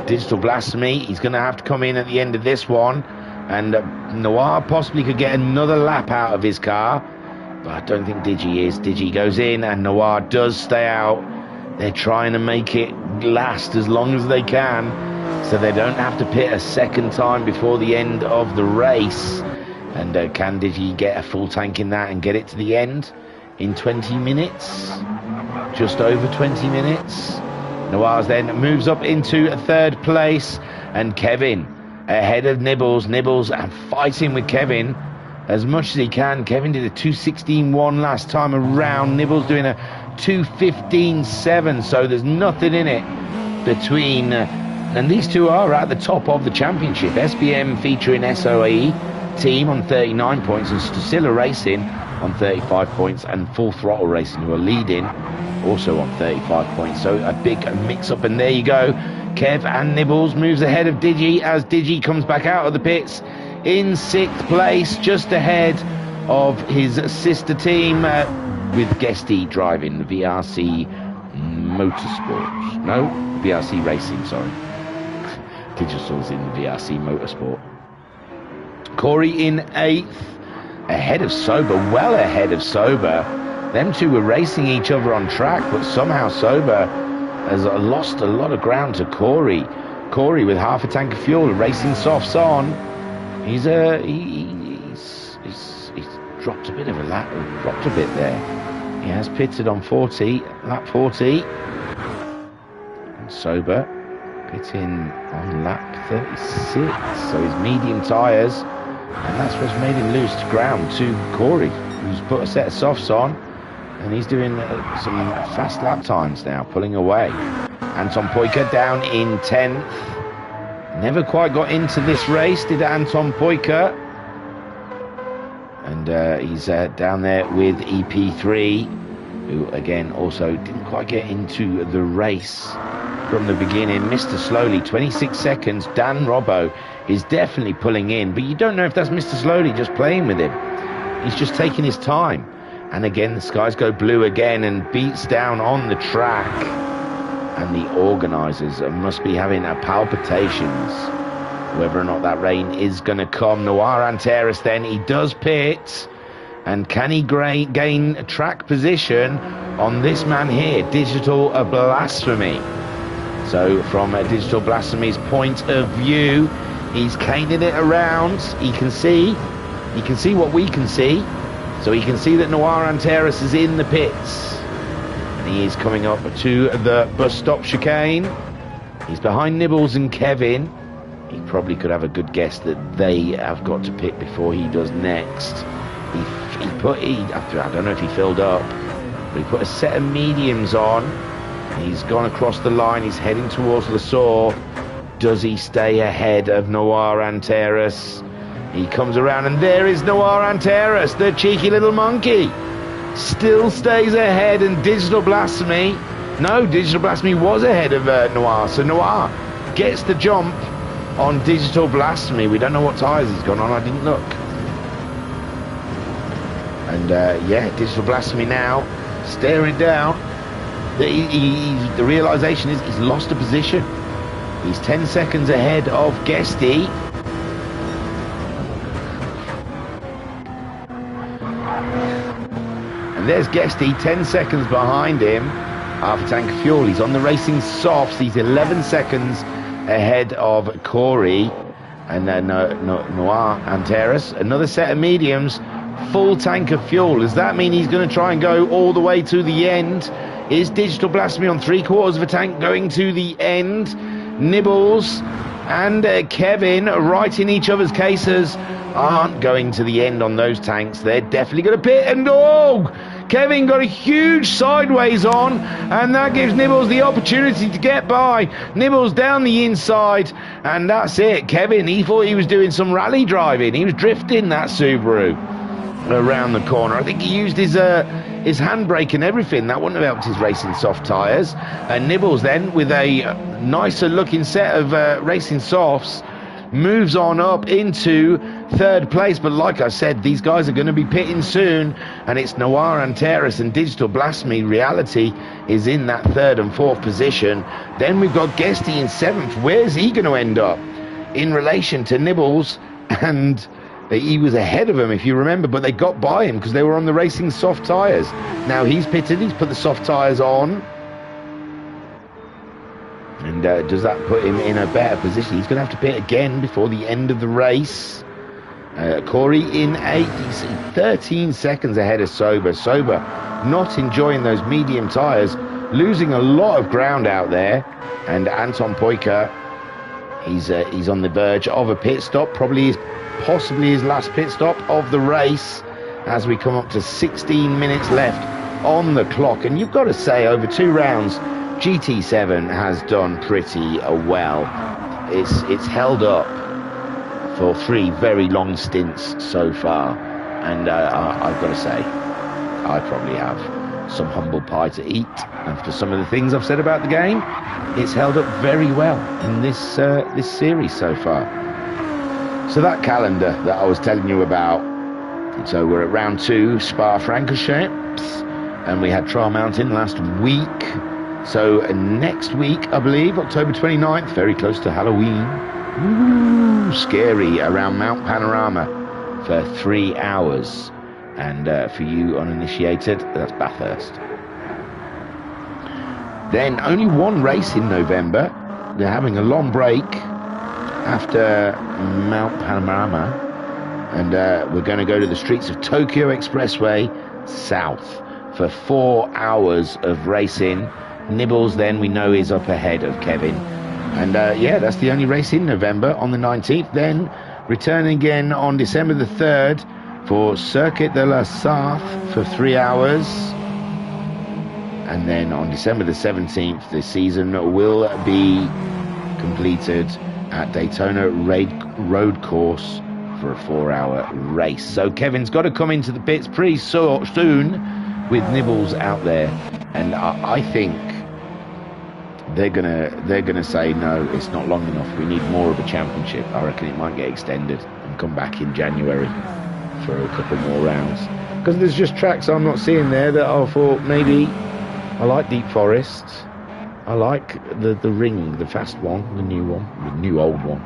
Digital Blasphemy, he's going to have to come in at the end of this one. And Noir possibly could get another lap out of his car. But I don't think Digi is. Digi goes in and Noir does stay out. They're trying to make it last as long as they can, so they don't have to pit a second time before the end of the race. And can Digi get a full tank in that and get it to the end in 20 minutes? Just over 20 minutes. Noir's then moves up into third place, and Kevin ahead of Nibbles. Nibbles and fighting with Kevin as much as he can. Kevin did a 2:16.1 last time around. Nibbles doing a 2:15.7, so there's nothing in it between and these two are at the top of the championship. SBM featuring SOE team on 39 points, and Stusilla Racing on 35 points, and Full Throttle Racing, who are leading, also on 35 points. So a big mix-up, and there you go. Kev and Nibbles moves ahead of Digi as Digi comes back out of the pits in 6th place, just ahead of his sister team with Guesty driving the VRC Motorsports. No, VRC Racing, sorry. Digital's in VRC Motorsport. Corey in 8th, ahead of Sober, well ahead of Sober. Them two were racing each other on track, but somehow Sober has lost a lot of ground to Corey. Corey with half a tank of fuel, racing softs on. He's dropped a bit of a lap, dropped a bit there He has pitted on 40, lap 40. And Sober pitting on lap 36. So his medium tyres, and that's what's made him lose to ground to Corey, who's put a set of softs on, and he's doing some fast lap times now, pulling away. Anton Poika down in 10th. Never quite got into this race, did Anton Poika. And he's down there with EP3, who again also didn't quite get into the race from the beginning. Mr. Slowly, 26 seconds. Dan Robbo is definitely pulling in, but you don't know if that's Mr. Slowly just playing with him. He's just taking his time. And again, the skies go blue again and beats down on the track. And the organisers must be having palpitations whether or not that rain is going to come. Noir Anteris then, he does pit. And can he gain track position on this man here, Digital Blasphemy? So from Digital Blasphemy's point of view, he's caning it around. He can see what we can see. So he can see that Noir Anteris is in the pits. And he is coming up to the bus stop chicane. He's behind Nibbles and Kevin. He probably could have a good guess that they have got to pit before he does next. I don't know if he filled up, but he put a set of mediums on. He's gone across the line. He's heading towards Lesaur. Does he stay ahead of Noir Anteris? He comes around, and there is Noir Anteris, the cheeky little monkey. Still stays ahead, and Digital Blasphemy. No, Digital Blasphemy was ahead of Noir, so Noir gets the jump on Digital Blasphemy. We don't know what tyres he's gone on. I didn't look. And yeah, Digital Blasphemy now staring down. The realisation is he's lost a position. He's 10 seconds ahead of Guesty. And there's Guesty, 10 seconds behind him. Half a tank of fuel. He's on the racing softs. He's 11 seconds ahead of Corey. And then Noir Anteris, another set of mediums, full tank of fuel. Does that mean he's going to try and go all the way to the end? Is Digital Blasphemy on 3/4 of a tank going to the end? Nibbles and Kevin, right in each other's cases, aren't going to the end on those tanks. They're definitely going to pit, and Kevin got a huge sideways on, and that gives Nibbles the opportunity to get by. Nibbles down the inside, and that's it. Kevin, he thought he was doing some rally driving. He was drifting that Subaru around the corner. I think he used his handbrake and everything. That wouldn't have helped his racing soft tyres. And Nibbles then, with a nicer looking set of racing softs, moves on up into third place. But like I said, these guys are going to be pitting soon, and it's Noir Anteris and Digital Blasphemy. Reality is in that third and fourth position. Then we've got Guesty in seventh. Where's he going to end up in relation to Nibbles? And he was ahead of him, if you remember, but they got by him because they were on the racing soft tyres. Now he's pitted, he's put the soft tyres on. And does that put him in a better position? He's going to have to pit again before the end of the race. Corey in 8th, he's 13 seconds ahead of Sober. Sober not enjoying those medium tyres, losing a lot of ground out there. And Anton Poika, he's on the verge of a pit stop, possibly his last pit stop of the race, as we come up to 16 minutes left on the clock. And you've got to say, over 2 rounds, GT7 has done pretty well. It's held up for 3 very long stints so far, and I've got to say, I probably have some humble pie to eat after some of the things I've said about the game. It's held up very well in this series so far. So that calendar that I was telling you about, so we're at round 2, Spa-Francorchamps, and we had Trial Mountain last week. So next week, I believe, October 29th, very close to Halloween. Ooh, scary, around Mount Panorama for 3 hours. And for you uninitiated, that's Bathurst. Then only 1 race in November. They're having a long break after Mount Panorama, and we're going to go to the streets of Tokyo Expressway South for 4 hours of racing. Nibbles then we know is up ahead of Kevin. And yeah, that's the only race in November. On the 19th, then returning again on December the 3rd for Circuit de la Sarthe for 3 hours. And then on December the 17th, the season will be completed at Daytona Road Course for a 4-hour race. So Kevin's got to come into the pits pretty soon with Nibbles out there. And I think they're gonna say no, it's not long enough, we need more of a championship. I reckon it might get extended and come back in January for a couple more rounds, because there's just tracks I'm not seeing there that I thought maybe. I like Deep Forest, I like the ring, the fast one, the new one, the new old one.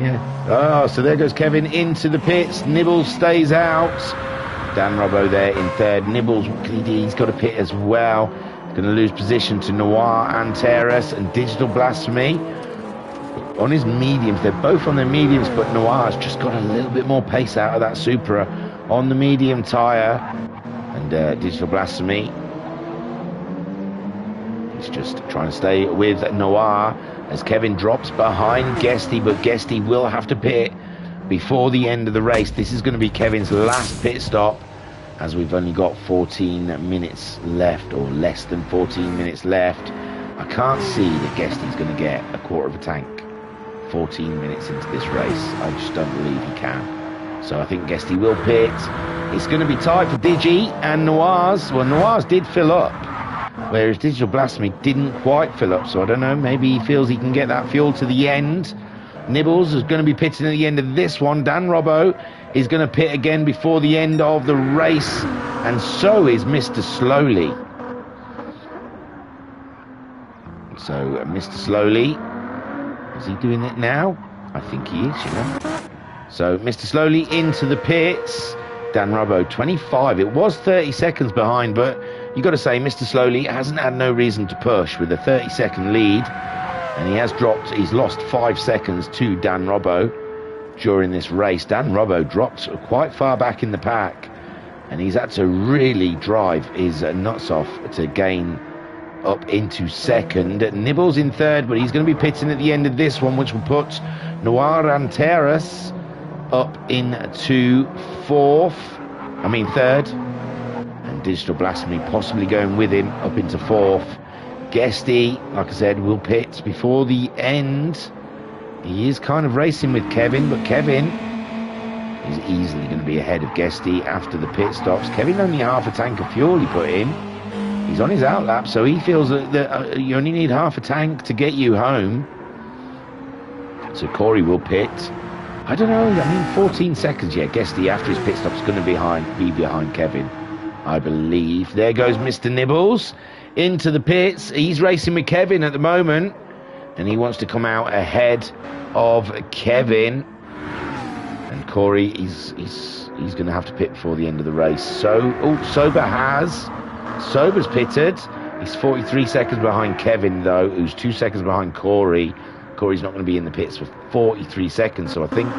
Yeah. Oh, so there goes Kevin into the pits. Nibbles stays out. Dan Robbo there in third. Nibbles, what can he do? He's got a pit as well. Going to lose position to Noir Antares and Digital Blasphemy on his mediums. They're both on their mediums, but Noir's just got a little bit more pace out of that Supra on the medium tyre. And Digital Blasphemy, he's just trying to stay with Noir as Kevin drops behind Guesty, but Guesty will have to pit before the end of the race. This is going to be Kevin's last pit stop, as we've only got 14 minutes left, or less than 14 minutes left. I can't see that Guesty's going to get a quarter of a tank 14 minutes into this race. I just don't believe he can. So I think Guesty will pit. It's going to be tight for Digi and Noir's. Well, Noir's did fill up, whereas Digital Blasphemy didn't quite fill up. So I don't know, maybe he feels he can get that fuel to the end. Nibbles is going to be pitting at the end of this one. Dan Robbo is going to pit again before the end of the race, and so is Mr. Slowly. So Mr. Slowly, is he doing it now? I think he is, you know. So Mr. Slowly into the pits. Dan Robbo 25. It was 30 seconds behind, but you got to say Mr. Slowly hasn't had no reason to push with a 30-second lead. And he's lost 5 seconds to Dan Robbo during this race. Dan Robbo dropped quite far back in the pack, and he's had to really drive his nuts off to gain up into second. Nibbles in third, but he's going to be pitting at the end of this one, which will put Noir Antares up into third. And Digital Blasphemy possibly going with him up into fourth. Guesty, like I said, will pit before the end. He is kind of racing with Kevin, but Kevin is easily going to be ahead of Guesty after the pit stops. Kevin only half a tank of fuel he put in. He's on his outlap, so he feels that you only need half a tank to get you home. So Corey will pit. I don't know, I mean 14 seconds, yeah. Guesty after his pit stop is going to be behind Kevin, I believe. There goes Mr. Nibbles into the pits. He's racing with Kevin at the moment, and he wants to come out ahead of Kevin. And Corey, he's going to have to pit before the end of the race. So, Sober's pitted. He's 43 seconds behind Kevin, though, who's 2 seconds behind Corey. Corey's not going to be in the pits for 43 seconds, so I think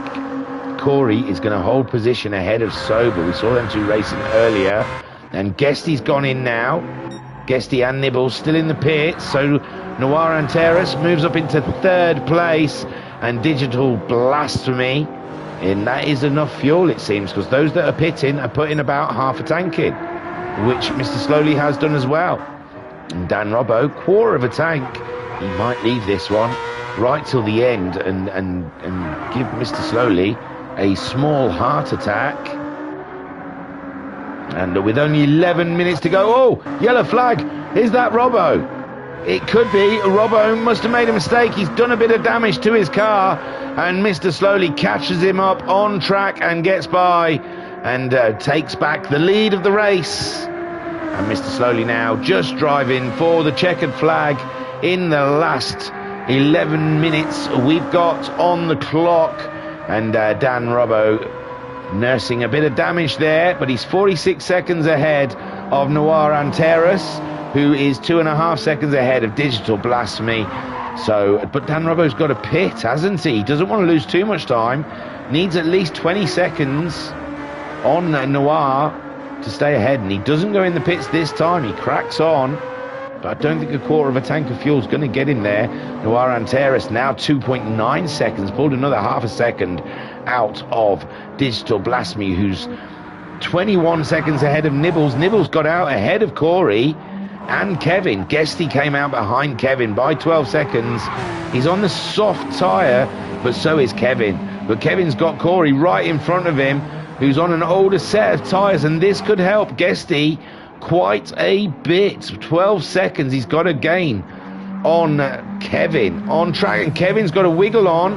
Corey is going to hold position ahead of Sober. We saw them two racing earlier, and Guesty's gone in now. Guesty and Nibbles still in the pits, so Noir Antares moves up into third place, and Digital Blasphemy, and that is enough fuel, it seems, because those that are pitting are putting about half a tank in, which Mr. Slowly has done as well. And Dan Robbo, quarter of a tank. He might leave this one right till the end and give Mr. Slowly a small heart attack. And with only 11 minutes to go, oh, yellow flag, is that Robbo? It could be. Robbo must have made a mistake. He's done a bit of damage to his car, and Mr. Slowly catches him up on track and gets by and takes back the lead of the race. And Mr. Slowly now just driving for the checkered flag in the last 11 minutes we've got on the clock. And Dan Robbo nursing a bit of damage there, but he's 46 seconds ahead of Noir Antares, who is 2.5 seconds ahead of Digital Blasphemy. So, but Dan Robbo's got a pit, hasn't he? He doesn't want to lose too much time. Needs at least 20 seconds on Noir to stay ahead, and he doesn't go in the pits this time. He cracks on, but I don't think a quarter of a tank of fuel is going to get him there. Noir Antares now 2.9 seconds, pulled another half a second out of Digital Blasphemy, who's 21 seconds ahead of Nibbles. Nibbles got out ahead of Corey and Kevin. Guesty came out behind Kevin by 12 seconds. He's on the soft tyre, but so is Kevin. But Kevin's got Corey right in front of him, who's on an older set of tyres, and this could help Guesty quite a bit. 12 seconds he's got to gain on Kevin on track, and Kevin's got to wiggle on,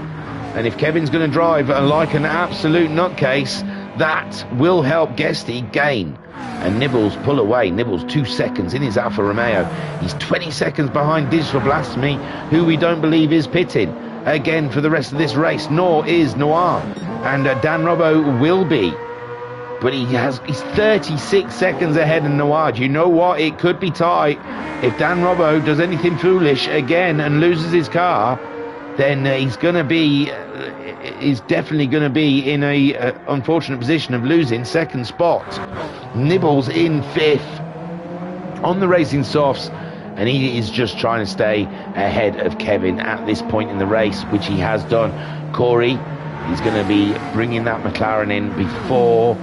and if Kevin's going to drive like an absolute nutcase, that will help Guesty gain. And Nibbles pull away. Nibbles 2 seconds in his Alfa Romeo. He's 20 seconds behind Digital Blasphemy, who we don't believe is pitting again for the rest of this race, nor is Noir. And Dan Robbo will be, but he's 36 seconds ahead of Noir. Do you know what? It could be tight. If Dan Robbo does anything foolish again and loses his car, then he's definitely going to be in a unfortunate position of losing second spot. Nibbles in 5th on the racing softs, and he is just trying to stay ahead of Kevin at this point in the race, which he has done. Corey, he's going to be bringing that McLaren in before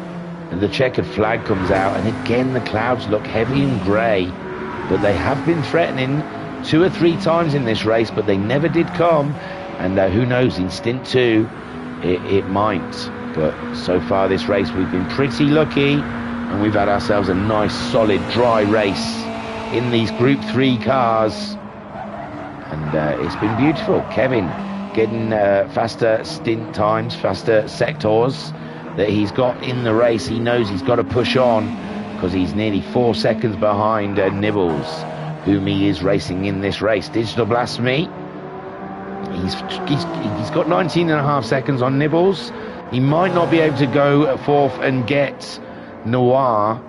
the checkered flag comes out, and again the clouds look heavy and grey, but they have been threatening 2 or 3 times in this race, but they never did come. And who knows, in stint 2 it might, but so far this race we've been pretty lucky, and we've had ourselves a nice solid dry race in these group 3 cars, and it's been beautiful. Kevin getting faster stint times, faster sectors that he's got in the race. He knows he's got to push on because he's nearly 4 seconds behind Nibbles, whom he is racing in this race. Digital Blasphemy, he's got 19.5 seconds on Nibbles. He might not be able to go 4th and get Noir,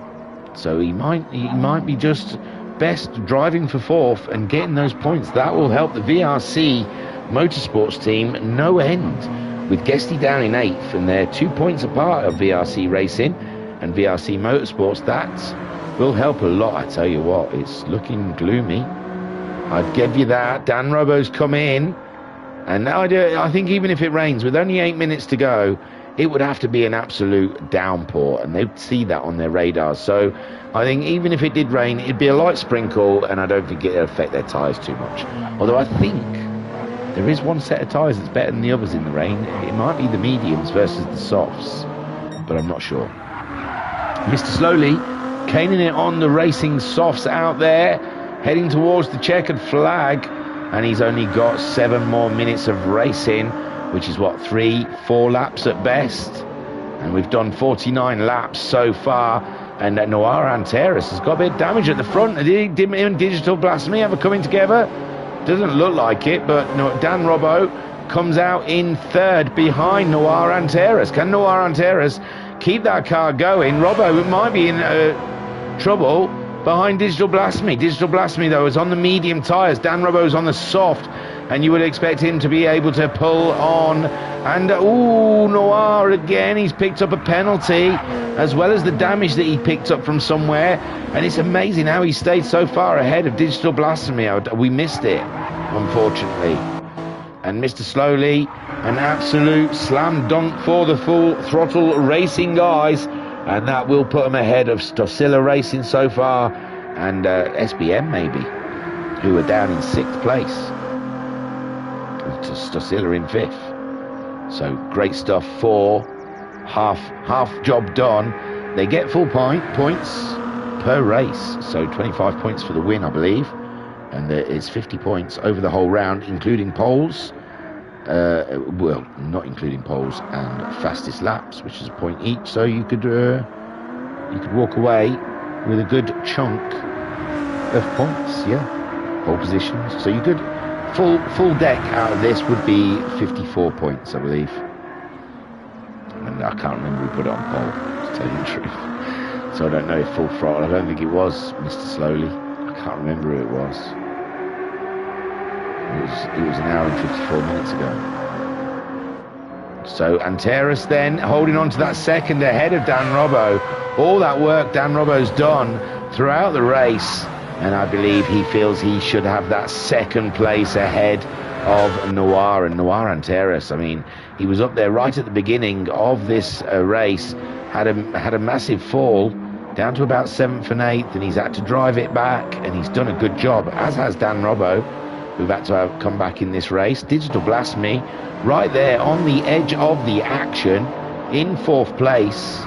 so he might be just best driving for 4th and getting those points. That will help the VRC Motorsports team no end, with Guesty down in 8th, and they're 2 points apart of VRC Racing and VRC Motorsports. That will help a lot. I tell you what, it's looking gloomy. I'd give you that. Dan Robbo's come in, and I think even if it rains, with only 8 minutes to go, it would have to be an absolute downpour, and they'd see that on their radars. So I think even if it did rain, it'd be a light sprinkle, and I don't think it'd affect their tyres too much. Although I think there is one set of tyres that's better than the others in the rain. It might be the mediums versus the softs, but I'm not sure. Mr. Slowly caning it on the racing softs out there, heading towards the checkered flag, and he's only got 7 more minutes of racing, which is what, 3-4 laps at best, and we've done 49 laps so far. And Noir Antares has got a bit of damage at the front. Did him and Digital Blasphemy ever coming together? Doesn't look like it, but Dan Robbo comes out in 3rd behind Noir Antares. Can Noir Antares keep that car going? Robbo might be in trouble behind Digital Blasphemy. Digital Blasphemy, though, is on the medium tyres. Dan Robbo's on the soft, and you would expect him to be able to pull on. And Noir again, he's picked up a penalty, as well as the damage that he picked up from somewhere. And it's amazing how he stayed so far ahead of Digital Blasphemy. We missed it, unfortunately. And Mr. Slowly, an absolute slam dunk for the Full Throttle Racing guys, and that will put them ahead of Stosilla Racing so far, and SBM maybe, who are down in 6th place. Stosilla in 5th. So great stuff for half job done. They get full points per race, so 25 points for the win, I believe, and it's 50 points over the whole round, including poles. Well, not including poles and fastest laps, which is a point each. So you could walk away with a good chunk of points. Yeah, pole positions. So you could full deck out of this would be 54 points, I believe. And I can't remember who put it on pole, to tell you the truth. So I don't know if full throttle. I don't think it was Mr. Slowly. I can't remember who it was. It was an hour and 54 minutes ago. So Anteras then holding on to that second ahead of Dan Robbo. All that work Dan Robbo's done throughout the race, and I believe he feels he should have that second place ahead of Noir. And Noir Anteras, I mean, he was up there right at the beginning of this race, had a massive fall down to about 7th and 8th, and he's had to drive it back, and he's done a good job, as has Dan Robbo, who've had to come back in this race. Digital Blasphemy right there on the edge of the action in 4th place.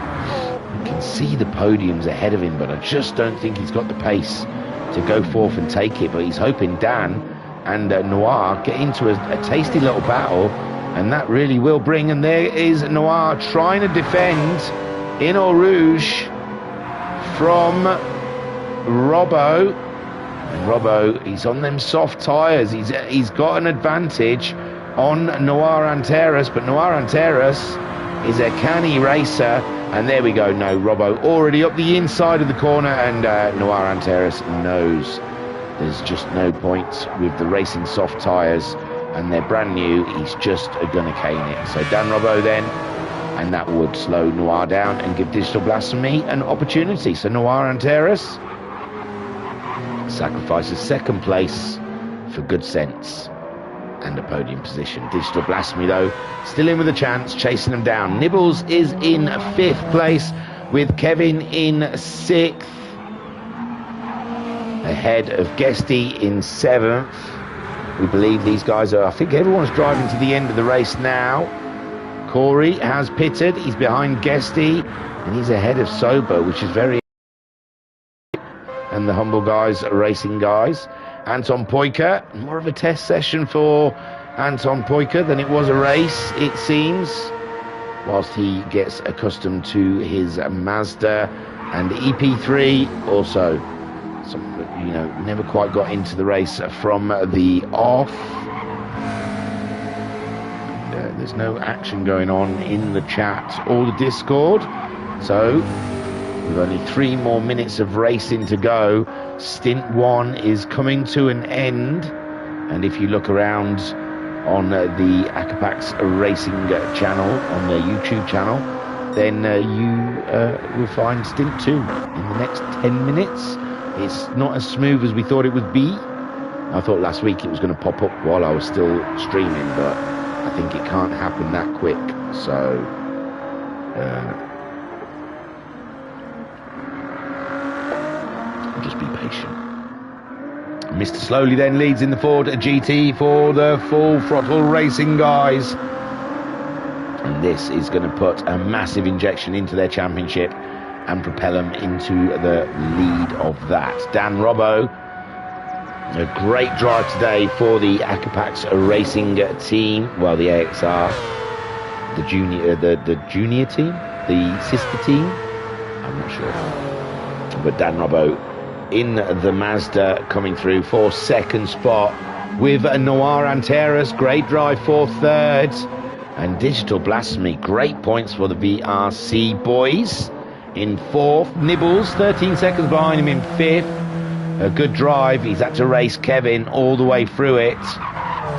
You can see the podiums ahead of him, but I just don't think he's got the pace to go forth and take it. But he's hoping Dan and Noir get into a tasty little battle, and that really will bring. And there is Noir trying to defend in Eau Rouge from Robbo. And Robbo, he's on them soft tyres. He's got an advantage on Noir Anteras, but Noir Anteras is a canny racer. And there we go. No, Robbo already up the inside of the corner, and Noir Anteras knows there's just no point with the racing soft tyres, and they're brand new. He's just going to cane it. So Dan Robbo then, and that would slow Noir down and give Digital Blasphemy an opportunity. So Noir Anteras sacrifices second place for good sense and a podium position. Digital Blasphemy, though, still in with a chance, chasing them down. Nibbles is in 5th place with Kevin in 6th, ahead of Guesty in 7th. We believe these guys are, I think everyone's driving to the end of the race now. Corey has pitted, he's behind Guesty, and he's ahead of Sober, which is very... and the Humble guys are racing guys. Anton Poika, more of a test session for Anton Poika than it was a race, it seems, whilst he gets accustomed to his Mazda and EP3 also. You know, never quite got into the race from the off. There's no action going on in the chat or the Discord, so we've only 3 more minutes of racing to go. Stint 1 is coming to an end, and if you look around on the AequepaX Racing channel, on the YouTube channel, then you will find Stint 2 in the next 10 minutes. It's not as smooth as we thought it would be. I thought last week it was going to pop up while I was still streaming, but I think it can't happen that quick. So just be patient. Mr. Slowly then leads in the Ford GT for the Full Throttle Racing guys. And this is going to put a massive injection into their championship and propel them into the lead of that. Dan Robbo, a great drive today for the AequepaX Racing team. Well, the AXR, the junior team, the sister team. I'm not sure. But Dan Robbo in the Mazda coming through for 2nd spot with a Noir Anteras. Great drive for 3rd. And Digital Blasphemy, great points for the VRC boys. In 4th, Nibbles 13 seconds behind him in 5th. A good drive. He's had to race Kevin all the way through it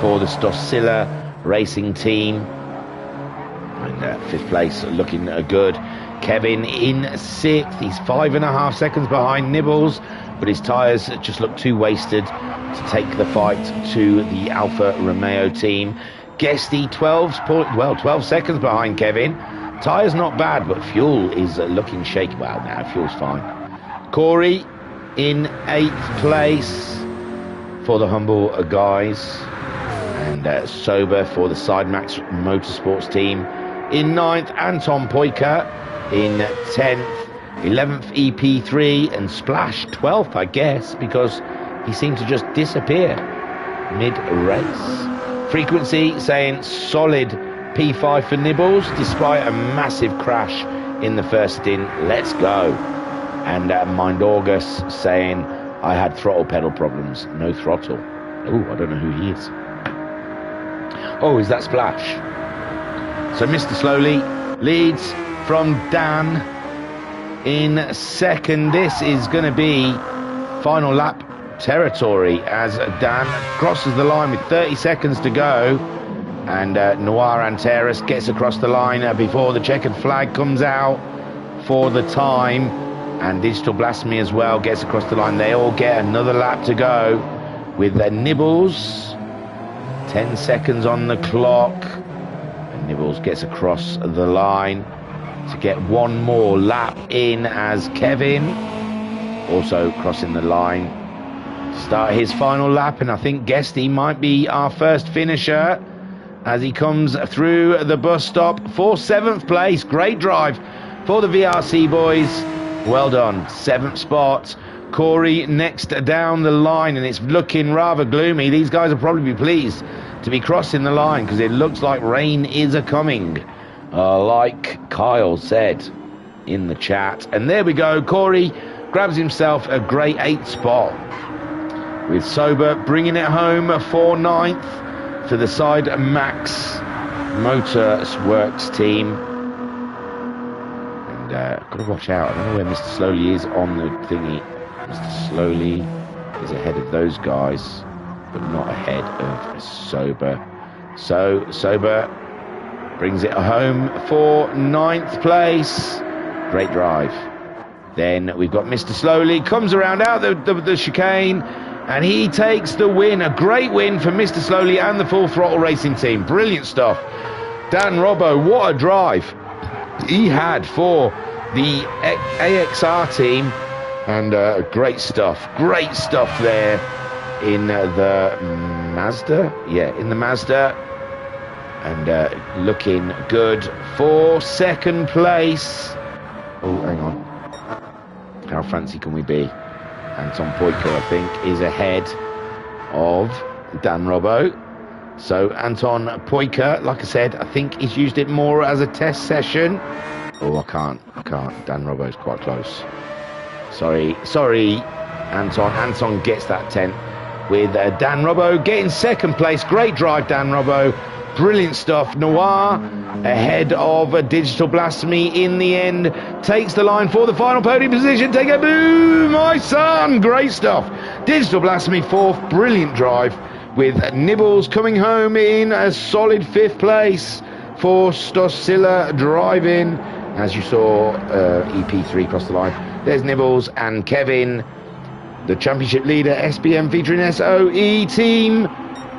for the Stossilla Racing team. And 5th place looking good. Kevin in 6th. He's 5.5 seconds behind Nibbles, but his tyres just look too wasted to take the fight to the Alfa Romeo team. Guesty 12 seconds behind Kevin. Tyres not bad, but fuel is looking shaky. Well, now fuel's fine. Corey in 8th place for the Humble guys, and Sober for the Sidemax Motorsports team. In 9th, Anton Poika in 10th, 11th EP3, and Splash 12th, I guess, because he seemed to just disappear mid-race. Frequency saying solid P5 for Nibbles, despite a massive crash in the first stint. Let's go. And Mind August saying, I had throttle pedal problems, no throttle. Oh, I don't know who he is. Oh, is that Splash? So Mr. Slowly leads from Dan in 2nd. This is going to be final lap territory as Dan crosses the line with 30 seconds to go. And Noir Anteras gets across the line before the checkered flag comes out for the time. And Digital Blasphemy as well gets across the line. They all get another lap to go with their Nibbles. 10 seconds on the clock. And Nibbles gets across the line to get one more lap in as Kevin also crossing the line to start his final lap. And I think Guesty might be our first finisher as he comes through the bus stop for 7th place. Great drive for the VRC boys. Well done. 7th spot. Corey next down the line, and it's looking rather gloomy. These guys will probably be pleased to be crossing the line because it looks like rain is a-coming, like Kyle said in the chat. And there we go. Corey grabs himself a great 8th spot, with Sober bringing it home for 9th for the Side Max Motorworks team. Got to watch out. I don't know where Mr. Slowly is on the thingy. Mr. Slowly is ahead of those guys, but not ahead of Sober. So Sober brings it home for 9th place. Great drive. Then we've got Mr. Slowly, comes around out the chicane, and he takes the win. A great win for Mr. Slowly and the Full Throttle Racing team. Brilliant stuff. Dan Robbo, what a drive he had for the AXR team. And great stuff there in the Mazda. Yeah, in the Mazda. And looking good for 2nd place. Oh, hang on. How fancy can we be? Anton Poiker, I think, is ahead of Dan Robbo. So Anton Poiker, like I said, I think he's used it more as a test session. Oh, I can't. Dan Robbo's quite close. Sorry, Anton. Anton gets that 10th with Dan Robbo getting 2nd place. Great drive, Dan Robbo. Brilliant stuff. Noir ahead of Digital Blasphemy in the end. Takes the line for the final podium position. Take a boo, my son. Great stuff. Digital Blasphemy 4th. Brilliant drive with Nibbles coming home in a solid 5th place for Stosilla driving. As you saw, EP3 cross the line. There's Nibbles and Kevin, the championship leader, SBM featuring SOE team,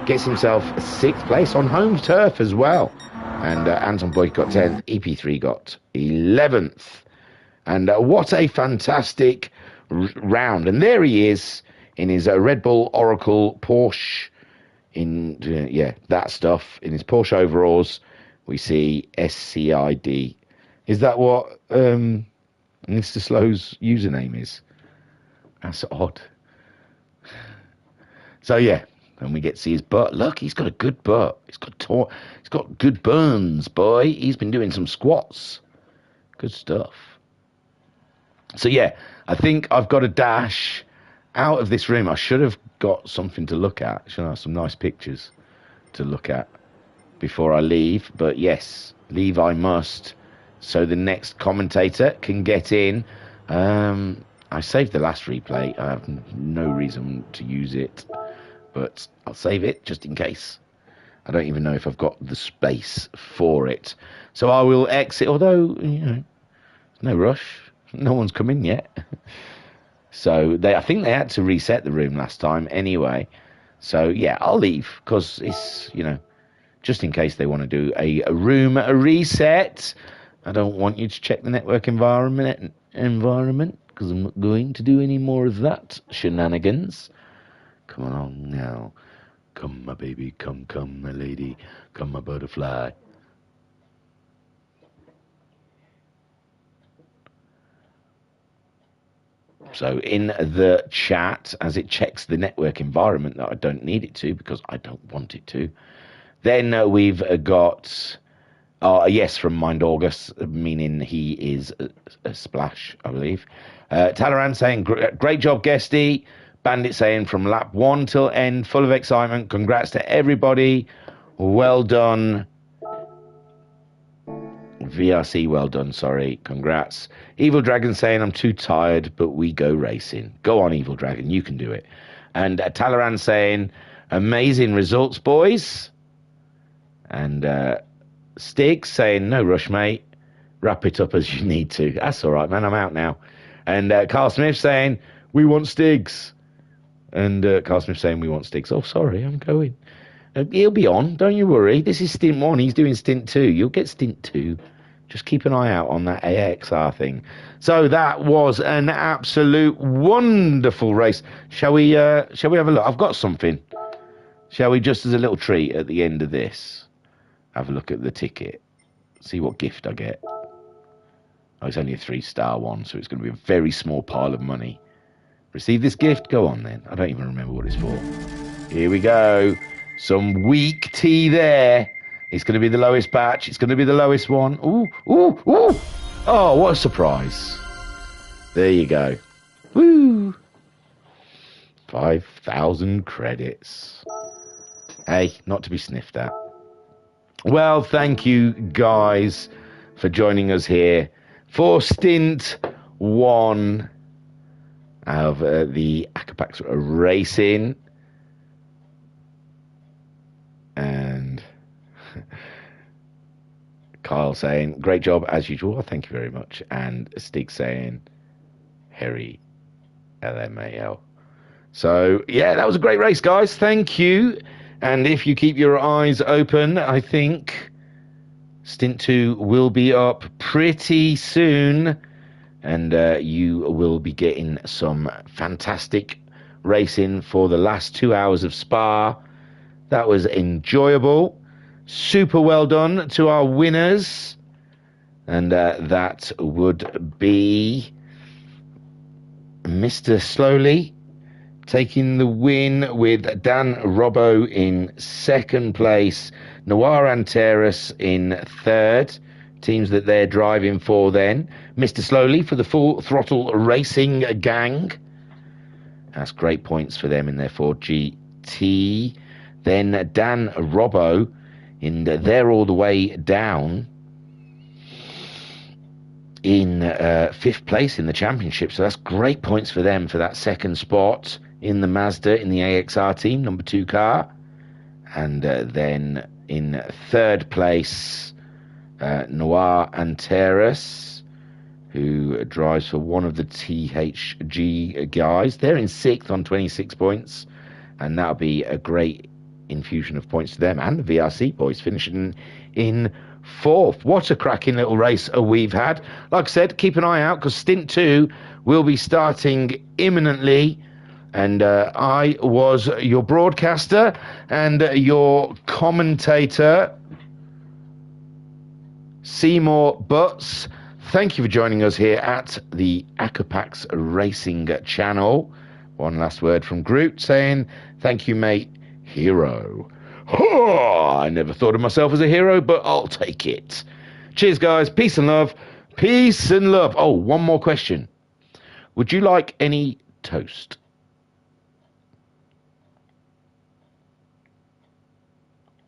gets himself 6th place on home turf as well. And Anton Boyd got 10th, EP3 got 11th. And what a fantastic round. And there he is in his Red Bull Oracle Porsche, in that stuff, in his Porsche overalls. We see SCID. Is that what Mr. Slow's username is? That's odd. So yeah, and we get to see his butt. Look, he's got a good butt. He's got good burns, boy. He's been doing some squats. Good stuff. So yeah, I think I've got a dash out of this room. I should have got something to look at. I should have some nice pictures to look at before I leave. But yes, leave I must, so the next commentator can get in. I saved the last replay. I have no reason to use it, but I'll save it just in case. I don't even know if I've got the space for it. So I will exit, although, no rush. No one's come in yet. So I think they had to reset the room last time anyway. So yeah, I'll leave because it's, just in case they want to do a room reset. I don't want you to check the network environment because I'm not going to do any more of that shenanigans. Come on now. Come, my baby. Come, my lady. Come, my butterfly. So in the chat, as it checks the network environment that I don't need it to because I don't want it to, then we've got, yes, from Mind August, meaning he is a splash, I believe. Talaran saying, great job, Guesty. Bandit saying, from lap 1 till end, full of excitement. Congrats to everybody. Well done. VRC, well done, sorry. Congrats. Evil Dragon saying, I'm too tired, but we go racing. Go on, Evil Dragon, you can do it. And Talaran saying, amazing results, boys. And Stig saying, no rush, mate. Wrap it up as you need to. That's all right, man. I'm out now. And Carl Smith saying, we want Stigs. And Carl Smith saying, we want Stigs. Oh, sorry, I'm going. He'll be on. Don't you worry. This is Stint 1. He's doing Stint 2. You'll get Stint 2. Just keep an eye out on that AXR thing. So that was an absolute wonderful race. Shall we have a look? I've got something. Shall we, just as a little treat at the end of this, have a look at the ticket? See what gift I get. Oh, it's only a 3-star one, so it's going to be a very small pile of money. Receive this gift? Go on, then. I don't even remember what it's for. Here we go. Some weak tea there. It's going to be the lowest batch. It's going to be the lowest one. Ooh, ooh, ooh. Oh, what a surprise. There you go. Woo. 5,000 credits. Hey, not to be sniffed at. Well, thank you guys for joining us here for Stint 1 of the AequepaX racing. And Kyle saying, great job as usual. Thank you very much. And Stig saying, Harry, LMAL. So, yeah, that was a great race, guys. Thank you. And if you keep your eyes open, I think Stint 2 will be up pretty soon. And you will be getting some fantastic racing for the last 2 hours of Spa. That was enjoyable. Super well done to our winners. And that would be Mr. Slowly taking the win with Dan Robbo in second place. Noir Anteras in third. Teams that they're driving for then. Mr. Slowly for the Full Throttle Racing Gang. That's great points for them in their Ford GT. Then Dan Robbo, they're all the way down in fifth place in the championship. So that's great points for them for that second spot in the Mazda in the AXR team, number 2 car. And then in third place, Noir Anteras, who drives for one of the THG guys. They're in sixth on 26 points. And that'll be a great infusion of points to them, and the VRC boys finishing in fourth. What a cracking little race we've had. Like I said, keep an eye out because Stint 2 will be starting imminently. And I was your broadcaster and your commentator, Seymour Butts. Thank you for joining us here at the AequepaX Racing channel. One last word from Groot saying, thank you, mate. Hero. Oh, I never thought of myself as a hero, but I'll take it. Cheers, guys. Peace and love. Peace and love. Oh, one more question. Would you like any toast?